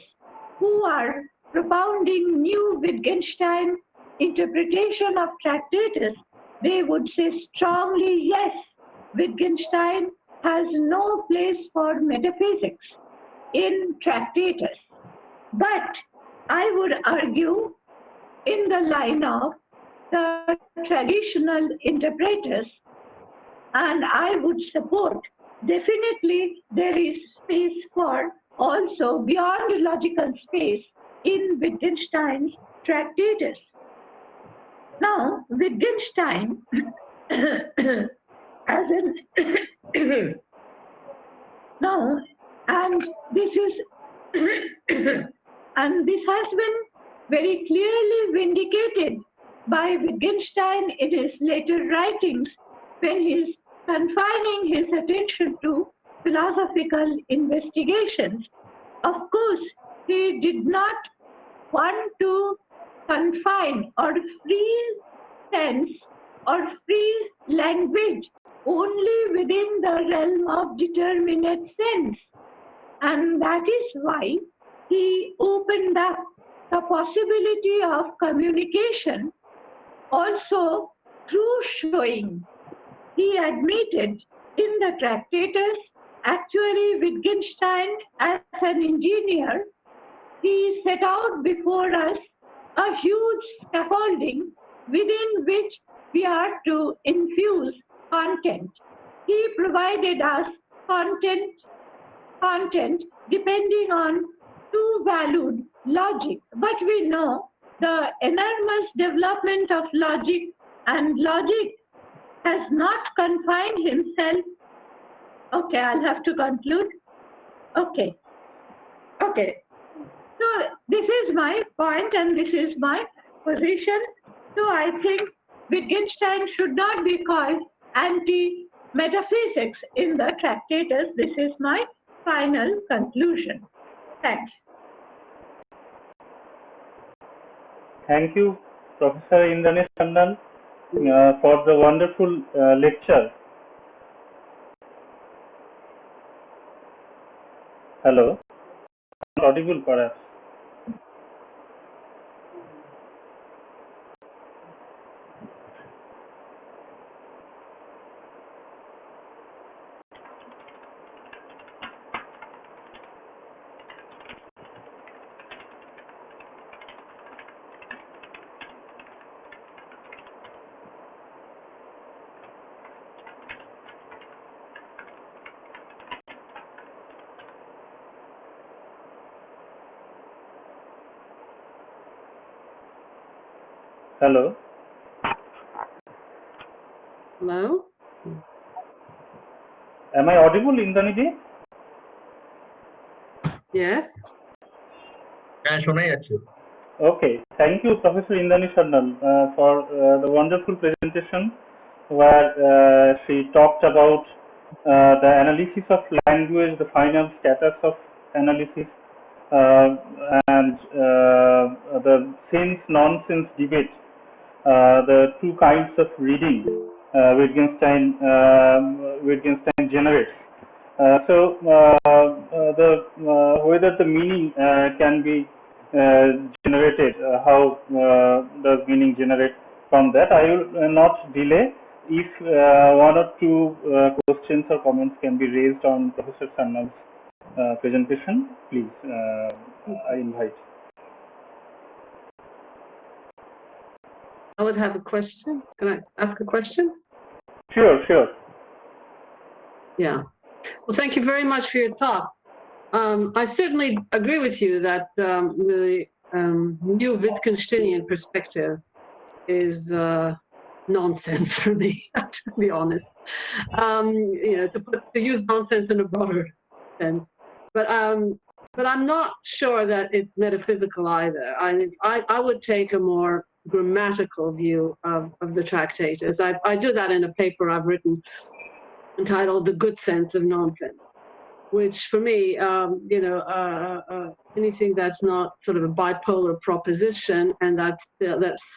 who are propounding new Wittgenstein interpretation of Tractatus, they would say strongly, yes, Wittgenstein has no place for metaphysics. in Tractatus. But I would argue in the line of the traditional interpreters, and I would support definitely there is space for also beyond logical space in Wittgenstein's Tractatus. Now, Wittgenstein, as in now, and this is and this has been very clearly vindicated by Wittgenstein in his later writings when he is confining his attention to philosophical investigations. Of course, he did not want to confine or freeze sense or freeze language only within the realm of determinate sense. And that is why he opened up the possibility of communication also through showing. He admitted in the Tractatus, actually Wittgenstein as an engineer, he set out before us a huge scaffolding within which we are to infuse content. He provided us content depending on two valued logic. But we know the enormous development of logic, and logic has not confined himself. Okay, I'll have to conclude. Okay. So this is my point and this is my position. So I think Wittgenstein should not be called anti-metaphysics in the Tractatus. This is my final conclusion. Thanks. Thank you, Professor Indrani Tandon, for the wonderful lecture. Hello, audible perhaps. Hello. Hello? Am I audible, Indrani? Yes? Okay. Thank you, Professor Indrani Tandon, for the wonderful presentation where she talked about the analysis of language, the final status of analysis, and the sense-nonsense debate, the two kinds of reading Wittgenstein generates. Whether the meaning can be generated, how does meaning generate from that? I will not delay. If one or two questions or comments can be raised on Professor Tandon's presentation, please, I invite. I would have a question. Can I ask a question? Sure. Yeah. Well, thank you very much for your talk. I certainly agree with you that the new Wittgensteinian perspective is nonsense for me, to be honest. To use nonsense in a broader sense. But I'm not sure that it's metaphysical either. I would take a more grammatical view of the Tractatus. I do that in a paper I've written entitled "The Good Sense of Nonsense," which for me, anything that's not sort of a bipolar proposition and that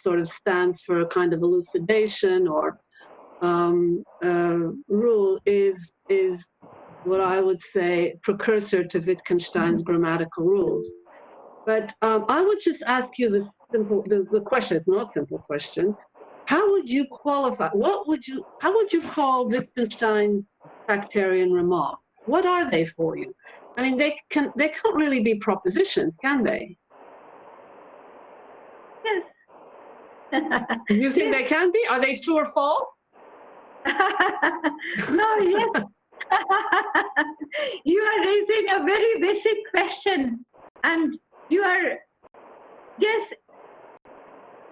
sort of stands for a kind of elucidation or rule is what I would say precursor to Wittgenstein's grammatical rules. But I would just ask you the question. It's not a simple question. How would you qualify? How would you call Wittgenstein's Tractarian remarks? What are they for you? I mean, they can't really be propositions, can they? Yes. Do you think they can be? Are they true or false? No, yes. You are raising a very basic question, and you are, yes,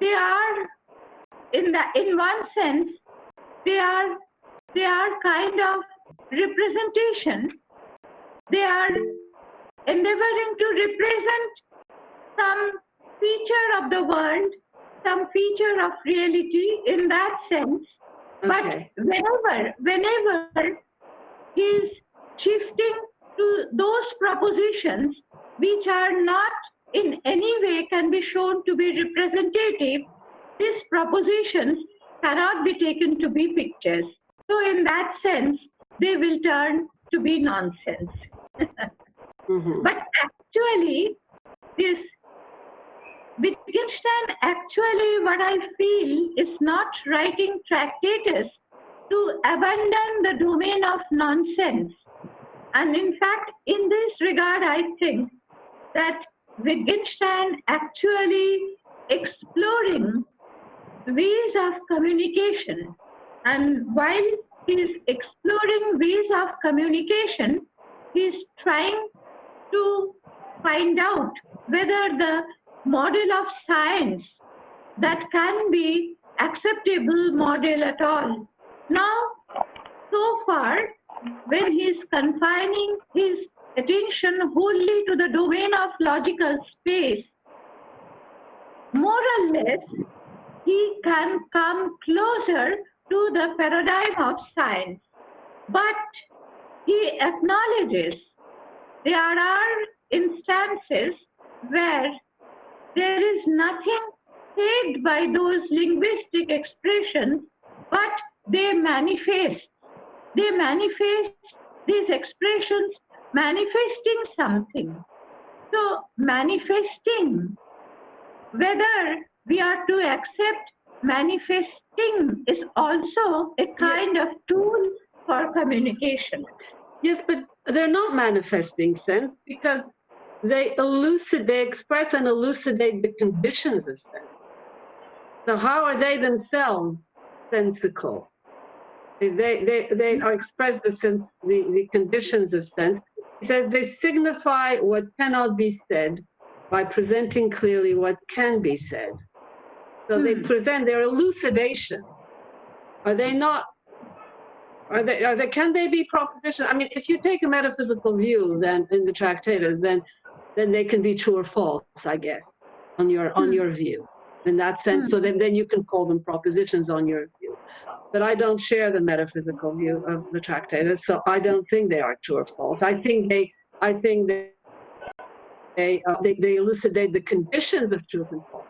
they are, in one sense, they are kind of representation. They are endeavoring to represent some feature of the world, some feature of reality in that sense. Okay. But whenever he is shifting to those propositions which are not in any way can be shown to be representative, these propositions cannot be taken to be pictures. So in that sense, they will turn to be nonsense. But actually, this Wittgenstein actually, what I feel, is not writing tractates to abandon the domain of nonsense. And in fact, in this regard, I think that Wittgenstein actually exploring ways of communication. And while he is exploring ways of communication, he is trying to find out whether the model of science that can be acceptable model at all. Now, so far, when he is confining his attention wholly to the domain of logical space, more or less, he can come closer to the paradigm of science. But he acknowledges there are instances where there is nothing said by those linguistic expressions, but they manifest. They manifest these expressions manifesting something. So manifesting, whether we are to accept manifesting is also a kind of tool for communication. Yes, but they're not manifesting sense because they express and elucidate the conditions of sense. So how are they themselves sensical? They are express the conditions of sense. It says they signify what cannot be said by presenting clearly what can be said. So they present their elucidation. Are they not? Can they be propositions? I mean, if you take a metaphysical view, then in the Tractatus, then they can be true or false, I guess, on your view. In that sense, so then you can call them propositions on your view. But I don't share the metaphysical view of the Tractatus, so I don't think they are true or false. I think they elucidate the conditions of truth and false.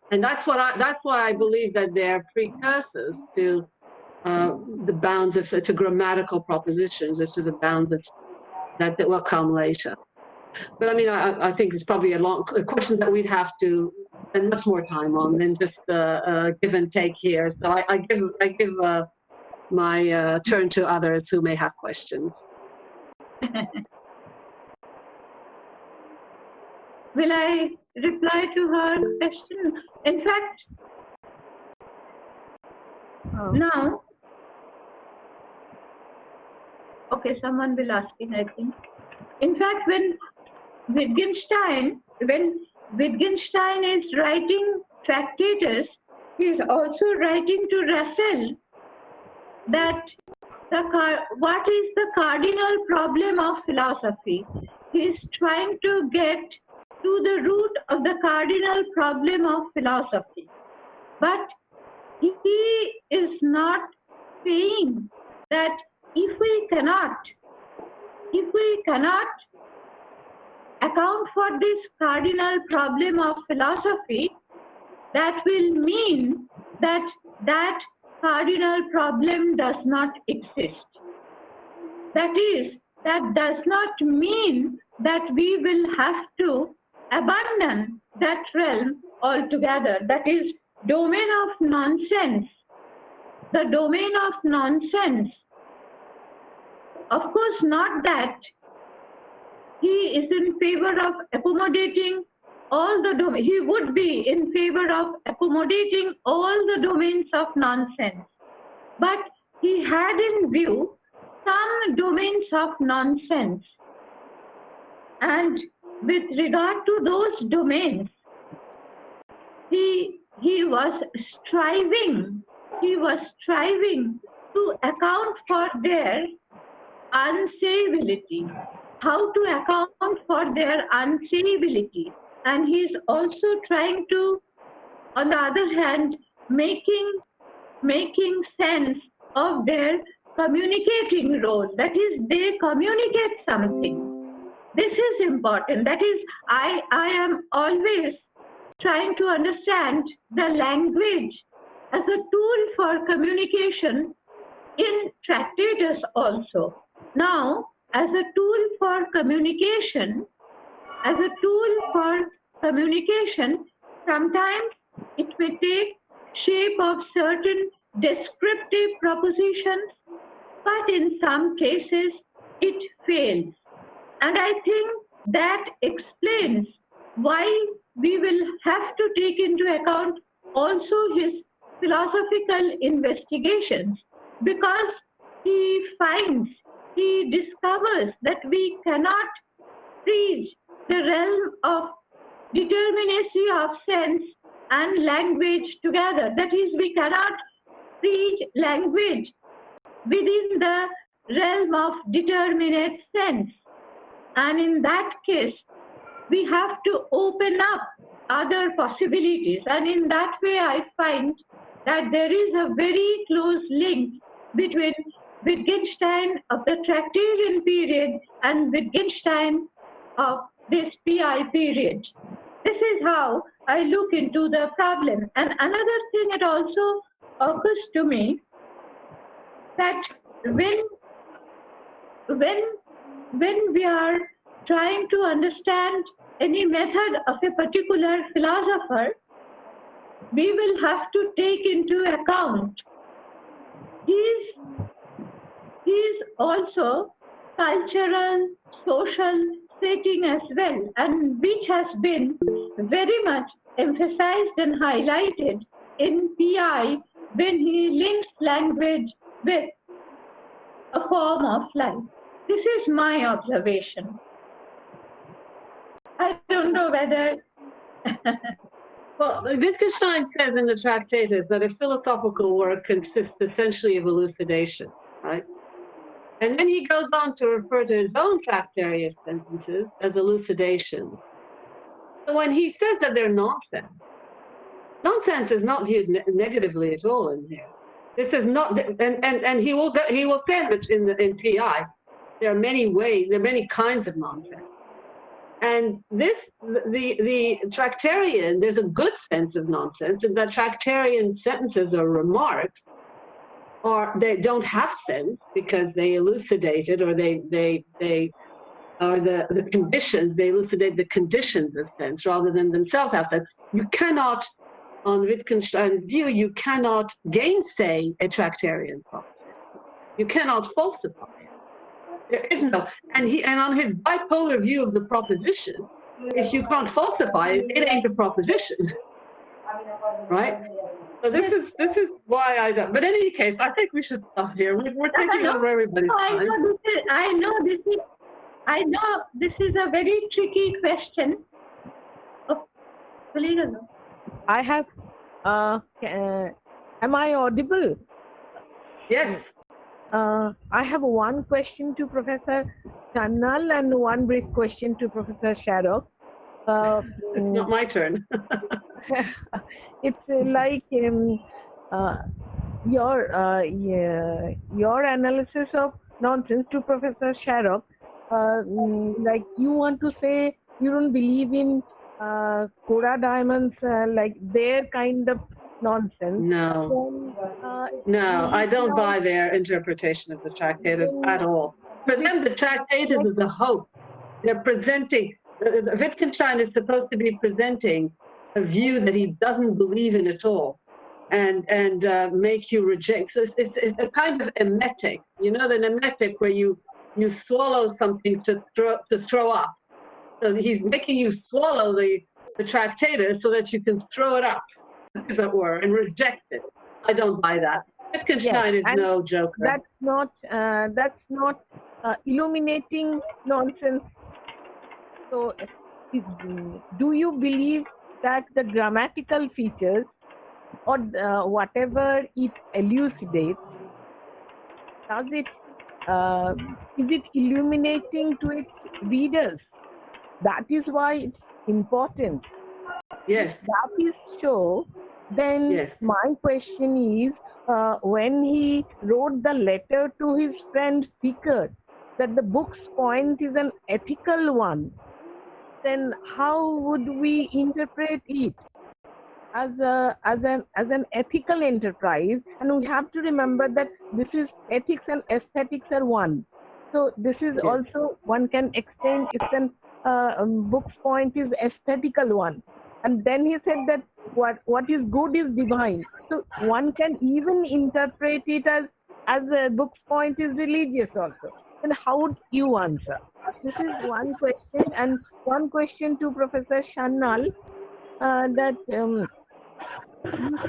And that's why I believe that they are precursors to the bounds of to grammatical propositions, as to the bounds of that will come later. But I mean, I think it's probably a question that we'd have to spend much more time on than just give and take here. So I give my turn to others who may have questions. Will I reply to her question? In fact, now, okay, someone will ask me, I think. In fact, when Wittgenstein is writing Tractatus, he is also writing to Russell that what is the cardinal problem of philosophy? He is trying to get to the root of the cardinal problem of philosophy. But he is not saying that if we cannot account for this cardinal problem of philosophy, that will mean that cardinal problem does not exist. That is, that does not mean that we will have to abandon that realm altogether. That is, domain of nonsense. The domain of nonsense Of course, not that he is in favor of accommodating all the domains. He would be in favor of accommodating all the domains of nonsense. But he had in view some domains of nonsense. And with regard to those domains, he was striving to account for their unsayability, how to account for their unsayability. And he's also trying to, on the other hand, making sense of their communicating role. That is, they communicate something. This is important. That is, I am always trying to understand the language as a tool for communication in tractatus also. Now, as a tool for communication, sometimes it may take shape of certain descriptive propositions, but in some cases it fails. And I think that explains why we will have to take into account also his philosophical investigations, because he discovers that we cannot preach the realm of determinacy of sense and language together. That is, we cannot preach language within the realm of determinate sense. And in that case, we have to open up other possibilities. And in that way, I find that there is a very close link between Wittgenstein of the Tractarian period and Wittgenstein of this PI period. This is how I look into the problem. And another thing that also occurs to me, that when we are trying to understand any method of a particular philosopher, we will have to take into account his also cultural, social setting as well, and which has been very much emphasized and highlighted in PI when he links language with a form of life. This is my observation. I don't know whether... Well, Wittgenstein says in the Tractatus that a philosophical work consists essentially of elucidation, right? And then he goes on to refer to his own Tractarian sentences as elucidations. So when he says that they're nonsense, nonsense is not viewed negatively at all in here. This is not, and he will say that in PI, there are many ways, there are many kinds of nonsense. And the Tractarian, there's a good sense of nonsense, and that Tractarian sentences or remarks, or they don't have sense because they elucidated, or they are the conditions, they elucidate the conditions of sense rather than themselves have sense. You cannot, on Wittgenstein's view, you cannot gainsay a Tractarian proposition. You cannot falsify it. There is no, and on his bipolar view of the proposition, if you can't falsify it, it ain't a proposition, right? So this is why I don't. But in any case, I think we should stop here. We're taking over everybody's time. I know this is a very tricky question. I have. Am I audible? Yes. I have one question to Professor Channal and one brief question to Professor Sharrock. It's not my turn. It's like your analysis of nonsense to Professor Sharrock. Like you want to say you don't believe in Gour diamonds, like their kind of nonsense. No. No, I don't buy their interpretation of the Tractatus at all. For them, the Tractatus is a hope. They're presenting, Wittgenstein is supposed to be presenting a view that he doesn't believe in at all, and make you reject. So it's a kind of emetic, you know, the emetic where you you swallow something to throw up. So he's making you swallow the Tractatus so that you can throw it up, as it were, and reject it. I don't buy that. Wittgenstein is no joker. That's not illuminating nonsense. So, do you believe that the grammatical features or whatever it elucidates, is it illuminating to its readers? That is why it's important. Yes. If that is so, then yes. My question is, when he wrote the letter to his friend Pickard, that the book's point is an ethical one, then how would we interpret it as an ethical enterprise? And we have to remember that this is ethics and aesthetics are one. So this is yes. also, one can extend, it's an book's point is aesthetical one. And then he said that what is good is divine. So one can even interpret it as a book's point is religious also. Then how would you answer? This is one question. And one question to Professor Sannal, that you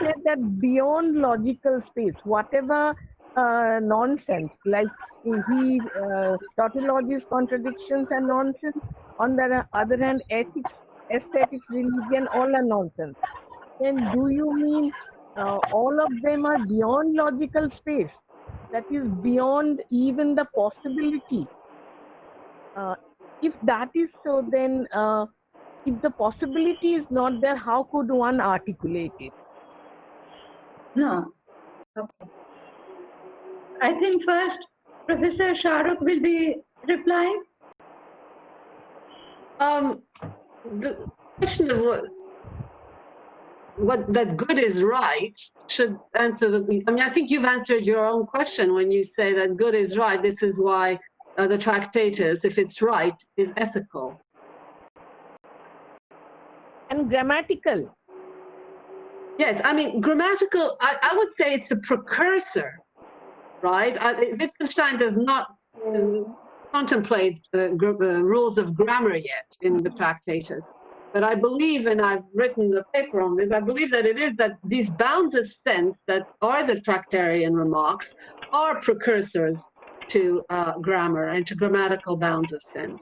said that beyond logical space, whatever nonsense, like he tautologies, contradictions are nonsense. On the other hand, ethics, aesthetics, religion, all are nonsense. Then do you mean all of them are beyond logical space? That is beyond even the possibility. If that is so, then if the possibility is not there, how could one articulate it? No. Okay. I think first Professor Shahrukh will be replying. The question of what that good is right should answer the. I mean, I think you've answered your own question when you say that good is right. This is why the Tractatus, if it's right, is ethical. And grammatical. Yes, I mean, grammatical, I would say it's a precursor, right? Wittgenstein does not contemplate the rules of grammar yet in the Tractatus. But I believe, and I've written a paper on this, I believe that it is that these bounds of sense that are the Tractarian remarks are precursors to grammar and to grammatical bounds of sense.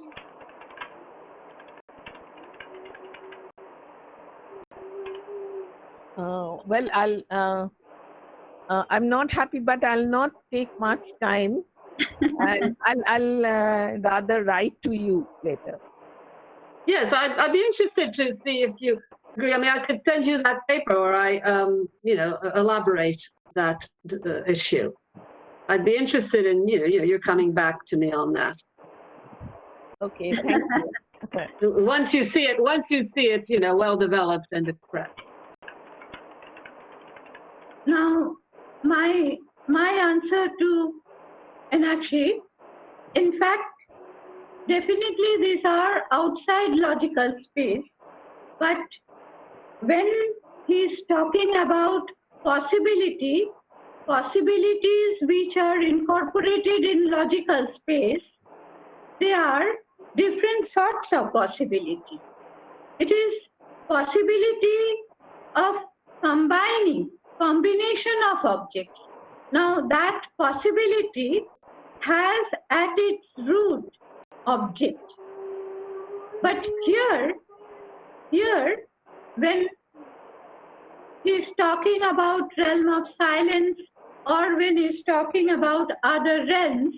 Well, I'm not happy, but I'll not take much time. I'll rather write to you later. Yes, I'd be interested to see if you agree. I mean, I could send you that paper, or I, elaborate that issue. I'd be interested in you're coming back to me on that. Okay, thank you. Once you see it, well developed and expressed. Now, my answer to Enakshi, in fact, definitely these are outside logical space, but when he's talking about possibilities which are incorporated in logical space, they are different sorts of possibility. It is possibility of combination of objects. Now that possibility has at its root object. But here when he's talking about realm of silence, or when he's talking about other realms,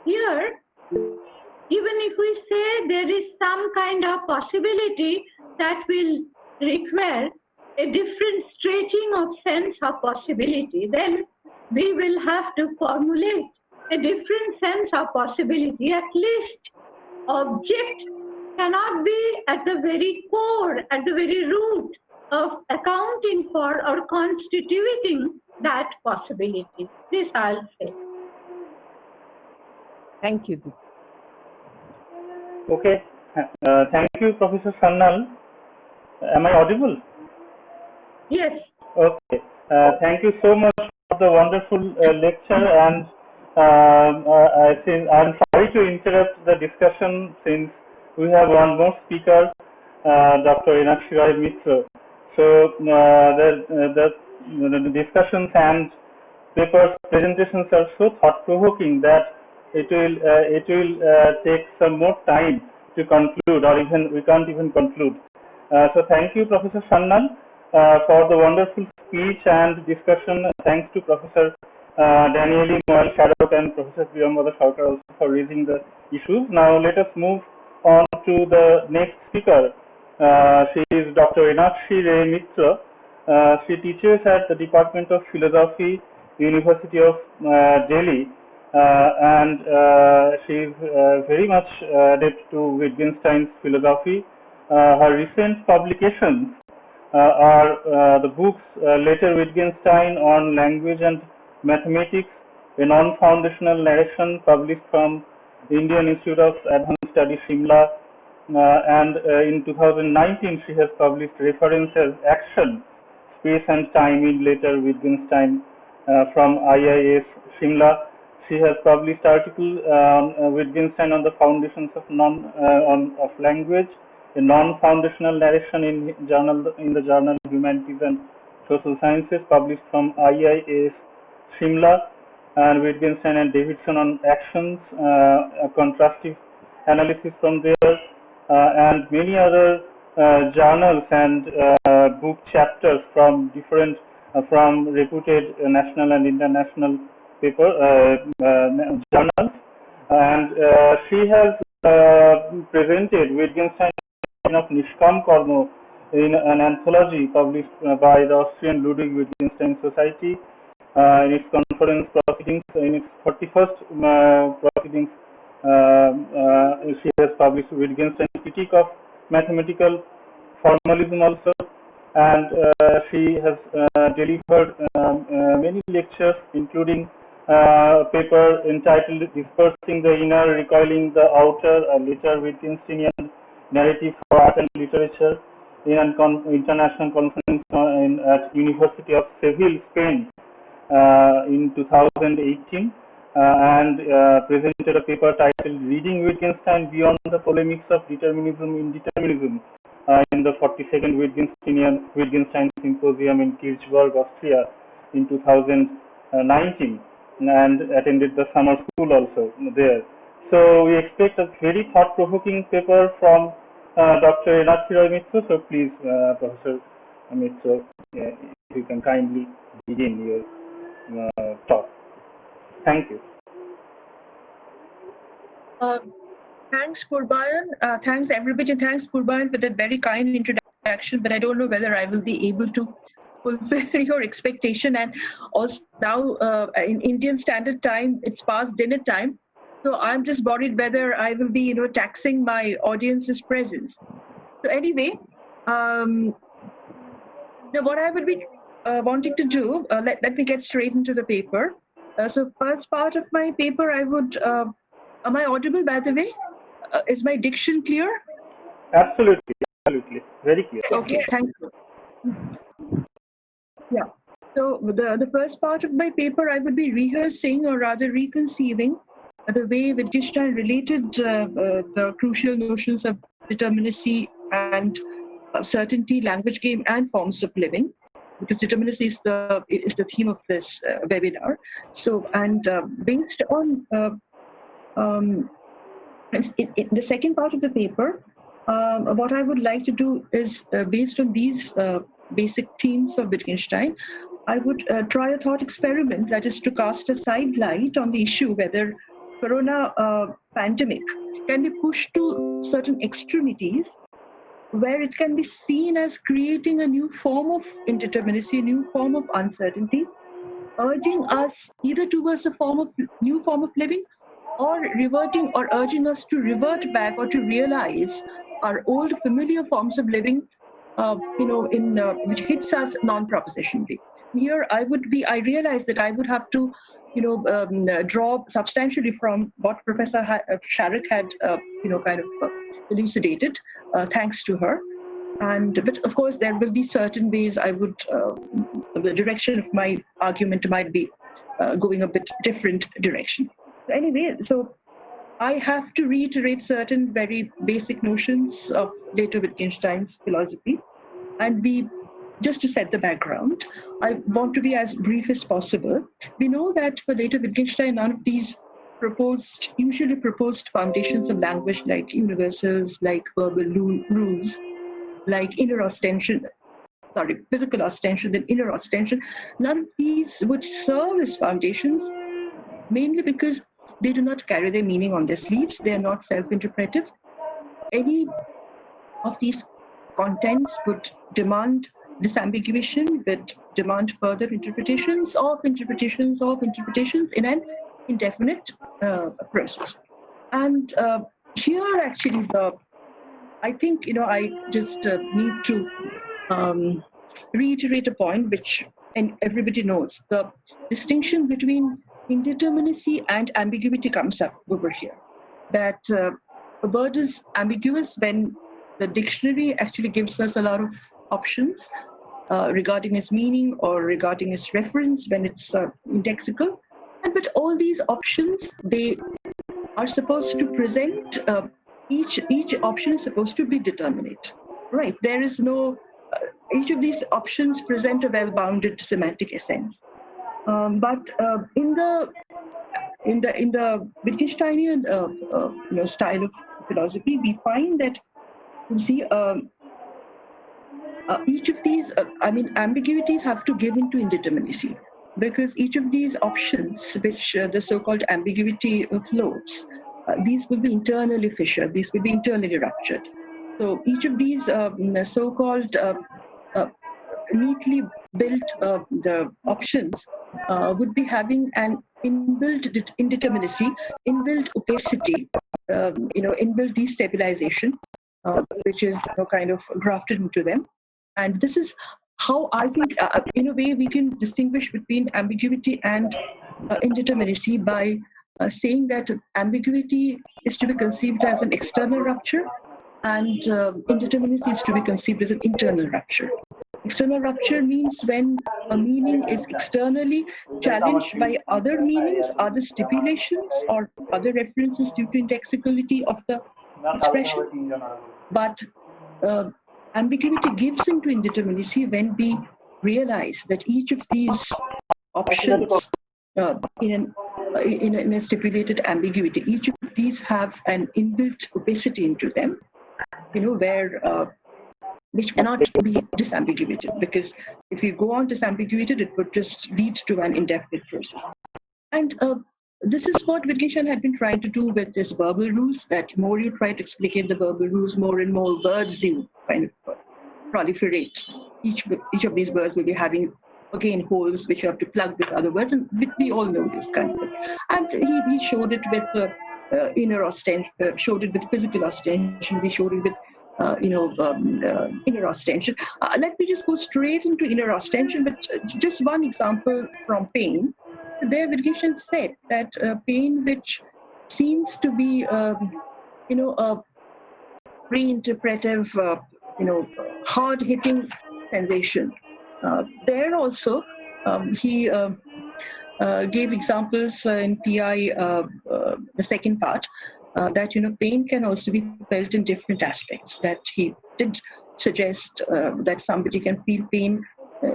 here, even if we say there is some kind of possibility that will require a different stretching of sense of possibility, then we will have to formulate a different sense of possibility. At least object cannot be at the very core, at the very root of accounting for or constituting that possibility. This I'll say. Thank you. Okay. Thank you, Professor Sannal. Am I audible? Yes. Okay. Thank you so much for the wonderful lecture and I think I'm sorry to interrupt the discussion since we have one more speaker, Dr. Inakshi Rai Mitra. So the discussions and papers presentations are so thought-provoking that it will take some more time to conclude, or even we can't even conclude. So thank you, Professor Shannan, for the wonderful speech and discussion. Thanks to Professor Danieli Moel Sharok and Professor Priyambada Sarkar also for raising the issues. Now let us move on to the next speaker. She is Dr. Inakshi Rai Mitra. She teaches at the Department of Philosophy, University of Delhi, and she is very much adept to Wittgenstein's philosophy. Her recent publications are the books Later Wittgenstein on Language and Mathematics, a non-foundational narration published from Indian Institute of Advanced Studies, Shimla, and in 2019 she has published references Action, Space and Time in Later Wittgenstein from IIS Shimla. She has published article Wittgenstein on the Foundations of of Language, a non-foundational narration in the journal Humanities and Social Sciences, published from IIS Shimla, and Wittgenstein and Davidson on Actions, a contrastive analysis from there, and many other journals and book chapters from different from reputed national and international journals, and she has presented Wittgenstein of Nishkam Karma in an anthology published by the Austrian Ludwig Wittgenstein Society in its conference proceedings. In its 41st proceedings, she has published Wittgenstein Critique of Mathematical Formalism also, and she has delivered many lectures, including a paper entitled Dispersing the Inner, Recoiling the Outer, a later Wittgensteinian narrative for art and literature, in an international conference at University of Seville, Spain, in 2018, and presented a paper titled Reading Wittgenstein Beyond the Polemics of Determinism in Determinism in the 42nd Wittgenstein Symposium in Kirchberg, Austria in 2019, and attended the summer school also there. So we expect a very thought-provoking paper from Dr. Inakshi Rai Mitra. So please, Professor Mitra, if you can kindly begin your talk. Thank you. Thanks, Purbayan. Thanks, everybody. Thanks, Purbayan, for that very kind introduction. But I don't know whether I will be able to fulfill your expectation. And also now in Indian Standard Time, it's past dinner time. So I'm just worried whether I will be, taxing my audience's presence. So anyway, what I would be wanting to do, let me get straight into the paper. So first part of my paper, I would, am I audible, by the way? Is my diction clear? Absolutely, very clear. Okay, thank you. Yeah, so the first part of my paper, I would be rehearsing, or rather reconceiving, the way Wittgenstein related the crucial notions of determinacy and certainty, language game, and forms of living, because determinacy is the theme of this webinar. So, and based on in the second part of the paper, what I would like to do is, based on these basic themes of Wittgenstein, I would try a thought experiment, that is to cast a side light on the issue whether corona pandemic can be pushed to certain extremities, where it can be seen as creating a new form of indeterminacy, a new form of uncertainty, urging us either towards a new form of living, or reverting or urging us to revert back or to realize our old familiar forms of living, which hits us non-propositionally. Here, I realized that I would have to, draw substantially from what Professor Sharok had, kind of elucidated, thanks to her. But of course, there will be certain ways I would, the direction of my argument might be going a bit different direction. Anyway, so I have to reiterate certain very basic notions of later Wittgenstein's philosophy, and just to set the background, I want to be as brief as possible. We know that for later Wittgenstein, none of these usually proposed foundations of language like universals, like verbal rules, like physical ostension and inner ostension, none of these would serve as foundations, mainly because they do not carry their meaning on their sleeves. They are not self-interpretive. Any of these contents would demand disambiguation, would demand further interpretations of interpretations in an indefinite process. And here, actually, I think I just need to reiterate a point which everybody knows. The distinction between indeterminacy and ambiguity comes up over here. That a word is ambiguous when the dictionary actually gives us a lot of options regarding its meaning or regarding its reference when it's indexical. And with all these options, they are supposed to present, each option is supposed to be determinate. Right, there is no, each of these options present a well-bounded semantic essence. But in the Wittgensteinian style of philosophy, we find that each of these, ambiguities have to give into indeterminacy, because each of these options, which the so-called ambiguity floats, these will be internally fissured, these will be internally ruptured. So each of these so-called neatly built the options would be having an inbuilt indeterminacy, inbuilt opacity, inbuilt destabilization, which is kind of grafted into them. And this is how I think, in a way, we can distinguish between ambiguity and indeterminacy by saying that ambiguity is to be conceived as an external rupture, and indeterminacy is to be conceived as an internal rupture. External rupture means when a meaning is externally challenged by other meanings, other stipulations, or other references due to indexicality of the expression. But ambiguity gives into indeterminacy when we realize that each of these options in a stipulated ambiguity, each of these have an inbuilt opacity into them, where which cannot be disambiguated, because if you go on disambiguated, it would just lead to an indefinite process. And this is what Wittgenstein had been trying to do with this verbal rules, that more you try to explicate the verbal rules, more and more words you kind of proliferate. Each of these words will be having, again, holes which you have to plug with other words, and we all know this kind of thing. And he showed it with inner ostension, showed it with physical ostension, we showed it with inner ostension. Let me just go straight into inner ostension, but just one example from pain. There, Wittgenstein said that pain, which seems to be, a pre-interpretive, hard-hitting sensation. There also, he gave examples in PI, the second part, that pain can also be felt in different aspects. That he did suggest that somebody can feel pain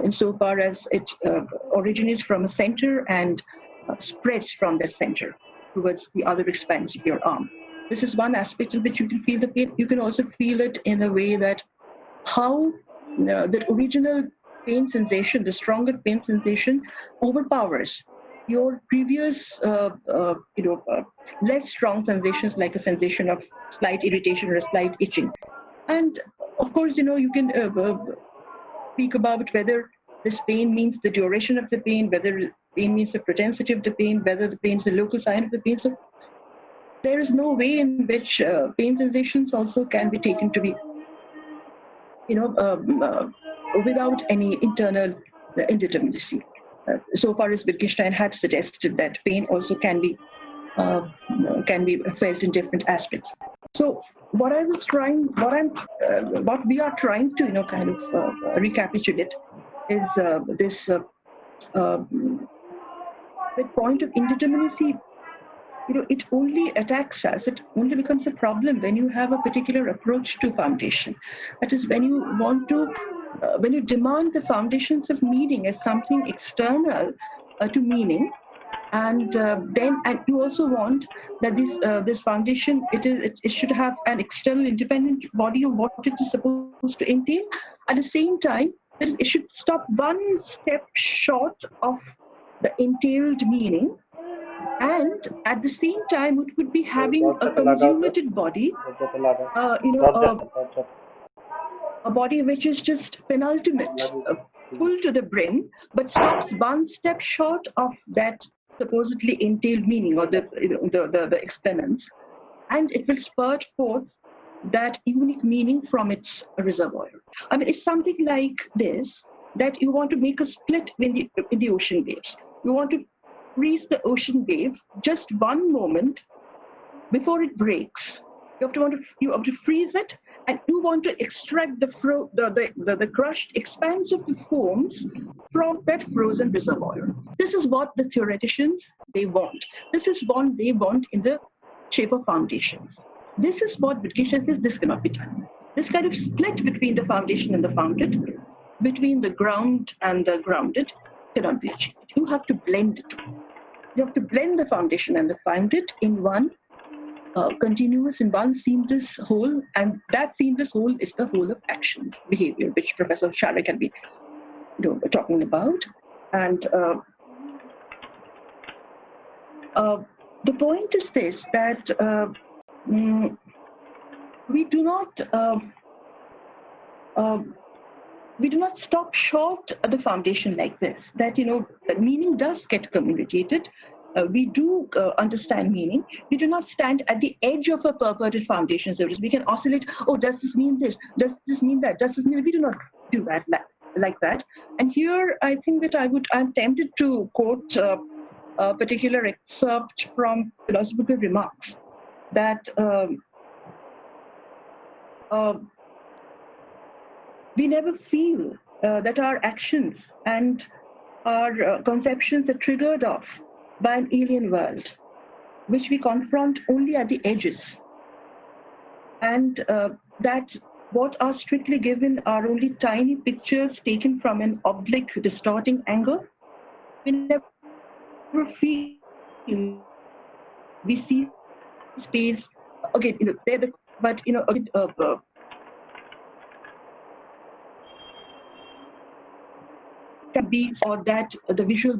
insofar as it originates from a center and spreads from that center towards the other expanse of your arm. This is one aspect in which you can feel the pain. You can also feel it in a way that how the original pain sensation, the stronger pain sensation, overpowers your previous, less strong sensations, like a sensation of slight irritation or a slight itching. And of course, you can speak about whether this pain means the duration of the pain, whether pain means the propensity of the pain, whether the pain is the local sign of the pain. So there is no way in which pain sensations also can be taken to be, without any internal indeterminacy. So far as Wittgenstein had suggested that pain also can be felt in different aspects. So what we are trying to kind of recapitulate is this that point of indeterminacy, it only attacks us. It only becomes a problem when you have a particular approach to foundation. That is, when you want to, when you demand the foundations of meaning as something external to meaning, and you also want that this foundation, it should have an external independent body of what it is supposed to entail. At the same time, it should stop one step short of the entailed meaning, and at the same time it would be having a consummated body, a body which is just penultimate, full to the brim, but stops one step short of that supposedly entailed meaning or the exponents, and it will spurt forth that unique meaning from its reservoir. I mean, it's something like this, that you want to make a split in the ocean waves. You want to freeze the ocean wave just one moment before it breaks. You have to freeze it, and you want to extract the crushed expanse of the foams from that frozen reservoir. This is what the theoreticians, they want. This is what they want in the shape of foundations. This is what Wittgenstein says this cannot be done. This kind of split between the foundation and the founded, between the ground and the grounded, cannot be achieved. You have to blend it. You have to blend the foundation and the founded in one continuous, in one seamless whole, and that seamless whole is the whole of action, behavior, which Professor Sharek had been talking about. And the point is this, that we do not stop short of the foundation like this, that meaning does get communicated. We do understand meaning. We do not stand at the edge of a perverted foundation service. We can oscillate, oh, does this mean this? Does this mean that? Does this mean that? We do not do that like that. And here I think that I'm tempted to quote a particular excerpt from philosophical remarks, that we never feel that our actions and our conceptions are triggered off by an alien world, which we confront only at the edges, and that what are strictly given are only tiny pictures taken from an oblique, distorting angle. We never feel, we see space again. But can be, or that the visual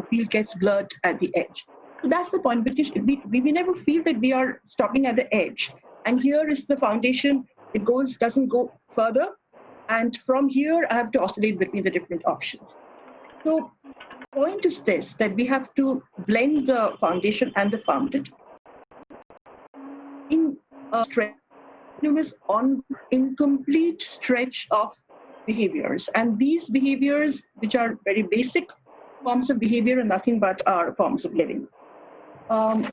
field gets blurred at the edge. So that's the point, because we never feel that we are stopping at the edge. And here is the foundation. It doesn't go further. And from here, I have to oscillate between the different options. So the point is this, that we have to blend the foundation and the founded in a strenuous, incomplete stretch of behaviors. And these behaviors, which are very basic forms of behavior, and nothing but our forms of living. And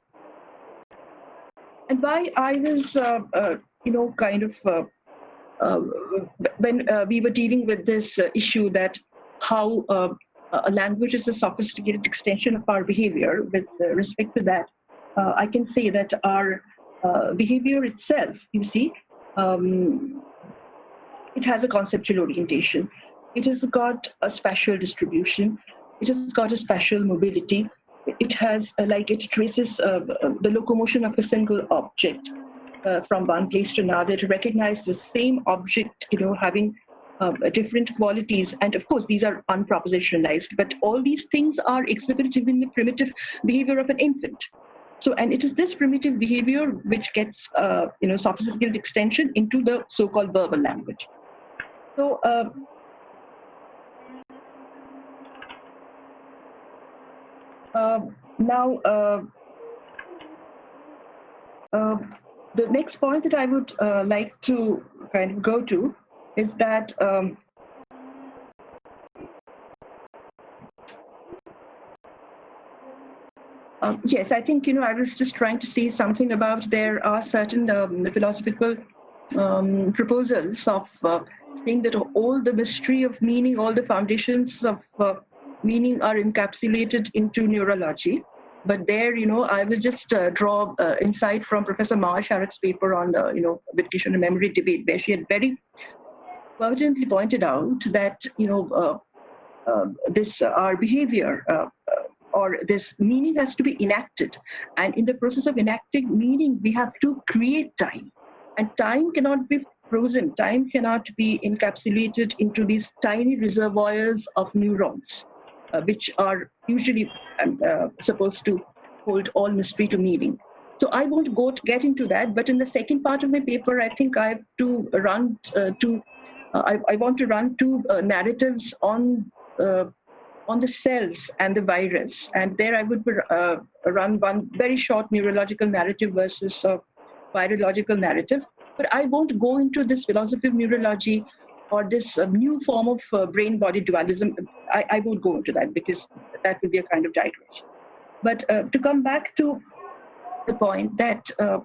why I was, when we were dealing with this issue, that how a language is a sophisticated extension of our behavior, with respect to that, I can say that our behavior itself, you see, it has a conceptual orientation. It has got a spatial distribution. It has got a spatial mobility. It has, it traces the locomotion of a single object from one place to another, to recognize the same object, having different qualities. And of course, these are unpropositionalized, but all these things are exhibited in the primitive behavior of an infant. So, and it is this primitive behavior which gets, sophisticated extension into the so-called verbal language. So, the next point that I would like to kind of go to is that yes, I think, I was just trying to say something about there are certain philosophical proposals of saying that all the mystery of meaning, all the foundations of meaning are encapsulated into neurology. But there, I will just draw insight from Professor Maharsharat's paper on the, Wittgenstein and memory debate, where she had very pertinently pointed out that, this our behavior or this meaning has to be enacted. And in the process of enacting meaning, we have to create time. And time cannot be frozen. Time cannot be encapsulated into these tiny reservoirs of neurons, which are usually supposed to hold all mystery to meaning. So I won't get into that, but in the second part of my paper, I think I have to run I want to run two narratives on the cells and the virus, and there I would run one very short neurological narrative versus a virological narrative. But I won't go into this philosophy of neurology or this new form of brain-body dualism. I won't go into that because that would be a kind of digression. But to come back to the point that the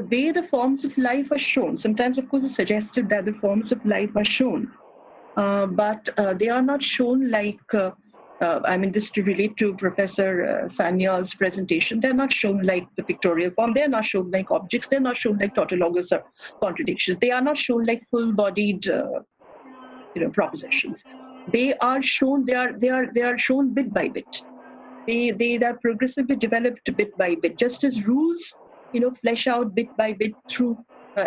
way the forms of life are shown, sometimes of course it's suggested that the forms of life are shown, but they are not shown like, this to relate to Professor Sanyal's presentation, they're not shown like the pictorial form, they're not shown like objects, they're not shown like tautologous or contradictions, they are not shown like full-bodied propositions. They are shown, they are shown bit by bit. They are progressively developed bit by bit, just as rules, flesh out bit by bit through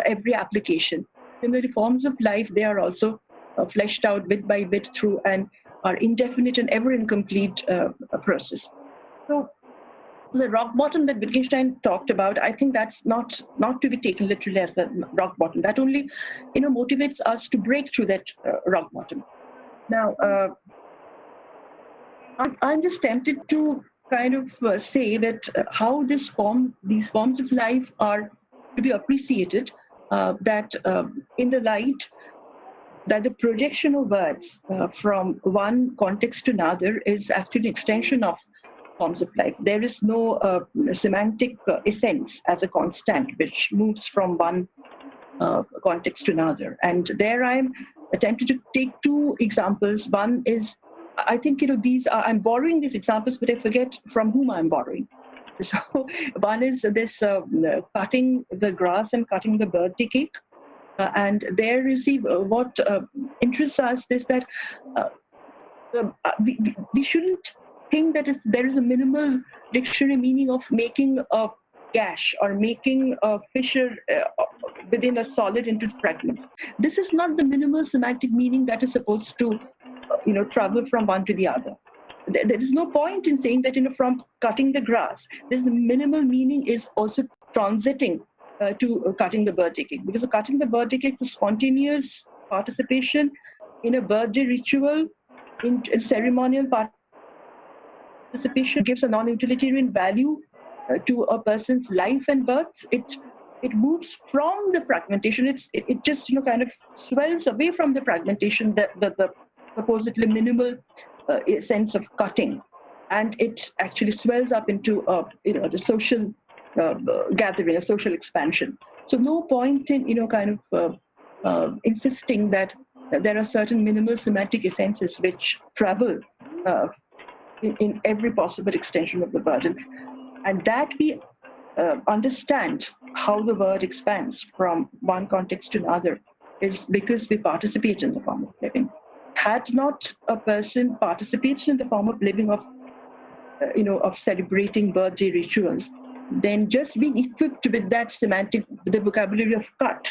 every application. In the forms of life, they are also fleshed out bit by bit through an indefinite and ever incomplete process. So the rock bottom that Wittgenstein talked about, I think that's not to be taken literally as the rock bottom. That only, motivates us to break through that rock bottom. Now, I'm just tempted to kind of say that how these forms of life are to be appreciated, that in the light that the projection of words from one context to another is actually an extension of forms of life. There is no semantic essence as a constant which moves from one context to another. And there I'm attempted to take two examples. One is, I think, I'm borrowing these examples, but I forget from whom I'm borrowing. So one is this cutting the grass and cutting the birthday cake. And there you see what interests us is that we shouldn't think that there is a minimal dictionary meaning of making a gash or making a fissure within a solid into fragments. This is not the minimal semantic meaning that is supposed to travel from one to the other. There is no point in saying that from cutting the grass, this minimal meaning is also transiting to cutting the birthday cake, because cutting the birthday cake is spontaneous participation in a birthday ritual, in ceremonial participation, gives a non-utilitarian value to a person's life and birth. It moves from the fragmentation. It just kind of swells away from the fragmentation, the supposedly minimal sense of cutting, and it actually swells up into the social gathering, a social expansion. So no point in insisting that there are certain minimal semantic essences which travel in every possible extension of the word, and that we understand how the word expands from one context to another is because we participate in the form of living. Had not a person participates in the form of living of celebrating birthday rituals, then just being equipped with that semantic, the vocabulary of cut,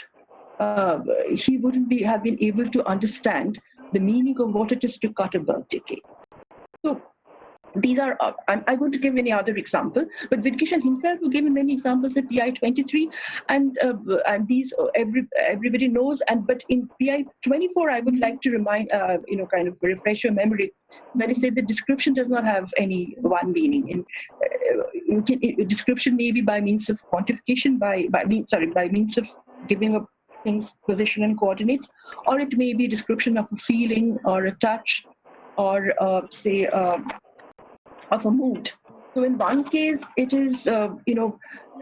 he wouldn't have been able to understand the meaning of what it is to cut a birthday cake. So these are, I'm going to give any other example, but Wittgenstein himself will give many examples at PI 23, and these everybody knows. But in PI 24, I would like to remind, kind of refresh your memory. When I say the description does not have any one meaning. Description may be by means of quantification, by means of giving a thing's position and coordinates, or it may be description of a feeling or a touch, or say of a mood. So in one case, it is,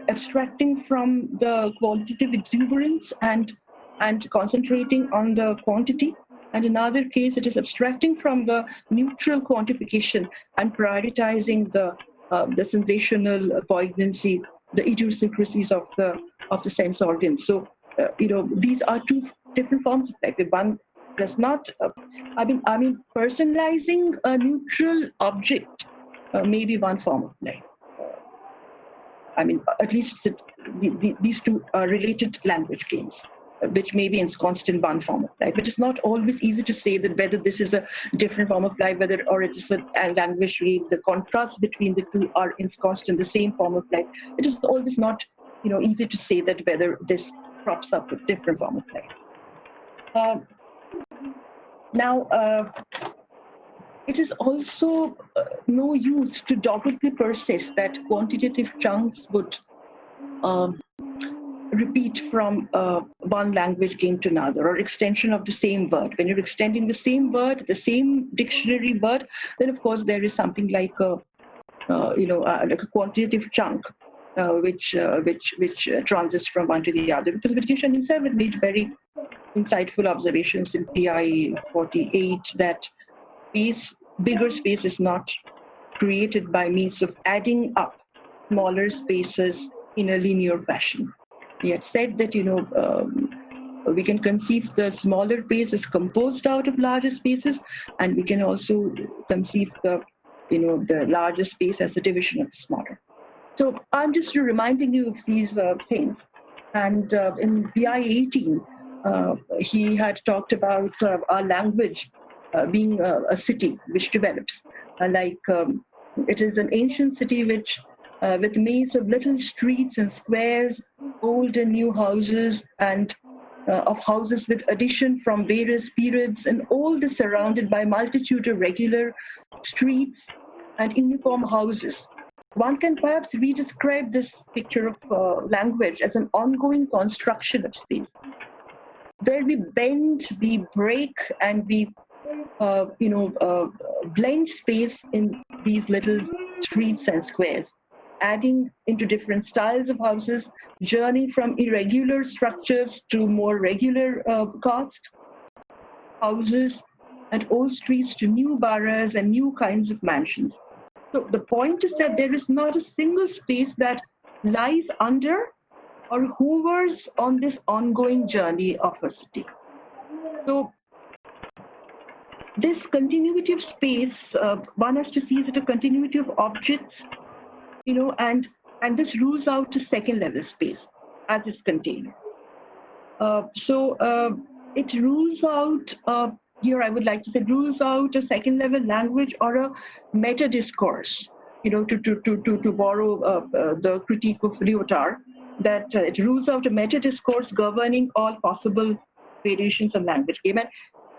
abstracting from the qualitative exuberance and concentrating on the quantity. And in another case, it is abstracting from the neutral quantification and prioritizing the sensational poignancy, the idiosyncrasies of the sense organs. So, these are two different forms of life. One does not, personalizing a neutral object may be one form of life. At least these two are related language games, which may be ensconced in one form of life. But it's not always easy to say that whether this is a different form of life, or it is a language game. The contrast between the two are ensconced in the same form of life. It is always not, easy to say that whether this props up a different form of life. It is also no use to doggedly persist that quantitative chunks would repeat from one language game to another, or extension of the same word. When you're extending the same word, the same dictionary word, then of course there is something like a quantitative chunk which transits from one to the other. Because Wittgenstein himself had made very insightful observations in PI 48 that bigger space is not created by means of adding up smaller spaces in a linear fashion. He had said that, we can conceive the smaller space as composed out of larger spaces, and we can also conceive the larger space as a division of the smaller. So I'm just reminding you of these things. And in PI 18, he had talked about our language being a city which develops. It is an ancient city which, with maze of little streets and squares, old and new houses, and of houses with addition from various periods, and all this surrounded by multitude of regular streets and uniform houses. One can perhaps redescribe this picture of language as an ongoing construction of space, where we bend, we break, and we blend space in these little streets and squares, adding into different styles of houses, journey from irregular structures to more regular cast houses, and old streets to new boroughs and new kinds of mansions. So the point is that there is not a single space that lies under or hovers on this ongoing journey of a city. So this continuity of space, one has to see it as a continuity of objects, and this rules out a second level space as its container. It rules out, here I would like to say, rules out a second level language or a meta discourse, to borrow the critique of Lyotard, that it rules out a meta discourse governing all possible variations of language game. And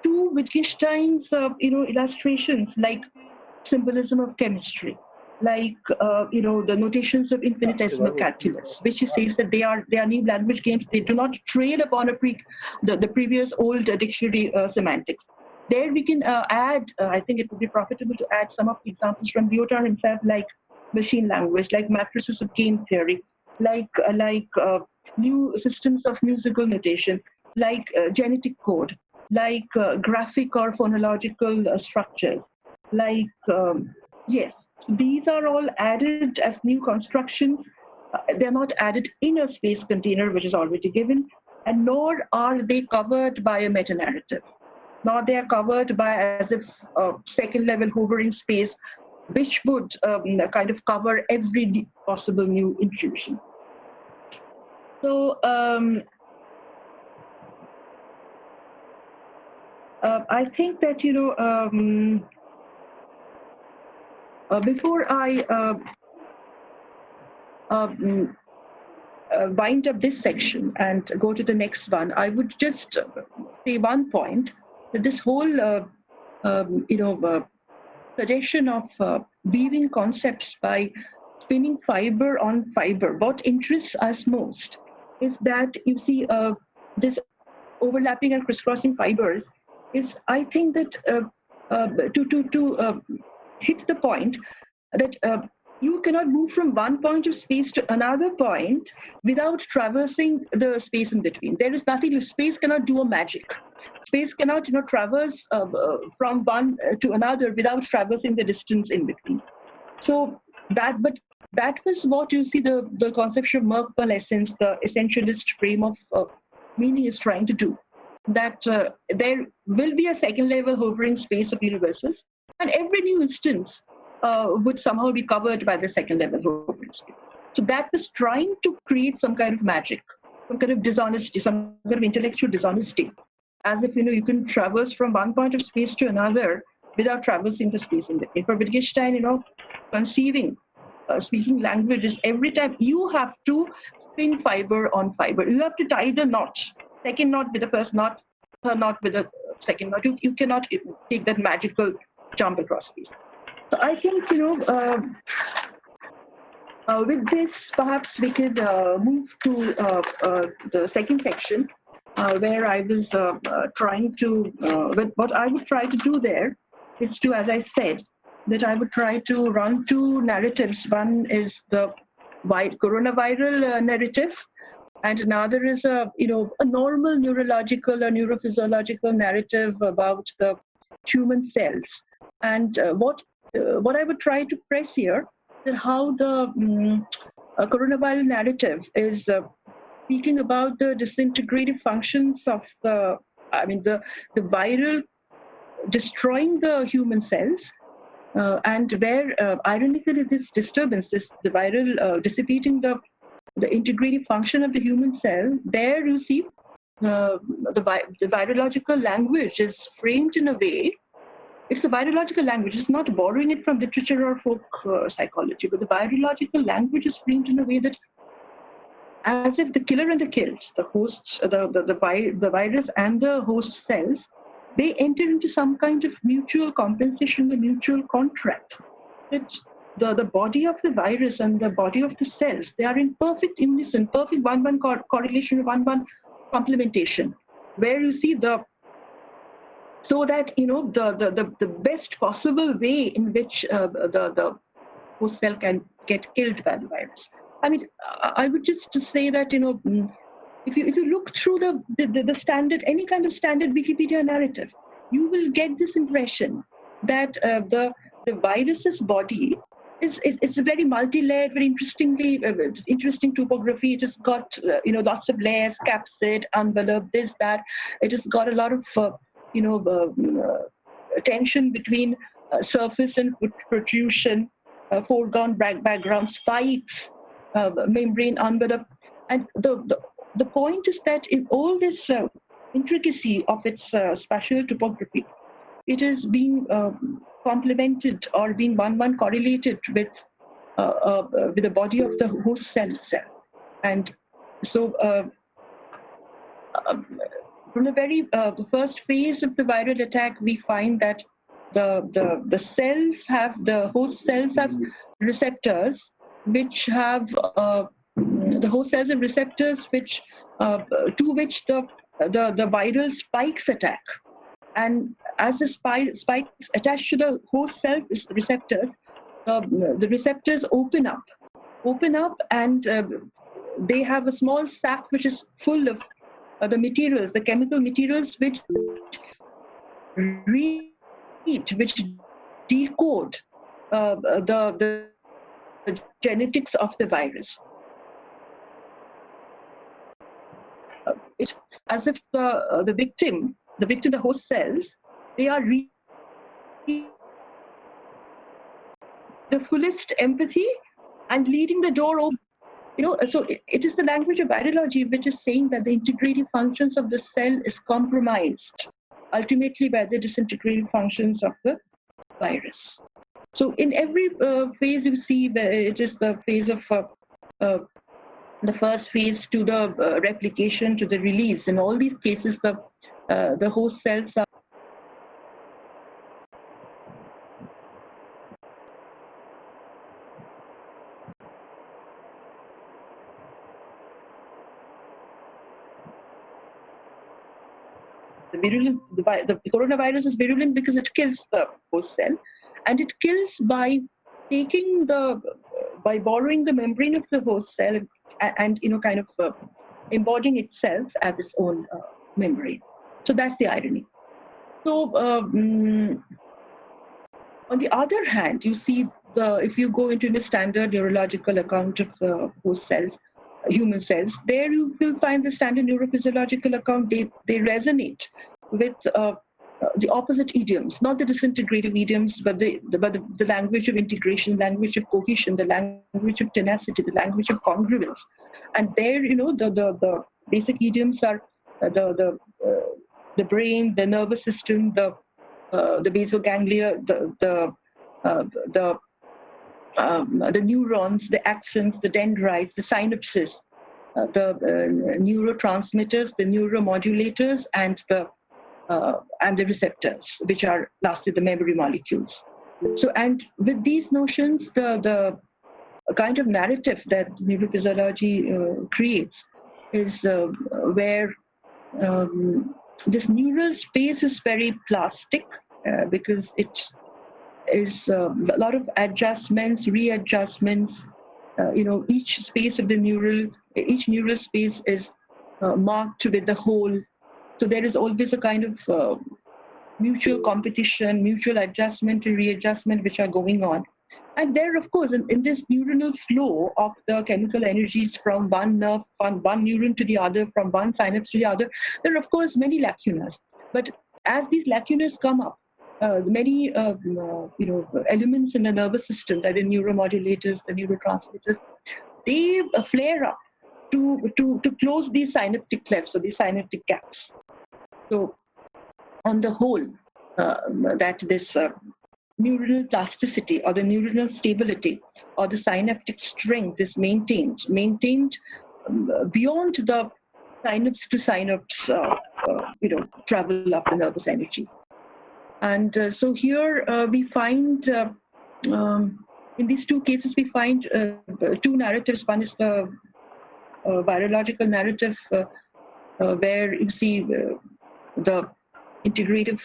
to Wittgenstein's, illustrations like symbolism of chemistry, like the notations of infinitesimal calculus, which he says that they are new language games. They do not trade upon the previous old dictionary semantics. There we can add. I think it would be profitable to add some of the examples from Lyotard himself, like machine language, like matrices of game theory, like new systems of musical notation, like genetic code, like graphic or phonological structures, like yes. These are all added as new constructions. They're not added in a space container which is already given, and nor are they covered by a meta-narrative, nor they are covered by as if second-level hovering space, which would kind of cover every possible new intrusion. So I think that, before I wind up this section and go to the next one, I would just say one point, that this whole suggestion of weaving concepts by spinning fiber on fiber, what interests us most is that, you see, this overlapping and crisscrossing fibers is, I think that to hit the point that you cannot move from one point of space to another point without traversing the space in between. There is nothing, space cannot do a magic. Space cannot, traverse from one to another without traversing the distance in between. So that was what you see the conception of Merkle essence, the essentialist frame of meaning is trying to do. That there will be a second level hovering space of universes, and every new instance would somehow be covered by the second level hovering space. So that was trying to create some kind of magic, some kind of dishonesty, some kind of intellectual dishonesty, as if you can traverse from one point of space to another without traversing the space in between. For Wittgenstein, conceiving speaking language is every time you have to spin fiber on fiber. You have to tie the knot, second knot with the first knot, third knot with the second knot. You cannot take that magical jump across space. So I think, with this, perhaps we could move to the second section, where I was trying to, what I would try to do there is to, as I said, that I would try to run two narratives. One is the coronaviral narrative, and another is a normal neurological or neurophysiological narrative about the human cells. And what I would try to press here is how the coronaviral narrative is speaking about the disintegrative functions of the viral destroying the human cells. And where, ironically, this disturbance, the viral dissipating the integrative function of the human cell, there you see the virological language is framed in a way. It's a virological language. It's not borrowing it from literature or folk psychology, but the virological language is framed in a way that, as if the killer and the killed, the hosts, the virus and the host cells, they enter into some kind of mutual compensation, the mutual contract. That the body of the virus and the body of the cells, they are in perfect unison, perfect one-one correlation, one-one complementation, where you see so that the best possible way in which the host cell can get killed by the virus. I mean, I would just say that if you look through the standard, any kind of standard Wikipedia narrative, you will get this impression that the virus's body is a very multi-layered, very interesting topography. It has got lots of layers, capsid, envelope, this, that. It has got a lot of tension between surface and protrusion, foreground, background, spikes, membrane, envelope, and the point is that in all this intricacy of its spatial topography, it is being complemented or being one-one correlated with the body of the host cell itself. And so from the first phase of the viral attack, we find that the host cells have receptors which have the host cells have receptors which to which the viral spikes attack, and as the spikes attached to the host cell receptors, the receptors open up, and they have a small sac which is full of the materials, the chemical materials which decode the genetics of the virus. It's as if the victim, the host cells, they are the fullest empathy and leading the door open. So it is the language of virology which is saying that the integrative functions of the cell is compromised ultimately by the disintegrative functions of the virus. So in every phase you see it is the phase of the first phase to the replication to the release. In all these cases, the host cells are virulent. The coronavirus is virulent because it kills the host cell, and it kills by taking the by borrowing the membrane of the host cell and kind of embodying itself as its own membrane. So that's the irony. So on the other hand, you see if you go into the standard neurological account of the host cells, human cells, there you will find the standard neurophysiological account. They resonate with the opposite idioms, not the disintegrative idioms, but the language of integration, language of cohesion, the language of tenacity, the language of congruence. And there, the basic idioms are the brain, the nervous system, the basal ganglia, the neurons, the axons, the dendrites, the synapses, the neurotransmitters, the neuromodulators, and the receptors, which are lastly the memory molecules. So, and with these notions, the kind of narrative that neurophysiology creates is where this neural space is very plastic because it is a lot of adjustments, readjustments. Each space of each neural space is marked with the whole. So there is always a kind of mutual competition, mutual adjustment and readjustment which are going on. And there, of course, in this neuronal flow of the chemical energies from one nerve, from one neuron to the other, from one synapse to the other, there are, of course, many lacunas. But as these lacunas come up, many elements in the nervous system, that the neuromodulators, the neurotransmitters, they flare up to close these synaptic clefts or these synaptic gaps. So, on the whole, that this neuronal plasticity or the neuronal stability or the synaptic strength is maintained beyond the synapse to synapse, travel of the nervous energy. And so here we find, in these two cases, we find two narratives. One is the virological narrative, where you see the integrative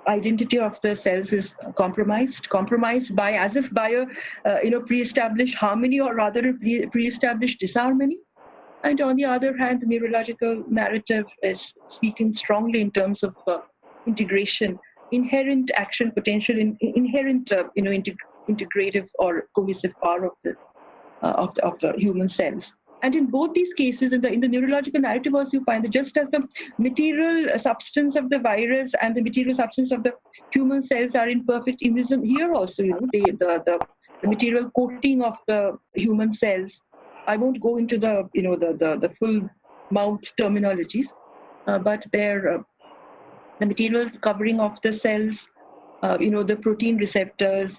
identity of the cells is compromised by as if by a pre-established harmony, or rather a pre-established disharmony. And on the other hand, the neurological narrative is speaking strongly in terms of integration, inherent action potential, inherent integrative or cohesive power of the human cells. And in both these cases, in the neurological narrative also, you find that just as the material substance of the virus and the material substance of the human cells are in perfect unison, here also, the material coating of the human cells. I won't go into the full mouth terminologies, but the material covering of the cells, the protein receptors,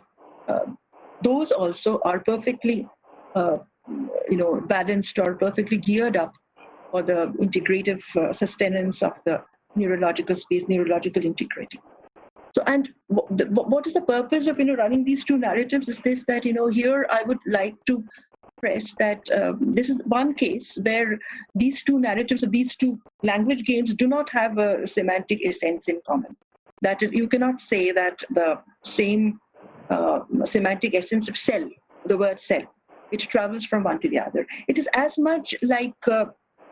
those also are perfectly balanced or perfectly geared up for the integrative sustenance of the neurological space, neurological integrity. So, and what is the purpose of running these two narratives is this, that here I would like to stress that this is one case where these two narratives, or these two language games, do not have a semantic essence in common. That is, you cannot say that the same semantic essence of cell, the word cell, it travels from one to the other. It is as much like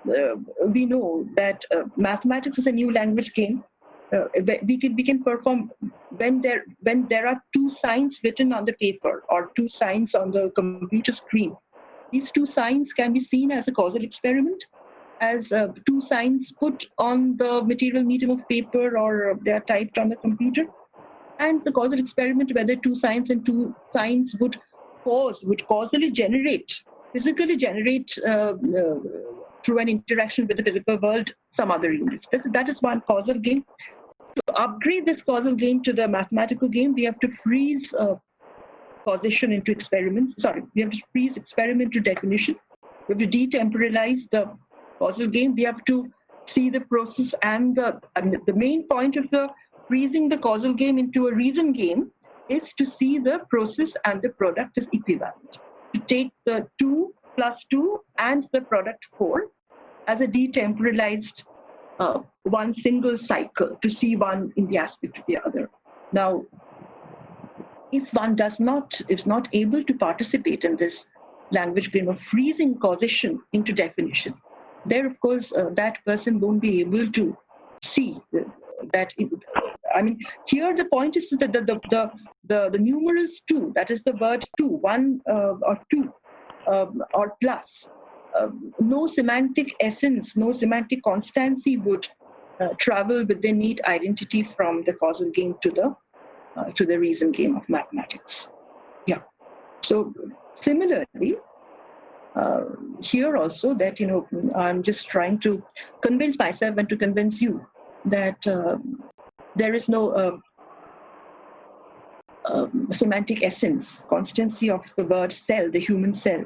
we know that mathematics is a new language game. We can perform when there are two signs written on the paper or two signs on the computer screen. These two signs can be seen as a causal experiment, as two signs put on the material medium of paper, or they are typed on the computer. And the causal experiment, whether two signs and two signs would causally generate, physically generate through an interaction with the physical world some other units. That is one causal game. To upgrade this causal game to the mathematical game, we have to freeze causation into experiments. We have to freeze experiment to definition. We have to detemporalize the causal game. We have to see the process, and the main point of the freezing the causal game into a reason game is to see the process and the product as equivalent. To take the 2 plus 2 and the product 4 as a detemporalized one single cycle, to see one in the aspect of the other. Now, if one is not able to participate in this language game of freezing causation into definition, there of course that person won't be able to see that. I mean, here the point is that the numerals two, that is the word two, one or two or plus, no semantic essence, no semantic constancy would travel with the neat identity from the causal game to the reason game of mathematics. Yeah. So similarly, here also that, you know, I'm just trying to convince myself and to convince you that there is no semantic essence, constancy of the word cell, the human cell,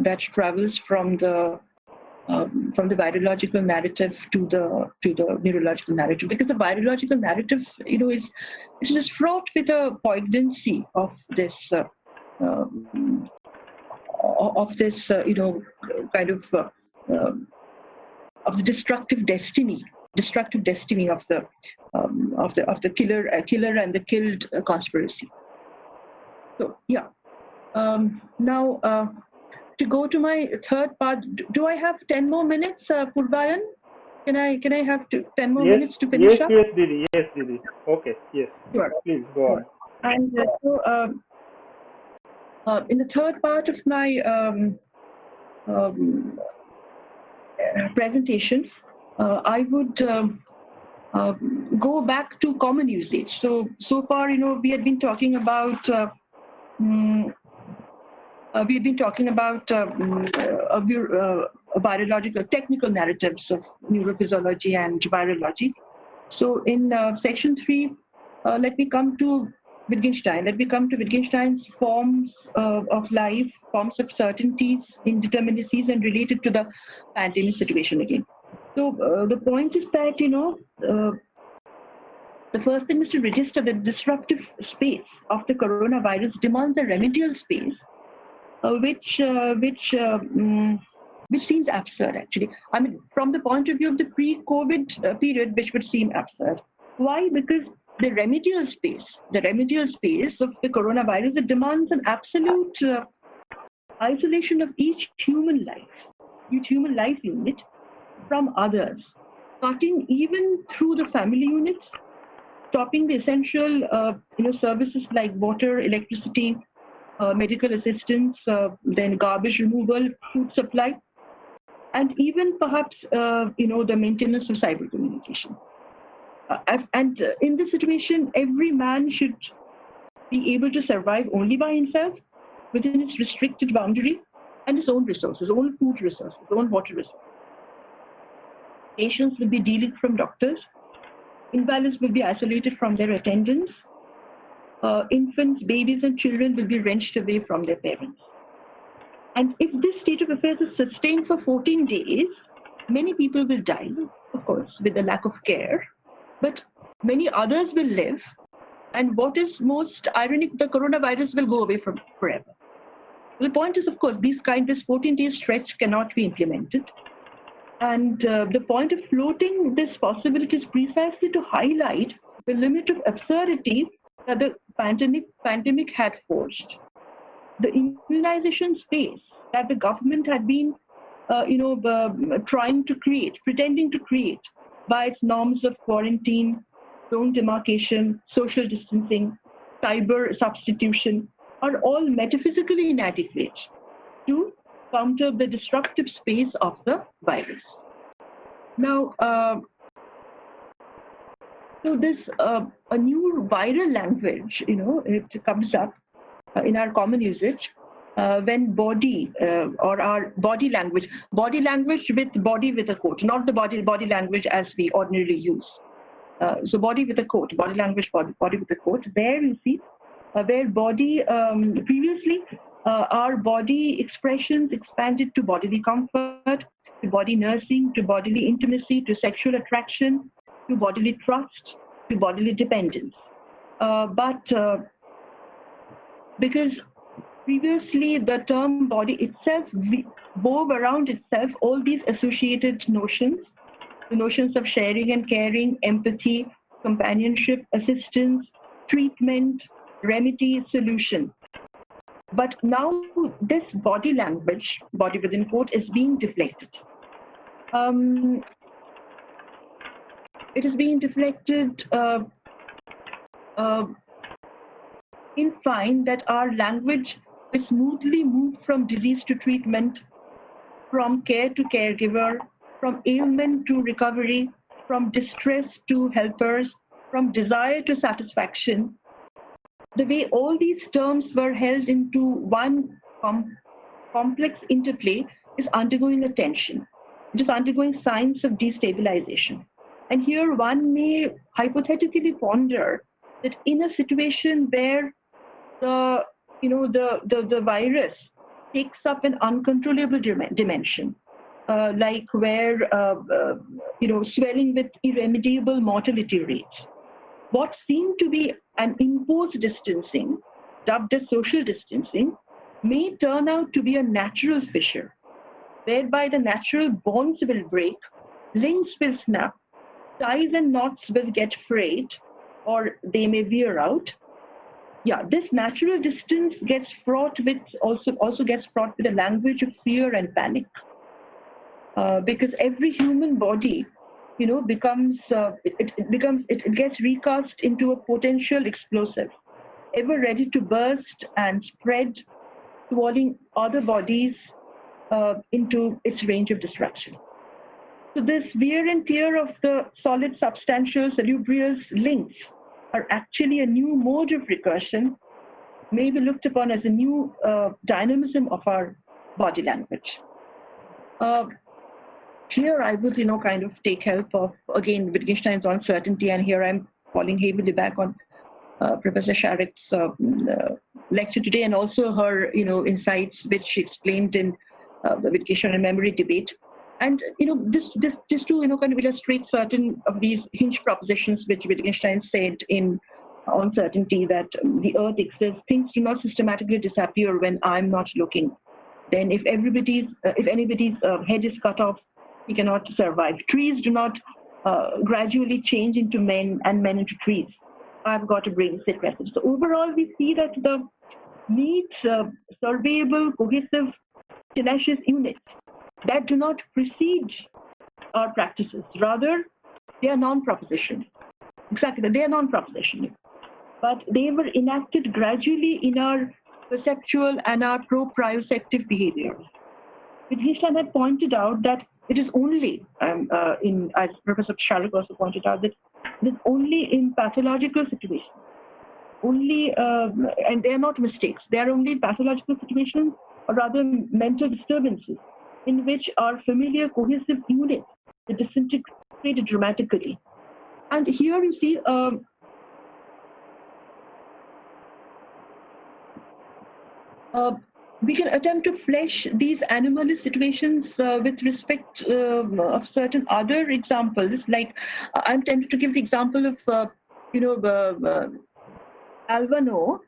that travels from the virological narrative to the neurological narrative, because the virological narrative, you know, is just fraught with a poignancy of this you know, kind of the destructive destiny of the killer and the killed conspiracy. So yeah. Now to go to my third part, do I have 10 more minutes, Purbayan? Can I have 10 more minutes to finish up? Yes, Didi. Yes, Didi. Okay. Yes. Sure. Please go on. And in the third part of my presentation, I would go back to common usage. So far, you know, we had been talking about virological technical narratives of neurophysiology and virology. So in section 3, let me come to Wittgenstein. Let me come to Wittgenstein's forms of life, forms of certainties, indeterminacies, and related to the pandemic situation again. So the point is that, you know, the first thing is to register that disruptive space of the coronavirus demands a remedial space, which seems absurd actually. I mean, from the point of view of the pre-COVID period, which would seem absurd. Why? Because the remedial space of the coronavirus, it demands an absolute isolation of each human life unit from others, cutting even through the family units, stopping the essential services like water, electricity, medical assistance, then garbage removal, food supply, and even perhaps the maintenance of cyber communication. And in this situation, every man should be able to survive only by himself within its restricted boundary and his own resources, own food resources, own water resources. Patients will be delayed from doctors. Invalids will be isolated from their attendants. Infants, babies, and children will be wrenched away from their parents. And if this state of affairs is sustained for 14 days, many people will die, of course, with the lack of care. But many others will live, and what is most ironic, the coronavirus will go away forever. The point is, of course, this 14-day stretch cannot be implemented. And the point of floating this possibility is precisely to highlight the limit of absurdity that the pandemic had forged. The immunization space that the government had been trying to create, pretending to create, by its norms of quarantine, zone demarcation, social distancing, cyber substitution, are all metaphysically inadequate to counter the disruptive space of the virus. Now, so this a new viral language, it comes up in our common usage when body or our body language with body with a quote, not the body language as we ordinarily use. So body with a quote, body language, body with a quote. There you see where body previously our body expressions expanded to bodily comfort, to body nursing, to bodily intimacy, to sexual attraction, to bodily trust, to bodily dependence. But because previously the term body itself wove around itself all these associated notions, the notions of sharing and caring, empathy, companionship, assistance, treatment, remedy, solution. But now this body language, body within quote, is being deflected. It is being deflected in fine that our language will smoothly move from disease to treatment, from care to caregiver, from ailment to recovery, from distress to helpers, from desire to satisfaction. The way all these terms were held into one complex interplay is undergoing a tension. It is undergoing signs of destabilization. And here one may hypothetically ponder that in a situation where the virus takes up an uncontrollable dimension, like where swelling with irremediable mortality rates, what seemed to be an imposed distancing, dubbed as social distancing, may turn out to be a natural fissure, whereby the natural bonds will break, links will snap, ties and knots will get frayed, or they may veer out. Yeah, this natural distance gets fraught with also gets fraught with a language of fear and panic, because every human body, becomes it gets recast into a potential explosive, ever ready to burst and spread, swallowing other bodies into its range of destruction. So this wear and tear of the solid, substantial, salubrious links are actually a new mode of recursion, may be looked upon as a new dynamism of our body language. Here I would, kind of take help of, again, Wittgenstein's uncertainty, and here I'm falling heavily back on Professor Sharek's lecture today, and also her, insights which she explained in the Wittgenstein and memory debate. And, this just to, kind of illustrate certain of these hinge propositions which Wittgenstein said in Uncertainty, that the earth exists, things do not systematically disappear when I'm not looking. Then if anybody's head is cut off, he cannot survive. Trees do not gradually change into men and men into trees. I've got a brain sick message. So overall, we see that the neat, surveyable, cohesive, tenacious units that do not precede our practices. Rather, they are non-proposition. Exactly, they are non-proposition. But they were enacted gradually in our perceptual and our proprioceptive behaviors. Wittgenstein had pointed out that it is only, as Professor Sharek also pointed out, that it is only in pathological situations, and they are not mistakes, they are only pathological situations, or rather mental disturbances, in which our familiar cohesive units are disintegrated dramatically. And here you see we can attempt to flesh these anomalous situations with respect of certain other examples. Like I'm tempted to give the example of Alvano,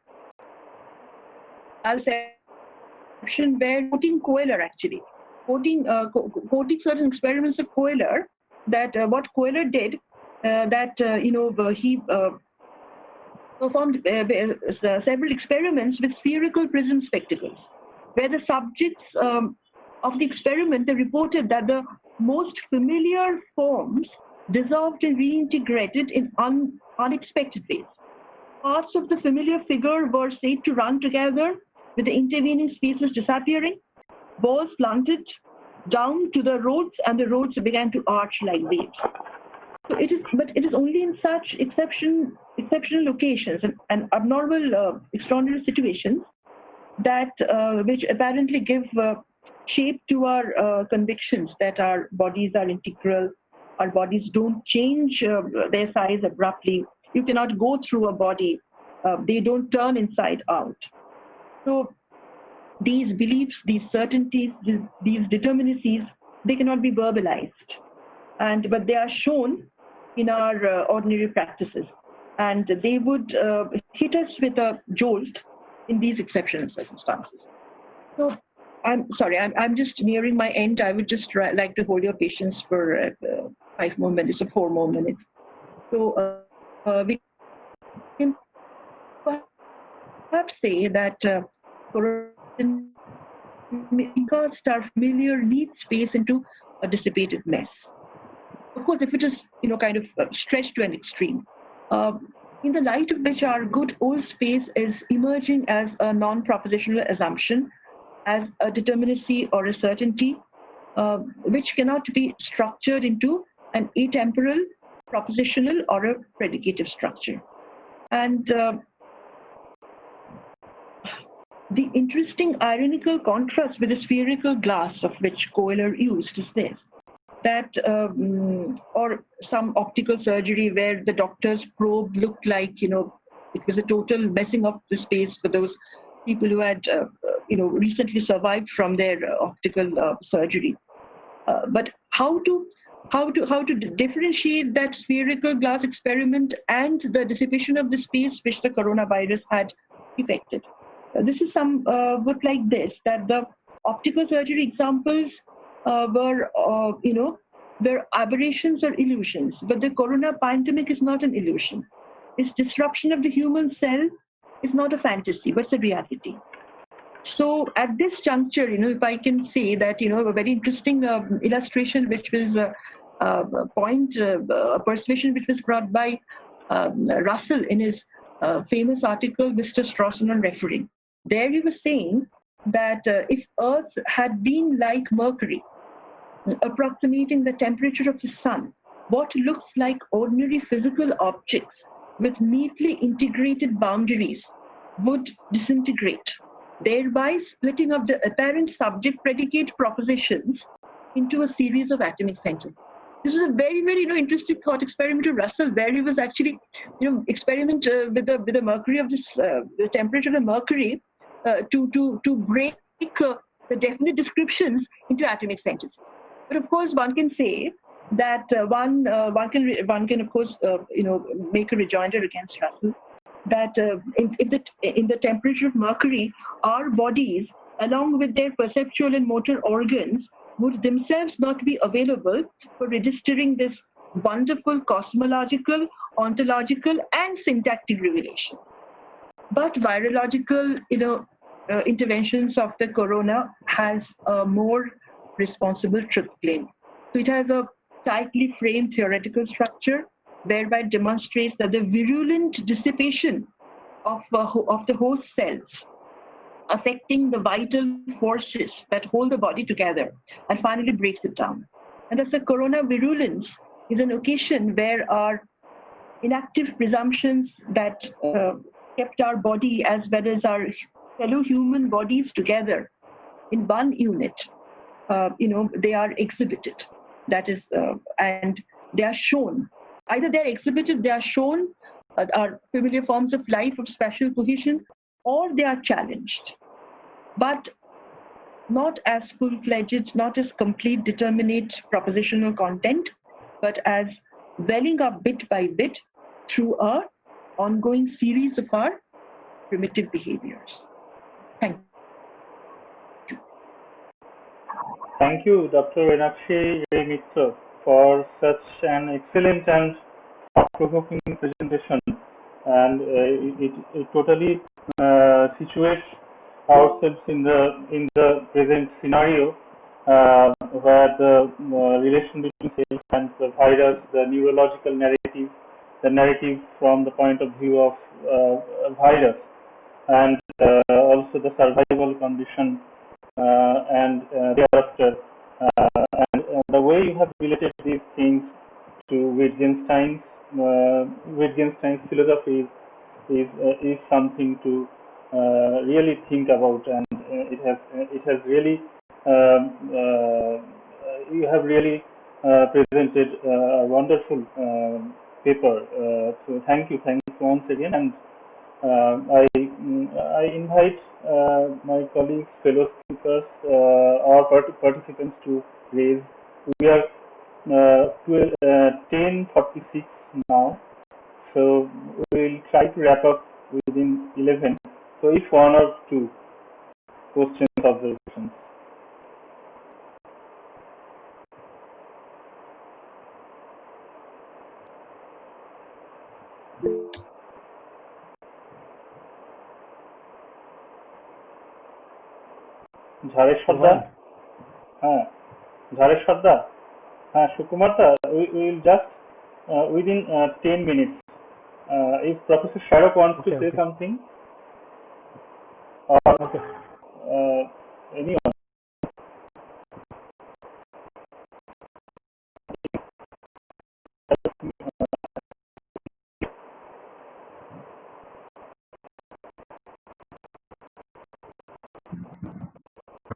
where quoting Kohler, actually quoting certain experiments of Kohler, that what Kohler did, he performed several experiments with spherical prism spectacles, where the subjects of the experiment, they reported that the most familiar forms dissolved and reintegrated in unexpected ways. Parts of the familiar figure were said to run together with the intervening spaces disappearing. Balls slanted down to the roads, and the roads began to arch like waves. So it is only in such exceptional locations and abnormal, extraordinary situations that which apparently give shape to our convictions that our bodies are integral, our bodies don't change their size abruptly. You cannot go through a body; they don't turn inside out. So these beliefs, these certainties, these determinacies, they cannot be verbalized, but they are shown in our ordinary practices, and they would hit us with a jolt in these exceptional circumstances. So I'm sorry, I'm just nearing my end. I would just like to hold your patience for 5 more minutes or 4 more minutes. So we can say that because our familiar leads space into a dissipated mess. Of course, if it is kind of stretched to an extreme, in the light of which our good old space is emerging as a non-propositional assumption, as a determinacy or a certainty, which cannot be structured into an atemporal, propositional, or a predicative structure. And the interesting ironical contrast with the spherical glass of which Gour used is this, that or some optical surgery where the doctor's probe looked like, it was a total messing up the space for those people who had, recently survived from their optical surgery. But how to differentiate that spherical glass experiment and the dissipation of the space which the coronavirus had affected? This is somewhat like this, that the optical surgery examples were aberrations or illusions, but the corona pandemic is not an illusion. Its disruption of the human cell is not a fantasy, but it's a reality. So at this juncture, if I can say that, a very interesting illustration which was a persuasion which was brought by Russell in his famous article, Mr. Strawson on Referring. There he was saying that if Earth had been like Mercury, approximating the temperature of the sun, what looks like ordinary physical objects with neatly integrated boundaries would disintegrate, thereby splitting up the apparent subject-predicate propositions into a series of atomic centers. This is a very, very interesting thought experiment of Russell, where he was actually, experiment with the mercury of this, the temperature of the mercury to break the definite descriptions into atomic centers. But of course, one can say that one can of course make a rejoinder against Russell, that in the temperature of mercury, our bodies, along with their perceptual and motor organs, would themselves not be available for registering this wonderful cosmological, ontological, and syntactic revelation. But virological, interventions of the corona has a more responsible truth claim. So it has a tightly framed theoretical structure, whereby it demonstrates that the virulent dissipation of the host cells affecting the vital forces that hold the body together and finally breaks it down. And thus the corona virulence is an occasion where our inactive presumptions that kept our body as well as our fellow human bodies together in one unit, they are exhibited. That is, and they are shown. Either they are exhibited, they are shown, are familiar forms of life of spatial cohesion, or they are challenged, but not as full-fledged, not as complete determinate propositional content, but as welling up bit by bit through a ongoing series of our primitive behaviors. Thank you. Thank you, Dr. Renakshi Mitra, for such an excellent and thought-provoking presentation. And it totally situates ourselves in the present scenario, where the relation between cells and the virus, the neurological narrative, the narrative from the point of view of virus, and also the survival condition, and thereafter, and the way you have related these things to Wittgenstein's philosophy is something to really think about, and it has really you have really presented a wonderful paper. So thank you once again, and I invite my colleagues, fellow speakers, or participants to raise. We are 10:46 now, so we will try to wrap up within 11. So if one or two questions, observations. Jhareswar দা, হ্যাঁ ঝাড়েশ্বর দা, হ্যাঁ সুকুমার দা, we will just within 10 minutes. If Professor Sharok wants to say something, or anyone.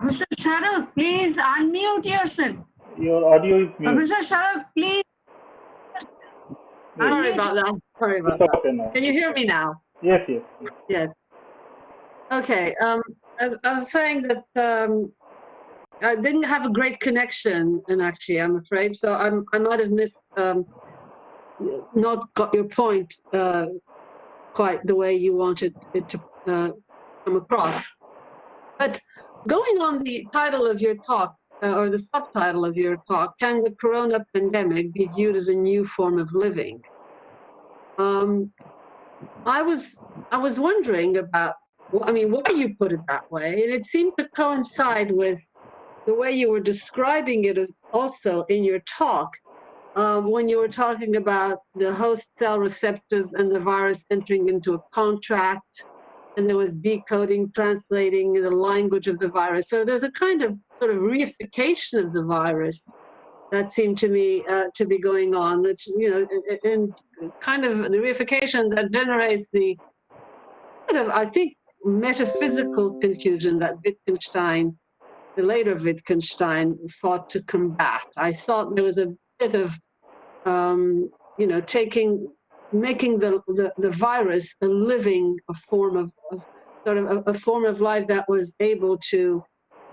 Mr. Sharok, please unmute yourself. Your audio is mute. Mr. Sharok, please. Sorry about that. Sorry about that. Okay now. Can you hear me now? Yes, yes. Yes. Okay. I was saying that I didn't have a great connection, and actually, I'm afraid, so I might have missed, not got your point quite the way you wanted it to come across. But going on the title of your talk, or the subtitle of your talk, can the corona pandemic be viewed as a new form of living? I was wondering about, I mean, why you put it that way, and it seemed to coincide with the way you were describing it also in your talk, when you were talking about the host cell receptors and the virus entering into a contract, and there was decoding, translating the language of the virus. So there's a kind of sort of reification of the virus that seemed to me to be going on, which, you know, and kind of the reification that generates the kind of, I think, metaphysical confusion that Wittgenstein, the later Wittgenstein, fought to combat. I thought there was a bit of, you know, making the virus a living, a form of sort of a form of life that was able to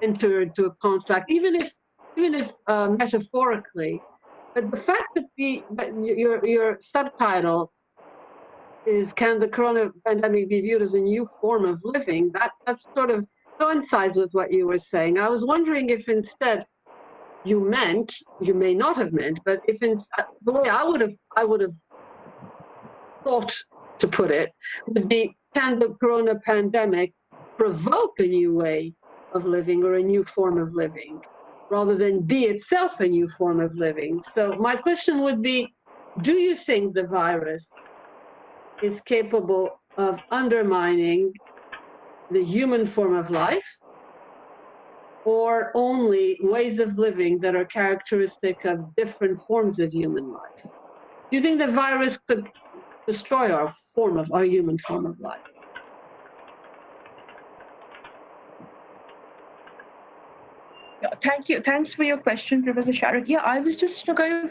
enter into a contract, even if metaphorically. But the fact that your subtitle is "Can the corona pandemic be viewed as a new form of living?" That sort of coincides with what you were saying. I was wondering if instead you meant, you may not have meant, but if the way I would have thought to put it would be, can the corona pandemic provoke a new way of living or a new form of living, rather than be itself a new form of living? So my question would be, do you think the virus is capable of undermining the human form of life, or only ways of living that are characteristic of different forms of human life? Do you think the virus could destroy our human form of life? Thank you. Thanks for your question, Professor Sharok. Yeah, I was just kind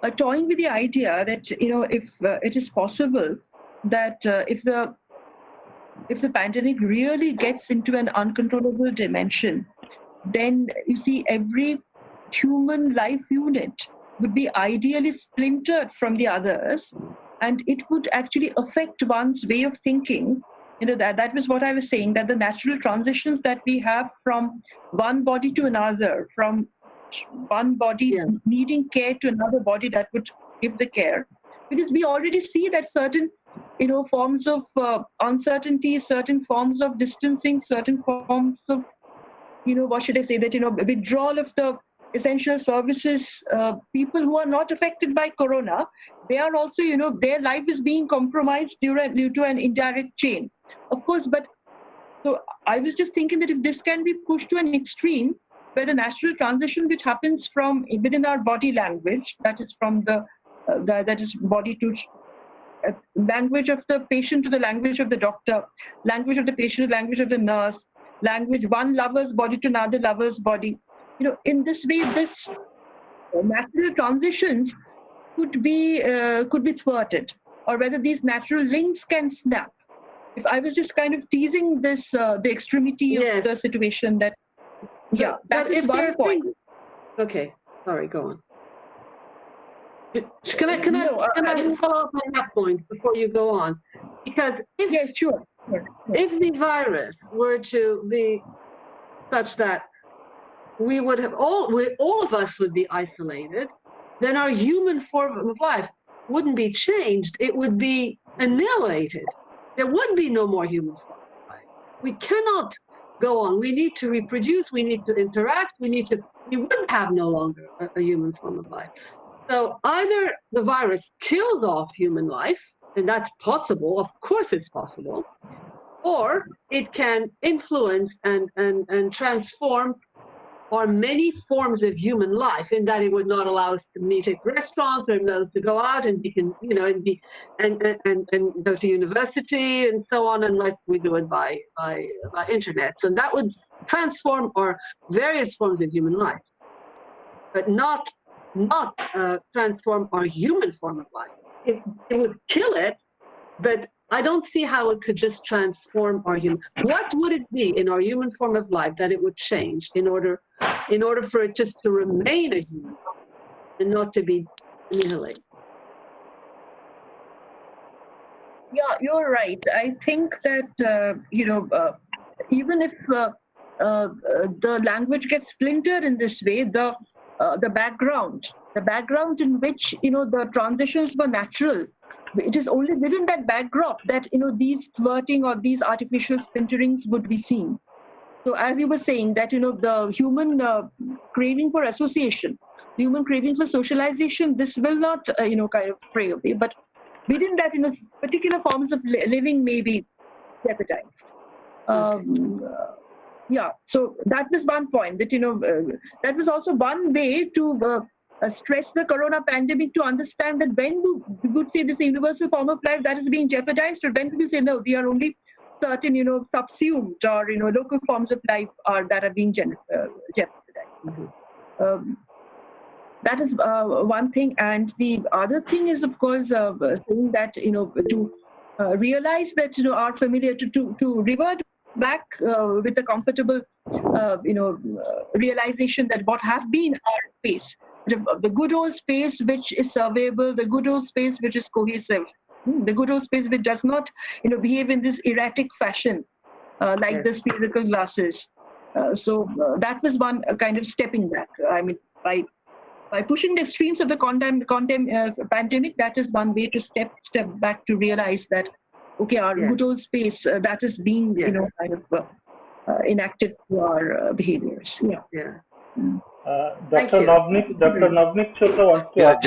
of toying with the idea that, you know, if it is possible that if the pandemic really gets into an uncontrollable dimension, then you see every human life unit would be ideally splintered from the others, and it would actually affect one's way of thinking. You know, that was what I was saying, that the natural transitions that we have from one body to another, from one body needing care to another body that would give the care, because we already see that certain, you know, forms of uncertainty, certain forms of distancing, certain forms of, you know, what should I say, that, you know, withdrawal of the essential services, people who are not affected by corona, they are also, you know, their life is being compromised due to an indirect chain, of course. But so I was just thinking that if this can be pushed to an extreme, where the natural transition which happens from within our body language, that is from that is body to language of the patient to the language of the doctor, language of the patient to language of the nurse, language one lover's body to another lover's body. You know, in this way, this natural transitions could be thwarted, or whether these natural links can snap. If I was just kind of teasing this, the extremity of the situation, that that is one point. Okay, sorry, go on. Can I follow up on that point before you go on? Because if, yes, sure. If the virus were to be such that we would have all of us would be isolated, then our human form of life wouldn't be changed. It would be annihilated. There would be no more human form of life. We cannot go on. We need to reproduce, we need to interact, we wouldn't have no longer a human form of life. So either the virus kills off human life, and that's possible, of course it's possible, or it can influence and transform our many forms of human life, in that it would not allow us to meet at restaurants, or allow us to go out and and go to university and so on, unless we do it by internet. So that would transform our various forms of human life, but not transform our human form of life. It would kill it, but I don't see how it could just transform our human. What would it be in our human form of life that it would change in order for it just to remain a human and not to be annihilated? Yeah, you're right. I think that even if the language gets splintered in this way, the background in which the transitions were natural, it is only within that backdrop that these flirting or these artificial splinterings would be seen. So as you were saying that the human craving for association, the human craving for socialization, this will not kind of fray away, but within that particular forms of living may be jeopardized. Yeah, so that was one point, that that was also one way to stress the corona pandemic, to understand that when we would say this universal form of life that is being jeopardized, or when we say no, we are only certain subsumed or local forms of life that are being jeopardized. That is one thing, and the other thing is, of course, saying that to realize that our familiar, to revert back with a comfortable realization that what has been our space, the good old space which is surveyable, the good old space which is cohesive, the good old space which does not behave in this erratic fashion like the spherical glasses. So that was one kind of stepping back. I mean, by pushing the extremes of the pandemic, that is one way to step back, to realize that okay, our good old space that is being kind of enacted to our behaviors. Dr. Navnik Chopra wants to ask.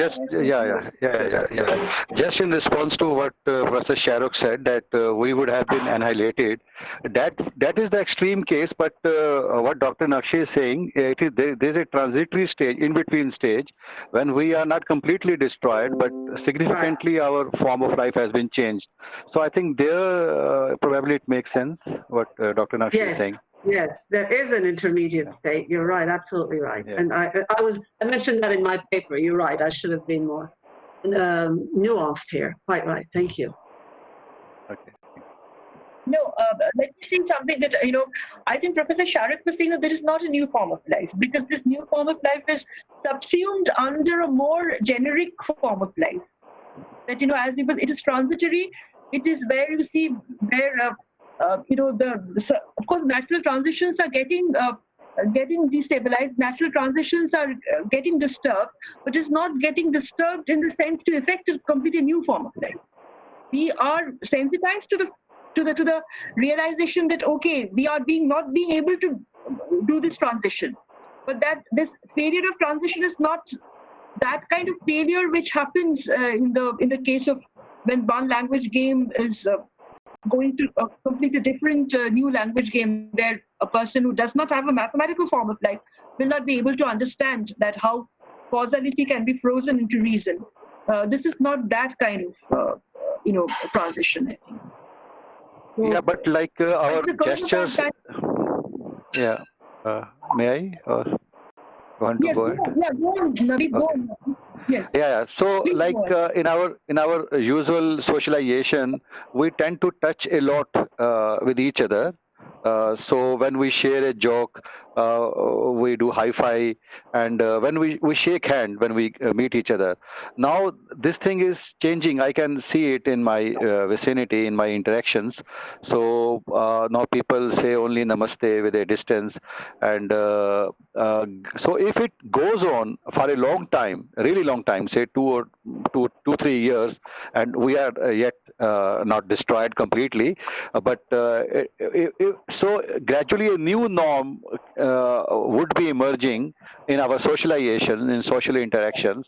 Just in response to what Professor Sharuk said, that we would have been annihilated, that is the extreme case, but what Dr. Nakshi is saying, there's a transitory stage, in between stage, when we are not completely destroyed, but significantly our form of life has been changed. So I think there probably it makes sense what Dr. Nakshi is saying. Yes, there is an intermediate state. You're right, absolutely right. Yeah. And I mentioned that in my paper. You're right. I should have been more nuanced here. Quite right. Thank you. Okay. No, let me say something that I think Professor Sharuk was saying that there is not a new form of life, because this new form of life is subsumed under a more generic form of life. That it is transitory. It is where you see where. Of course, natural transitions are getting destabilized. Natural transitions are getting disturbed, but it's not getting disturbed in the sense to affect a completely new form of life. We are sensitized to the realization that okay, we are not being able to do this transition, but that this failure of transition is not that kind of failure which happens in the case of when one language game is going to a completely different new language game, where a person who does not have a mathematical form of life will not be able to understand that how causality can be frozen into reason. This is not that kind of transition, I think. So, yeah, but like our gestures. May I? Or want to go ahead? Go on. Yes. Yeah. So, like in our usual socialization, we tend to touch a lot with each other. So when we share a joke, we do hi-fi, and when we shake hand when we meet each other. Now this thing is changing. I can see it in my vicinity, in my interactions. So now people say only namaste with a distance, and so if it goes on for a long time, really long time, say 3 years, and we are yet not destroyed completely, but so gradually a new norm would be emerging in our socialization, in social interactions.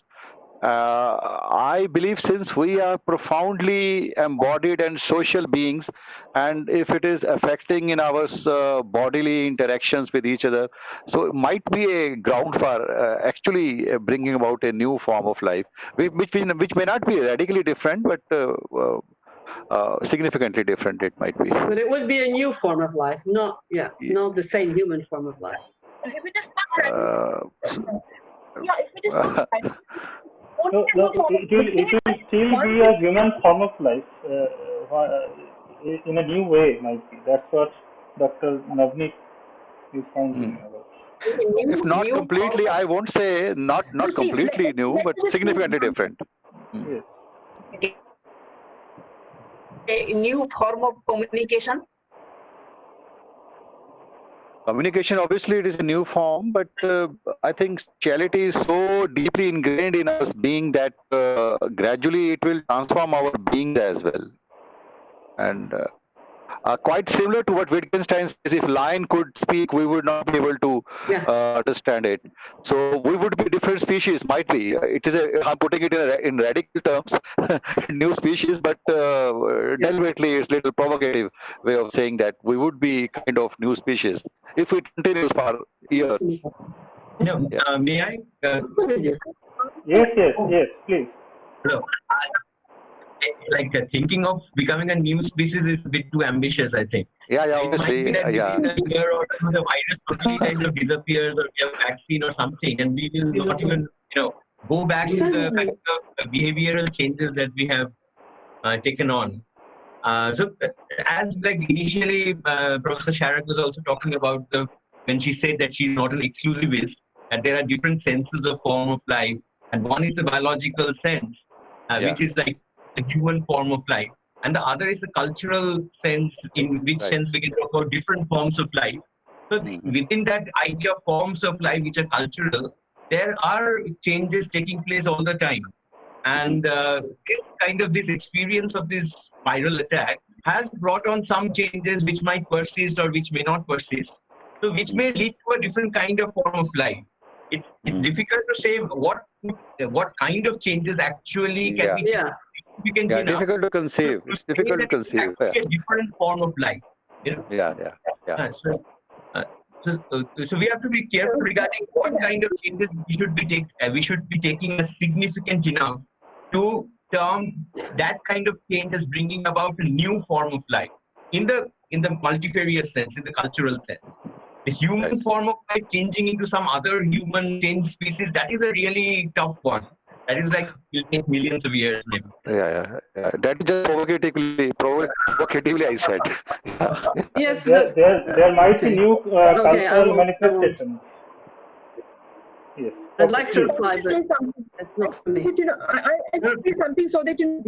I believe since we are profoundly embodied and social beings, and if it is affecting in our bodily interactions with each other, so it might be a ground for actually bringing about a new form of life, which may not be radically different, but significantly different it might be. But it would be a new form of life, not the same human form of life. If it is not no, it will still be a human form of life in a new way, might be. That's what Dr. Navneet is pointing about. If not completely, I won't say not completely new, but significantly different. Yes. A new form of communication? Communication, obviously, it is a new form, but I think spirituality is so deeply ingrained in us being that gradually it will transform our being as well. And quite similar to what Wittgenstein says, if lion could speak, we would not be able to understand it. So we would be different species, might be. It is I'm putting it in radical terms, new species, but deliberately it's a little provocative way of saying that we would be kind of new species if it continues for years. No, may I? Yes, please. No, like thinking of becoming a new species is a bit too ambitious, I think. Yeah, It might obviously. be that within a year or two, the virus totally kind of disappears, or we have a vaccine or something, and we will not even, go back to the kind of behavioral changes that we have taken on. So, as like initially, Professor Sharak was also talking about when she said that she's not an exclusivist, that there are different senses of form of life, and one is the biological sense, which is like the human form of life, and the other is the cultural sense, in which sense we can talk about different forms of life. So within that idea of forms of life which are cultural, there are changes taking place all the time, and this experience of this viral attack has brought on some changes which might persist or which may not persist, so which may lead to a different kind of form of life. It's difficult to say what kind of changes actually can be difficult to conceive. It's difficult to conceive. A different form of life. So we have to be careful regarding what kind of changes we should be taking as significant enough to term that kind of change as bringing about a new form of life in the multifarious sense, in the cultural sense. The human form of life changing into some other human change species, that is a really tough one. That is like will take millions of years, maybe. That is just provocatively I said. Yes. There might be new cultural manifestations. Yes. I'd like to reply, but it's not for me. I say something so that you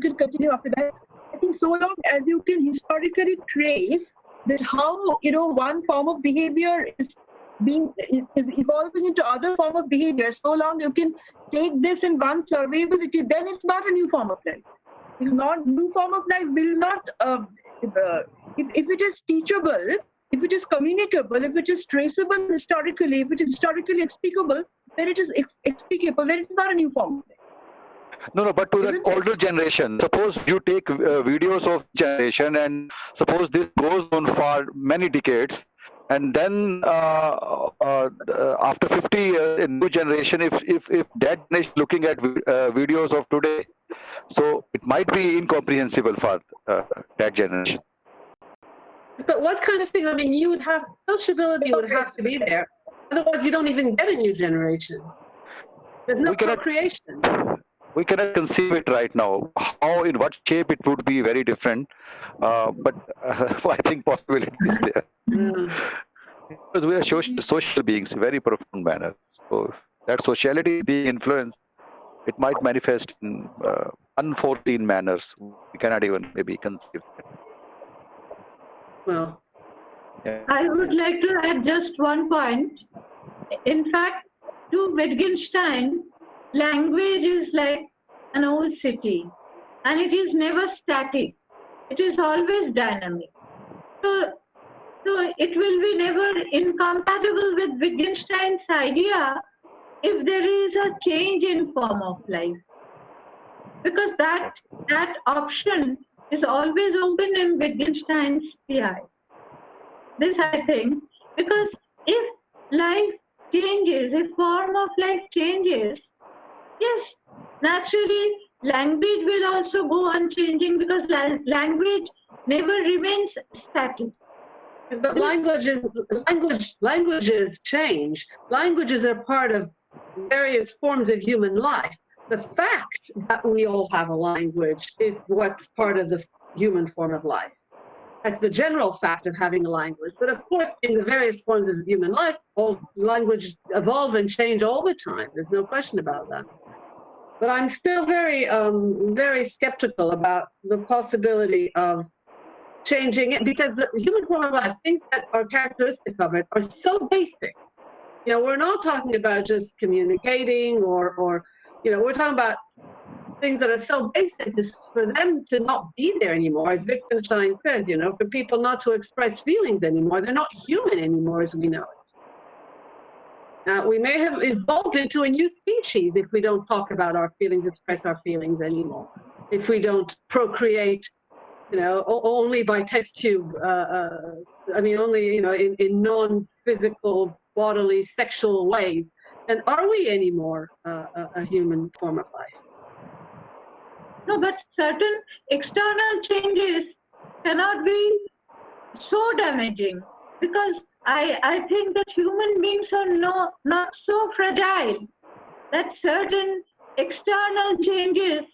can continue after that. I think so long as you can historically trace that how one form of behavior is evolving into other form of behavior, so long you can take this in one survivability, then it's not a new form of life. It's not new form of life will not if it is teachable, if it is communicable, if it is traceable historically, if it is historically explicable, then it is explicable, then it's not a new form of life. No, but to the older generation, suppose you take videos of generation, and suppose this goes on for many decades, and then after 50 years, a new generation, if that is looking at videos of today, so it might be incomprehensible for that generation. But what kind of thing? I mean, you would have sociability would have to be there. Otherwise, you don't even get a new generation. There's no procreation. We cannot conceive it right now. How, in what shape it would be very different, but I think possibility is there. Because we are social beings, very profound manner. So if that sociality is being influenced, it might manifest in unforeseen manners. We cannot even maybe conceive. Well, Yeah. I would like to add just one point. In fact, to Wittgenstein, language is like an old city, and it is never static. It is always dynamic. So it will be never incompatible with Wittgenstein's idea if there is a change in form of life. Because that option is always open in Wittgenstein's PI. This I think, because if life changes, if form of life changes, yes, naturally language will also go unchanging because language never remains static. but languages change. Languages are part of various forms of human life. The fact that we all have a language is what's part of the human form of life. That's the general fact of having a language. But of course, in the various forms of human life, all languages evolve and change all the time. There's no question about that. But I'm still very, very skeptical about the possibility of changing it, because the human form of life, things that are characteristic of it, are so basic. You know, we're not talking about just communicating or you know, we're talking about things that are so basic as for them to not be there anymore, as Wittgenstein says, you know, for people not to express feelings anymore. They're not human anymore as we know it. Now, we may have evolved into a new species if we don't talk about our feelings, express our feelings anymore. If we don't procreate, you know, only by test tube, I mean, only, you know, in non-physical, bodily, sexual ways, then are we anymore a human form of life? No, but certain external changes cannot be so damaging, because I think that human beings are not so fragile that certain external changes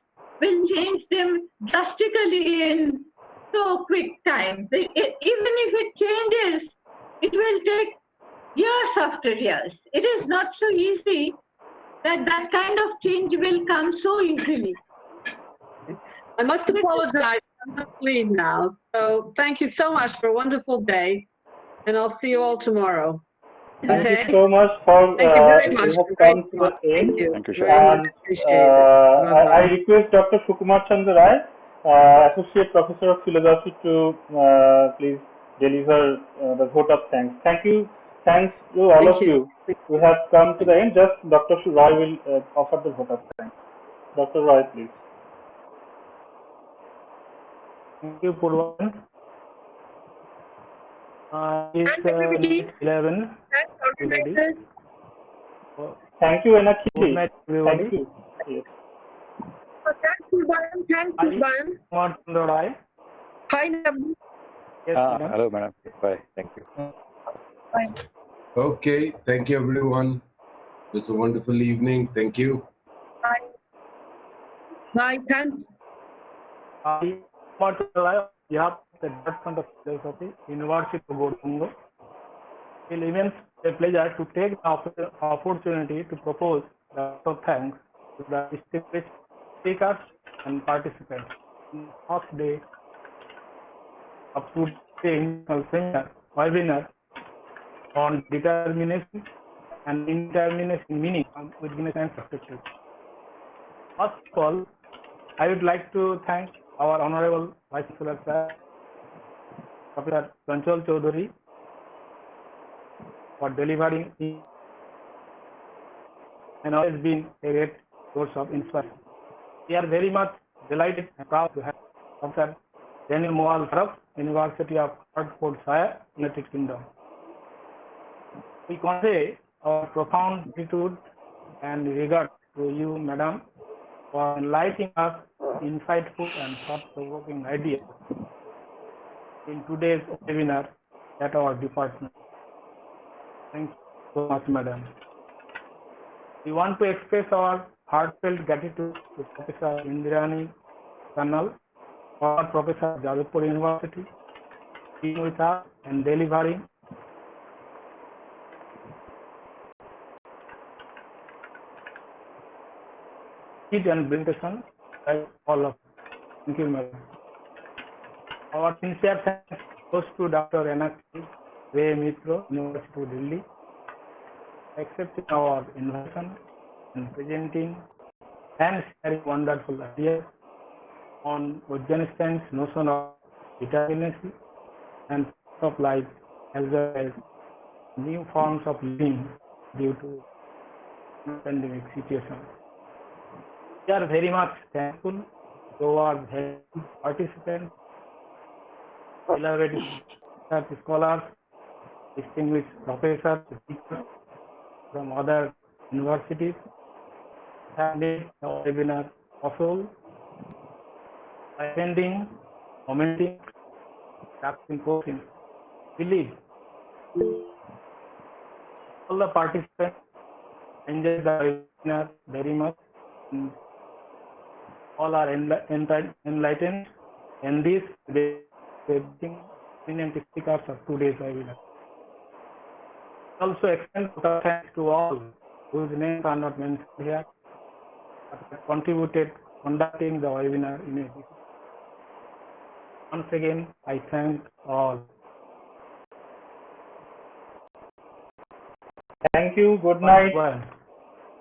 will change them drastically in so quick time. Even if it changes, it will take years after years. It is not so easy that kind of change will come so easily. I must apologize. I must leave now. So thank you so much for a wonderful day, and I'll see you all tomorrow. Thank you so much for Thank you very much. you have come to the end. Thank you. Thank you, Very Sharon. much appreciated. I request Dr. Sukumar Chandra Rai, Associate Professor of Philosophy, to please deliver the vote of thanks. Thank you. Thanks to all of you. We have come to the end. Just Dr. Roy will offer the vote of thanks. Dr. Roy, please. Thank you, Purvan. It's 11. Thank you, Enakhi. Good night, everybody. Thank you. Yes. Thanks, Purvan. Thanks, Purvan. Kumar Chandra Rai. Hi, Navneet. Yes, madam. Hello, madam. Bye. Thank you. Bye. Okay, thank you everyone. It was a wonderful evening. Thank you. Bye. Bye. Thanks. I want to rely on the Department of Philosophy, University of Gour. It remains a pleasure to take the opportunity to propose the vote of thanks to the distinguished speakers and participants in the first day of today's seminar webinar on determinacy and indeterminacy meaning from Wittgenstein's perspective. First of all, I would like to thank our Honorable Vice Chancellor, Sir, Professor Chanchal Chaudhary, for delivering and always been a great source of inspiration. We are very much delighted and proud to have Dr. Daniel Moal Taraf, University of Hertfordshire, United Kingdom. We convey our profound gratitude and regard to you, Madam, for enlightening us insightful and thought-provoking ideas in today's webinar at our department. Thank you so much, Madam. We want to express our heartfelt gratitude to Professor Indrani Kanal, former Professor of Jadavpur University, being with us and delivering sit and presentation by all of you. Thank you, madam. Our sincere thanks goes to Dr. Enakshi Ray Mitra, University of Delhi, accepting our invitation and presenting and sharing wonderful ideas on Wittgenstein's notion of determinacy and of life, as well as new forms of living due to pandemic situation. We are very much thankful to our participants, elaborate research scholars, distinguished professors, teachers from other universities have made the webinar possible by attending, commenting, asking questions. Believe all the participants enjoyed the webinar very much. And all are enlightened, and this eminent speakers of today's webinar. Also extend thanks to all whose names are not mentioned here, but have contributed conducting the webinar in a different. Once again, I thank all. Thank you. Good night. Well,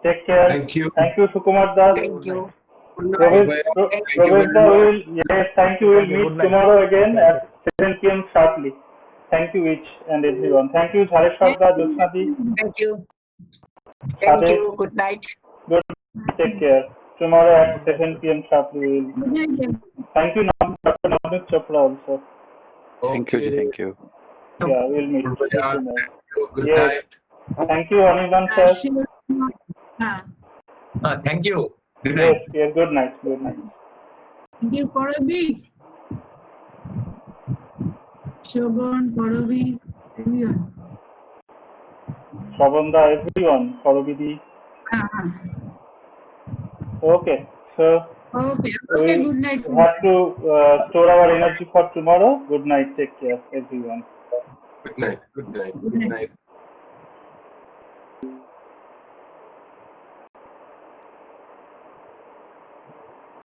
Take care. Thank you. Thank you, Sukumar Das. Thank you. Professor will, yes, thank you. We'll meet Good night. tomorrow again at 7 p.m. sharply. Thank you each and everyone. Thank you, Dhareshwar Da, Jyotsnati. Thank you. Thank you. Good night. Good. Take care. Tomorrow at 7 p.m. sharply. Thank you, Dr. Navneet Chopra also. Thank you, ji, thank you. Yeah, we'll meet. Good Yes. night. Thank you, Anirban sir. Thank you. Good Yes, night. yes, good night. Good night. Thank you, Korobi. Shogun, Korobi, everyone. Shabanda, everyone. Korobidi. Okay, so Okay, we good night. have to store our energy for tomorrow. Good night. Take care, everyone. Good night. Good night. Good night.